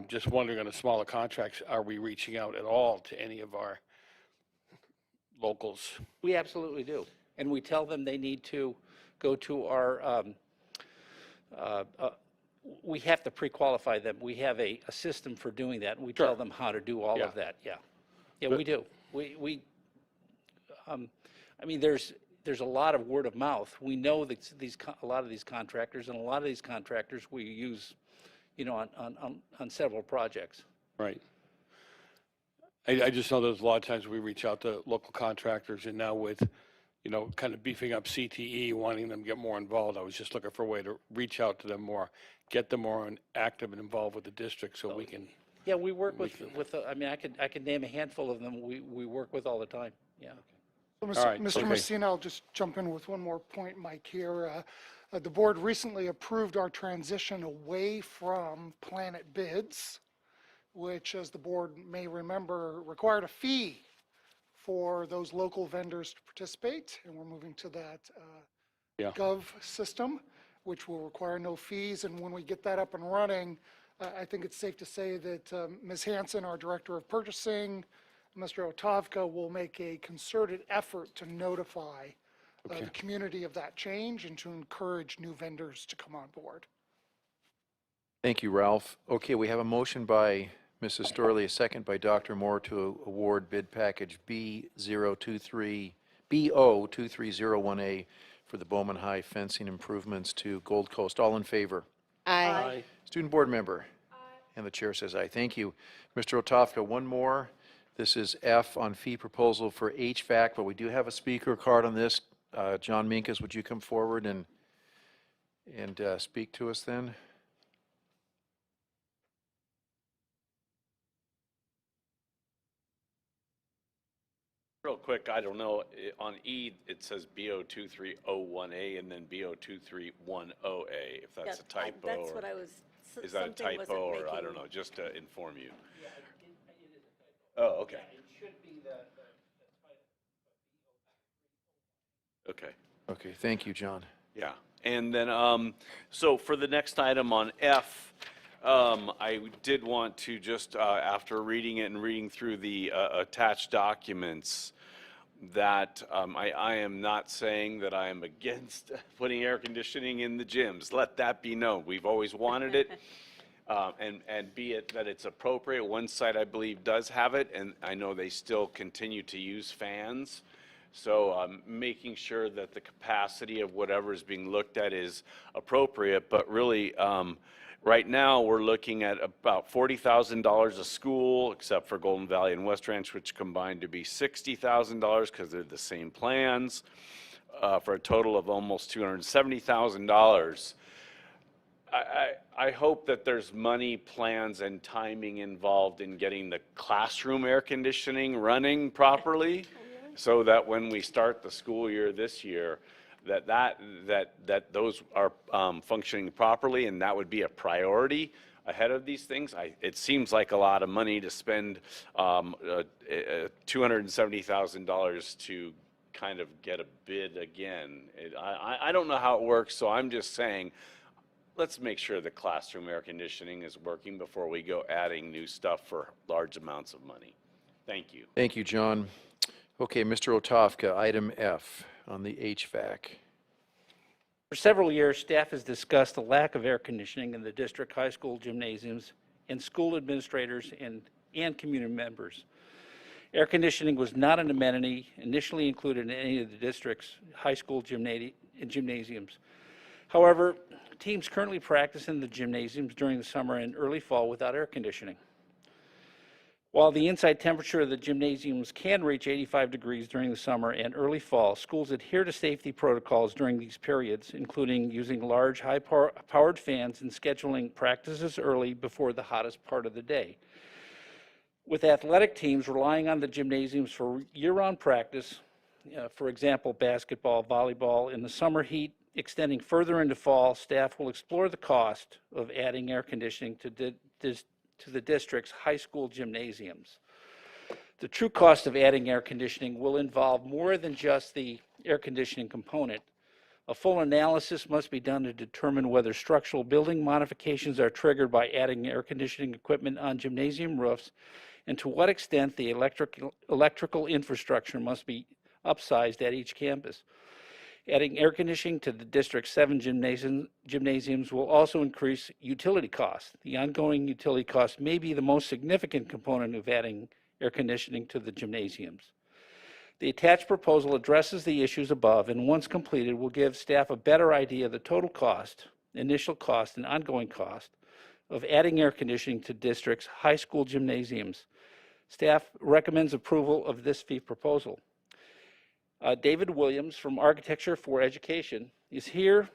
Just wondering, on the smaller contracts, are we reaching out at all to any of our locals? We absolutely do. And we tell them they need to go to our, we have to pre-qualify them. We have a system for doing that, and we tell them how to do all of that, yeah. Yeah, we do. I mean, there's a lot of word of mouth. We know that a lot of these contractors, and a lot of these contractors we use, you know, on several projects. Right. I just know there's a lot of times we reach out to local contractors, and now with, you know, kind of beefing up CTE, wanting them to get more involved, I was just looking for a way to reach out to them more, get them more active and involved with the district so we can. Yeah, we work with I mean, I could name a handful of them we work with all the time, yeah. So, All right, Mr. okay. Messina, I'll just jump in with one more point, Mike, here. The board recently approved our transition away from Planet Bids, which, as the board may remember, required a fee for those local vendors to participate, and we're moving to that Gov system, which will require no fees. And when we get that up and running, I think it's safe to say that Ms. Hanson, our Director of Purchasing, Mr. Otavka, will make a concerted effort to notify the community of that change and to encourage new vendors to come on board. Thank you, Ralph. Okay, we have a motion by Mrs. Storley, a second by Dr. Moore to award bid package BO2301A for the Bowman High fencing improvements to Gold Coast. All in favor? Aye. Student board member? Aye. And the chair says aye. Thank you. Mr. Otavka, one more. This is F on fee proposal for HVAC, but we do have a speaker card on this. John Minkus, would you come forward and speak to us then? Real quick, I don't know, on E, it says BO2301A and then BO2310A, if that's a typo. That's or- what I was, Is that a something wasn't typo, or I making- don't know, just to inform you? Oh, okay. Okay. Okay, thank you, John. Yeah, and then, so for the next item on F, I did want to just, after reading it and reading through the attached documents, that I am not saying that I am against putting air conditioning in the gyms. Let that be known. We've always wanted it, and be it that it's appropriate. One site, I believe, does have it, and I know they still continue to use fans. So making sure that the capacity of whatever is being looked at is appropriate, but really, right now, we're looking at about $40,000 a school, except for Golden Valley and West Ranch, which combined to be $60,000 because they're the same plans, for a total of almost $270,000. I hope that there's money, plans, and timing involved in getting the classroom air conditioning running properly, so that when we start the school year this year, that those are functioning properly, and that would be a priority ahead of these things. It seems like a lot of money to spend $270,000 to kind of get a bid again. I don't know how it works, so I'm just saying, let's make sure the classroom air conditioning is working before we go adding new stuff for large amounts of money. Thank you. Thank you, John. Okay, Mr. Otavka, item F on the HVAC. For several years, staff has discussed the lack of air conditioning in the district high school gymnasiums, and school administrators and community members. Air conditioning was not an amenity initially included in any of the district's high school gymnasiums. However, teams currently practice in the gymnasiums during the summer and early fall without air conditioning. While the inside temperature of the gymnasiums can reach 85 degrees during the summer and early fall, schools adhere to safety protocols during these periods, including using large, high-powered fans and scheduling practices early before the hottest part of the day. With athletic teams relying on the gymnasiums for year-round practice, for example, basketball, volleyball, in the summer heat extending further into fall, staff will explore the cost of adding air conditioning to the district's high school gymnasiums. The true cost of adding air conditioning will involve more than just the air conditioning component. A full analysis must be done to determine whether structural building modifications are triggered by adding air conditioning equipment on gymnasium roofs, and to what extent the electrical infrastructure must be upsized at each campus. Adding air conditioning to the district's 7 gymnasiums will also increase utility costs. The ongoing utility cost may be the most significant component of adding air conditioning to the gymnasiums. The attached proposal addresses the issues above, and once completed, will give staff a better idea of the total cost, initial cost, and ongoing cost of adding air conditioning to district's high school gymnasiums. Staff recommends approval of this fee proposal. David Williams from Architecture for Education is here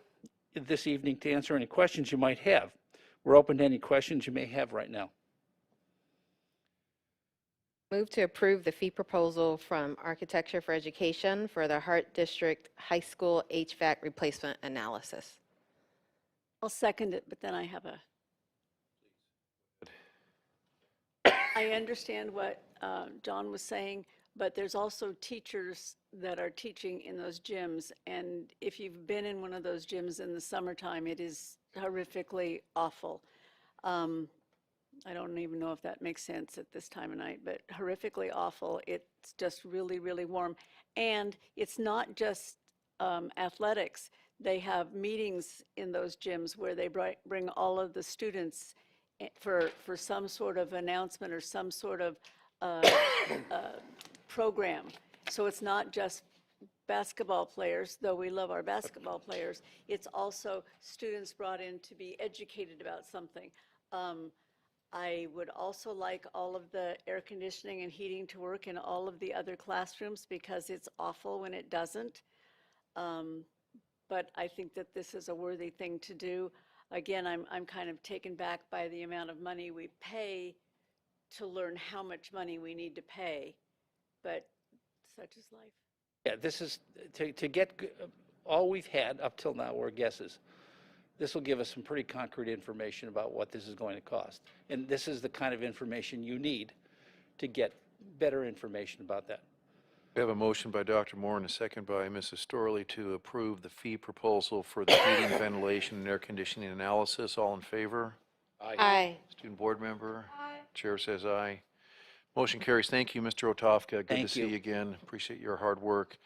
this evening to answer any questions you might have. We're open to any questions you may have right now. Move to approve the fee proposal from Architecture for Education for the Hart District High School HVAC replacement analysis. I'll second it, but then I have a. I understand what John was saying, but there's also teachers that are teaching in those gyms. And if you've been in one of those gyms in the summertime, it is horrifically awful. I don't even know if that makes sense at this time of night, but horrifically awful. It's just really, really warm. And it's not just athletics. They have meetings in those gyms where they bring all of the students for some sort of announcement or some sort of program. So it's not just basketball players, though we love our basketball players. It's also students brought in to be educated about something. I would also like all of the air conditioning and heating to work in all of the other classrooms because it's awful when it doesn't. But I think that this is a worthy thing to do. Again, I'm kind of taken back by the amount of money we pay to learn how much money we need to pay, but such is life. Yeah, this is, to get, all we've had up till now were guesses. This will give us some pretty concrete information about what this is going to cost. And this is the kind of information you need to get better information about that. We have a motion by Dr. Moore and a second by Mrs. Storley to approve the fee proposal for the heating, ventilation, and air conditioning analysis. All in favor? Aye. Student board member? Aye. Chair says aye. Motion carries. Thank you, Mr. Otofka. Good to see you again. Appreciate your hard work.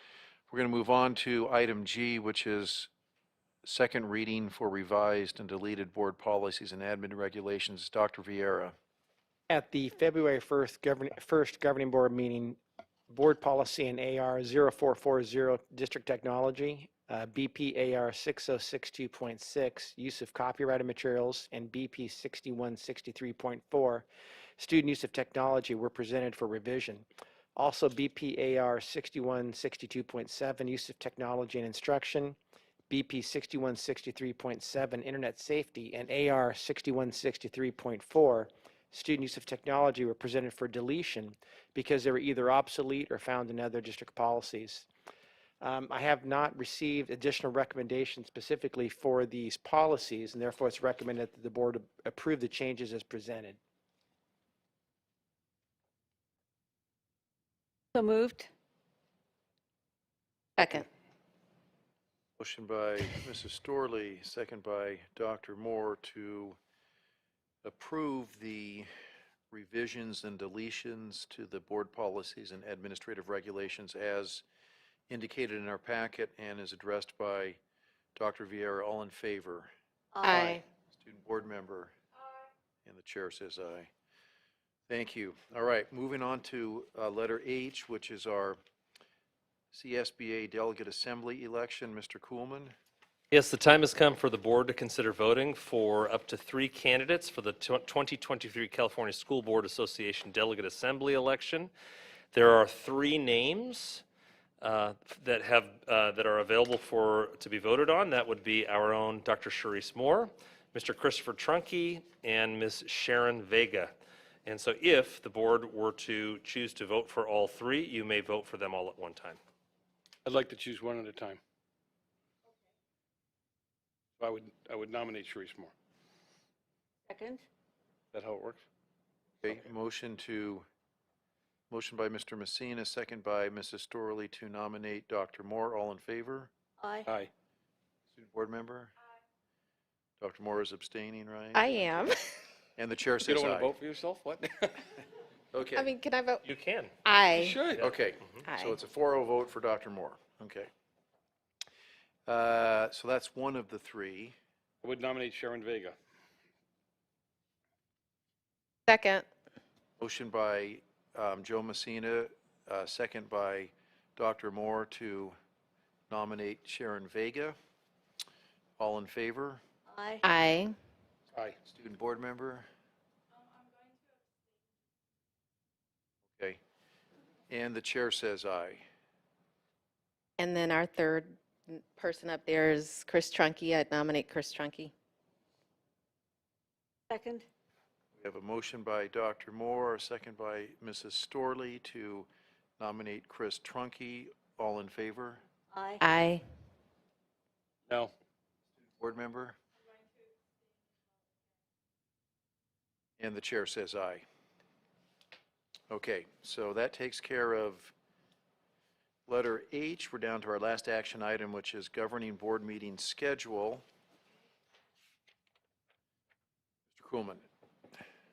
We're going to move on to item G, which is second reading for revised and deleted board policies and admin regulations. Dr. Vieira. At the February 1st governing board meeting, board policy in AR 0440 district technology, BPAR 6062.6 use of copyrighted materials, and BP 6163.4 student use of technology were presented for revision. Also BPAR 6162.7 use of technology and instruction, BP 6163.7 internet safety, and AR 6163.4 student use of technology were presented for deletion because they were either obsolete or found in other district policies. I have not received additional recommendations specifically for these policies, and therefore it's recommended that the board approve the changes as presented. So moved. Second. Motion by Mrs. Storley, second by Dr. Moore to approve the revisions and deletions to the board policies and administrative regulations as indicated in our packet and is addressed by Dr. Vieira. All in favor? Aye. Student board member? Aye. And the chair says aye. Thank you. All right, moving on to letter H, which is our CSBA Delegate Assembly election. Mr. Kuhlman. Yes, the time has come for the board to consider voting for up to 3 candidates for the 2023 California School Board Association Delegate Assembly election. There are 3 names that are available to be voted on. That would be our own Dr. Charisse Moore, Mr. Christopher Trunke, and Ms. Sharon Vega. And so if the board were to choose to vote for all 3, you may vote for them all at one time. I'd like to choose one at a time. I would nominate Charisse Moore. Second? Is that how it works? Okay, motion by Mr. Messina, second by Mrs. Storley to nominate Dr. Moore. All in favor? Aye. Aye. Student board member? Dr. Moore is abstaining, right? I am. And the chair You says don't want aye. to vote for yourself? What? Okay. I mean, can I vote? You can. Aye. You should. Okay, Aye. so it's a 4-0 vote for Dr. Moore. Okay. So that's one of the 3. I would nominate Sharon Vega. Second. Motion by Joe Messina, second by Dr. Moore to nominate Sharon Vega. All in favor? Aye. Aye. Aye. Student board member? Okay. And the chair says aye. And then our third person up there is Chris Trunke. I'd nominate Chris Trunke. Second? We have a motion by Dr. Moore, a second by Mrs. Storley to nominate Chris Trunke. All in favor? Aye. Aye. No. Board member? And the chair says aye. Okay, so that takes care of letter H. We're down to our last action item, which is governing board meeting schedule. Mr. Kuhlman.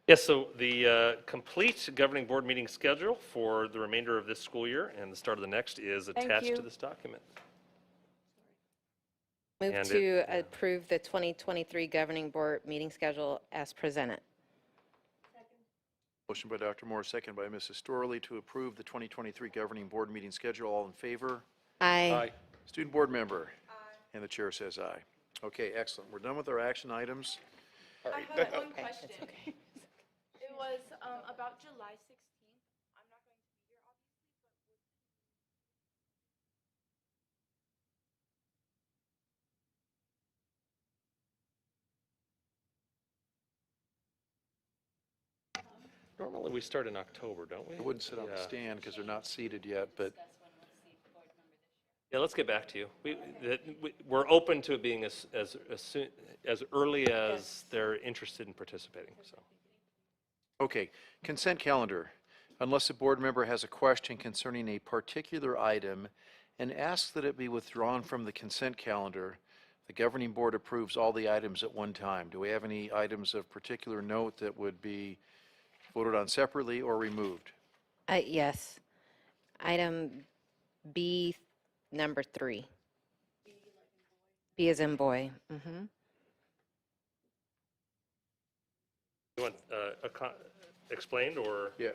Yes, so the complete governing board meeting schedule for the remainder of this school year and the start of the next is attached to you. this document. Move And to approve the 2023 governing board meeting schedule as presented. Motion by Dr. Moore, second by Mrs. Storley to approve the 2023 governing board meeting schedule. All in favor? Aye. Aye. Student board member? Aye. And the chair says aye. Okay, excellent. We're done with our action items. All I right. have one Okay, question. that's okay. It was about July 16th. I'm not going to be here, obviously, Normally, we start in October, don't we? I wouldn't sit on the Yeah. stand because they're not seated yet, but Yeah, let's get back to you. We're open to it being as early as they're interested in participating, so. okay. Consent calendar. Unless a board member has a question concerning a particular item and asks that it be withdrawn from the consent calendar, the governing board approves all the items at one time. Do we have any items of particular note that would be voted on separately or removed? Yes. Item B, number 3. B as in boy. Mm-hmm. You want explained or? Yeah,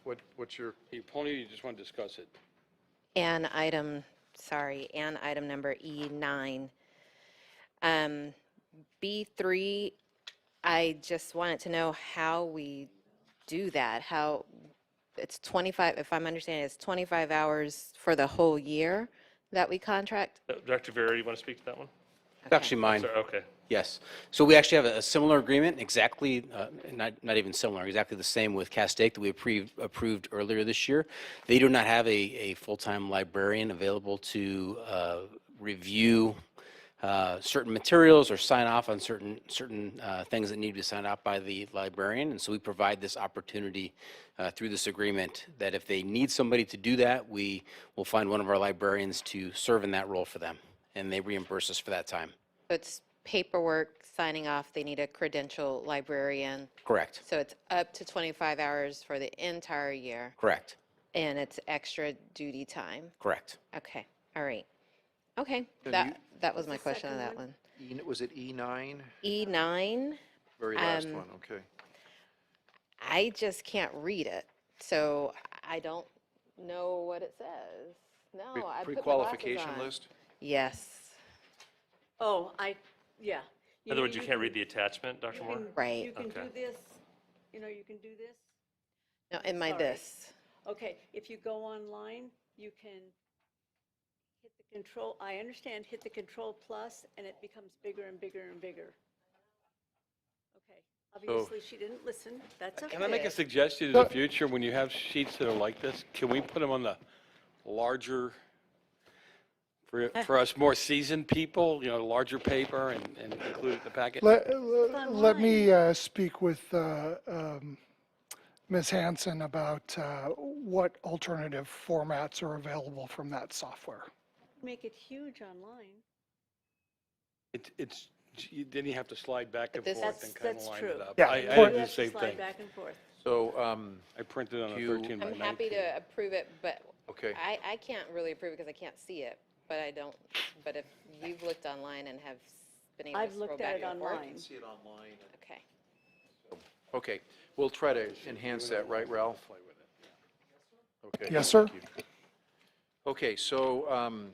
what's your? You pony, you just want to discuss it? And item number E9. B3, I just wanted to know how we do that, how it's 25, if I'm understanding, it's 25 hours for the whole year that we contract? Dr. Vera, you want to speak to that one? It's actually mine. Sorry, okay. Yes. So we actually have a similar agreement, exactly, not even similar, exactly the same with Castaic that we approved earlier this year. They do not have a full-time librarian available to review certain materials or sign off on certain things that need to be signed off by the librarian. And so we provide this opportunity through this agreement that if they need somebody to do that, we will find one of our librarians to serve in that role for them. And they reimburse us for that time. It's paperwork, signing off, they need a credential librarian. Correct. So it's up to 25 hours for the entire year. Correct. And it's extra duty time. Correct. Okay, all right. Okay, Then that was my question on that one. Was it E9? E9, Very last one, okay. I just can't read it, so I don't know what it says. No, I put my glasses Pre-qualification on. list? Yes. Oh, yeah. In other words, you can't read the attachment, Dr. Moore? Right. You can do Okay. this, you can do this. No, in my Sorry. this. Okay, if you go online, you can hit the control, I understand, hit the control plus, and it becomes bigger and bigger and bigger. Okay, obviously she didn't listen, that's okay. Can I make a suggestion in the future, when you have sheets that are like this, can we put them on the larger, for us more seasoned people, larger paper and include it in the packet? Let me speak with Ms. Hanson about what alternative formats are available from that software. Make it huge online. Then you have to slide back and forth and kind of That's line true. it up. Yeah. I You did have the to same slide thing. back and forth. So, I printed on a you- 13 by 19. I'm happy to approve it, but okay. I can't really approve it because I can't see it. But but if you've looked online and have been able to I've scroll looked back at it and forth. online. See it online. Okay. Okay, we'll try to enhance that, right, Ralph? Okay. Yes, sir. thank you. Okay, so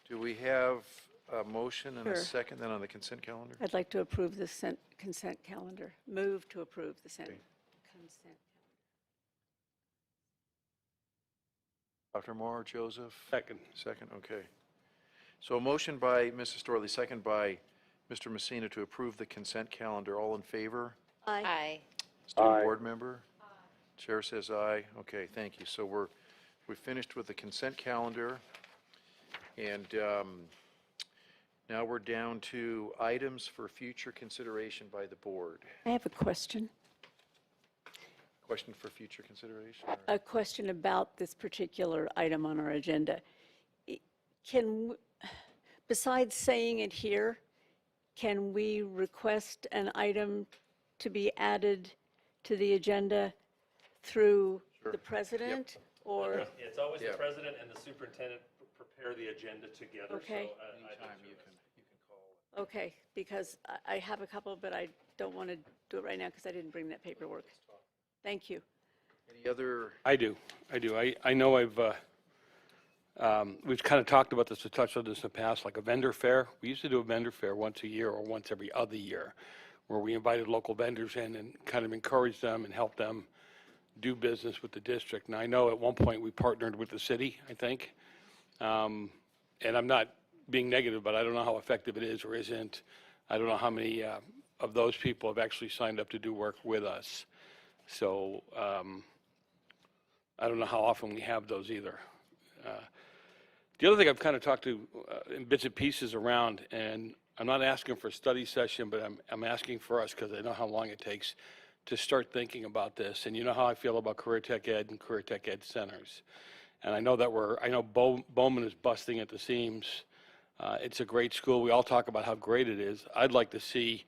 do we have a motion and a Sure. second then on the consent calendar? I'd like to approve the consent calendar. Move to approve the consent. Dr. Moore, Joseph? Second. Second, okay. So a motion by Mrs. Storley, second by Mr. Messina to approve the consent calendar. All in favor? Aye. Aye. Student Aye. board member? Chair says aye. Okay, thank you. So we finished with the consent calendar. And now we're down to items for future consideration by the board. I have a question. Question for future consideration? A question about this particular item on our agenda. Can, besides saying it here, can we request an item to be added to the agenda through the president? Or, Yeah, it's always Yeah. the president and the superintendent prepare the agenda together. Okay. So Anytime you can call. okay, because I have a couple, but I don't want to do it right now because I didn't bring that paperwork. Thank you. Any other, I do. I know we've kind of talked about this, touched on this in the past, like a vendor fair. We used to do a vendor fair once a year or once every other year, where we invited local vendors in and kind of encouraged them and helped them do business with the district. And I know at one point we partnered with the city, I think. And I'm not being negative, but I don't know how effective it is or isn't. I don't know how many of those people have actually signed up to do work with us. So I don't know how often we have those either. The other thing I've kind of talked to in bits and pieces around, and I'm not asking for a study session, but I'm asking for us, because I know how long it takes to start thinking about this. And you know how I feel about career tech ed and career tech ed centers. And I know that Bowman is busting at the seams. It's a great school. We all talk about how great it is. I'd like to see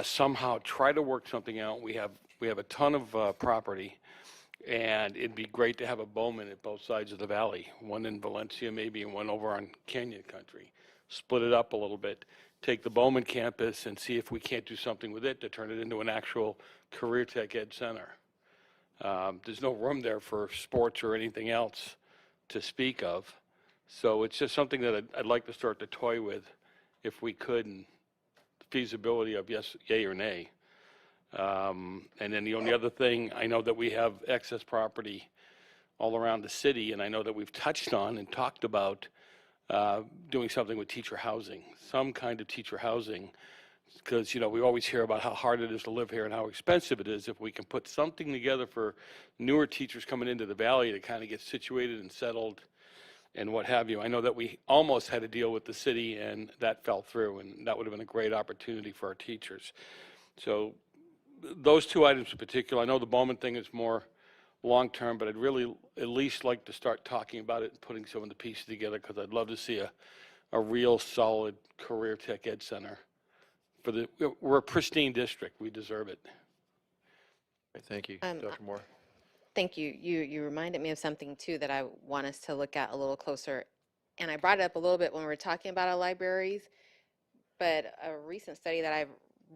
somehow try to work something out. We have a ton of property, and it'd be great to have a Bowman at both sides of the valley, one in Valencia maybe and one over on Canyon Country. Split it up a little bit, take the Bowman campus and see if we can't do something with it to turn it into an actual career tech ed center. There's no room there for sports or anything else to speak of. So it's just something that I'd like to start to toy with if we could, and the feasibility of yes, yay or nay. And then the only other thing, I know that we have excess property all around the city, and I know that we've touched on and talked about doing something with teacher housing, some kind of teacher housing, because, we always hear about how hard it is to live here and how expensive it is. If we can put something together for newer teachers coming into the valley to kind of get situated and settled and what have you. I know that we almost had a deal with the city and that fell through, and that would have been a great opportunity for our teachers. So those two items in particular, I know the Bowman thing is more long-term, but I'd really at least like to start talking about it and putting some of the pieces together, because I'd love to see a real solid career tech ed center. We're a pristine district. We deserve it. thank you. Dr. Moore? Thank you. You reminded me of something too that I want us to look at a little closer. And I brought it up a little bit when we were talking about our libraries, but a recent study that I've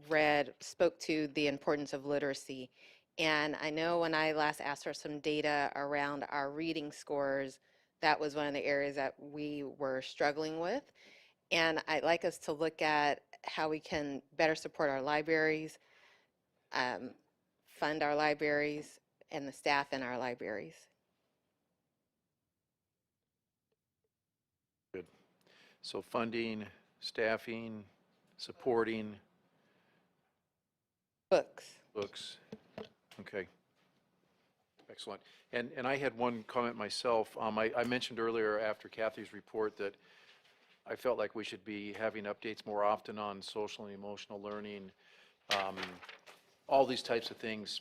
read spoke to the importance of literacy. And I know when I last asked for some data around our reading scores, that was one of the areas that we were struggling with. And I'd like us to look at how we can better support our libraries, fund our libraries, and the staff in our libraries. Good. So funding, staffing, supporting, Books. books. Okay. Excellent. And I had one comment myself. I mentioned earlier after Kathy's report that I felt like we should be having updates more often on social and emotional learning, all these types of things,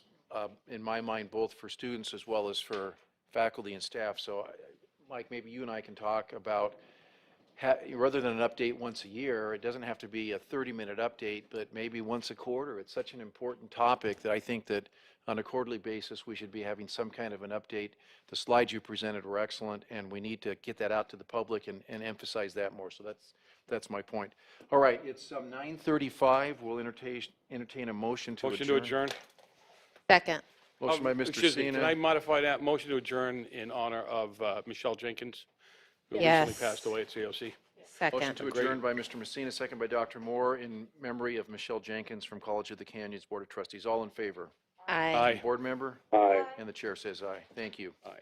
in my mind, both for students as well as for faculty and staff. So, Mike, maybe you and I can talk about, rather than an update once a year, it doesn't have to be a 30-minute update, but maybe once a quarter. It's such an important topic that I think that on a quarterly basis, we should be having some kind of an update. The slides you presented were excellent, and we need to get that out to the public and emphasize that more. So that's my point. All right, it's 9:35. We'll entertain a motion to adjourn. Motion to adjourn? Second. Motion by Mr. Excuse me, can I Sina. modify that? Motion to adjourn in honor of Michelle Jenkins, who Yes. recently passed away at COC. Motion Second. to adjourn by Mr. Messina, second by Dr. Moore, in memory of Michelle Jenkins from College of the Canyons Board of Trustees. All in favor? Aye. Aye. Board member? Aye. And the chair says aye. Thank you. Aye.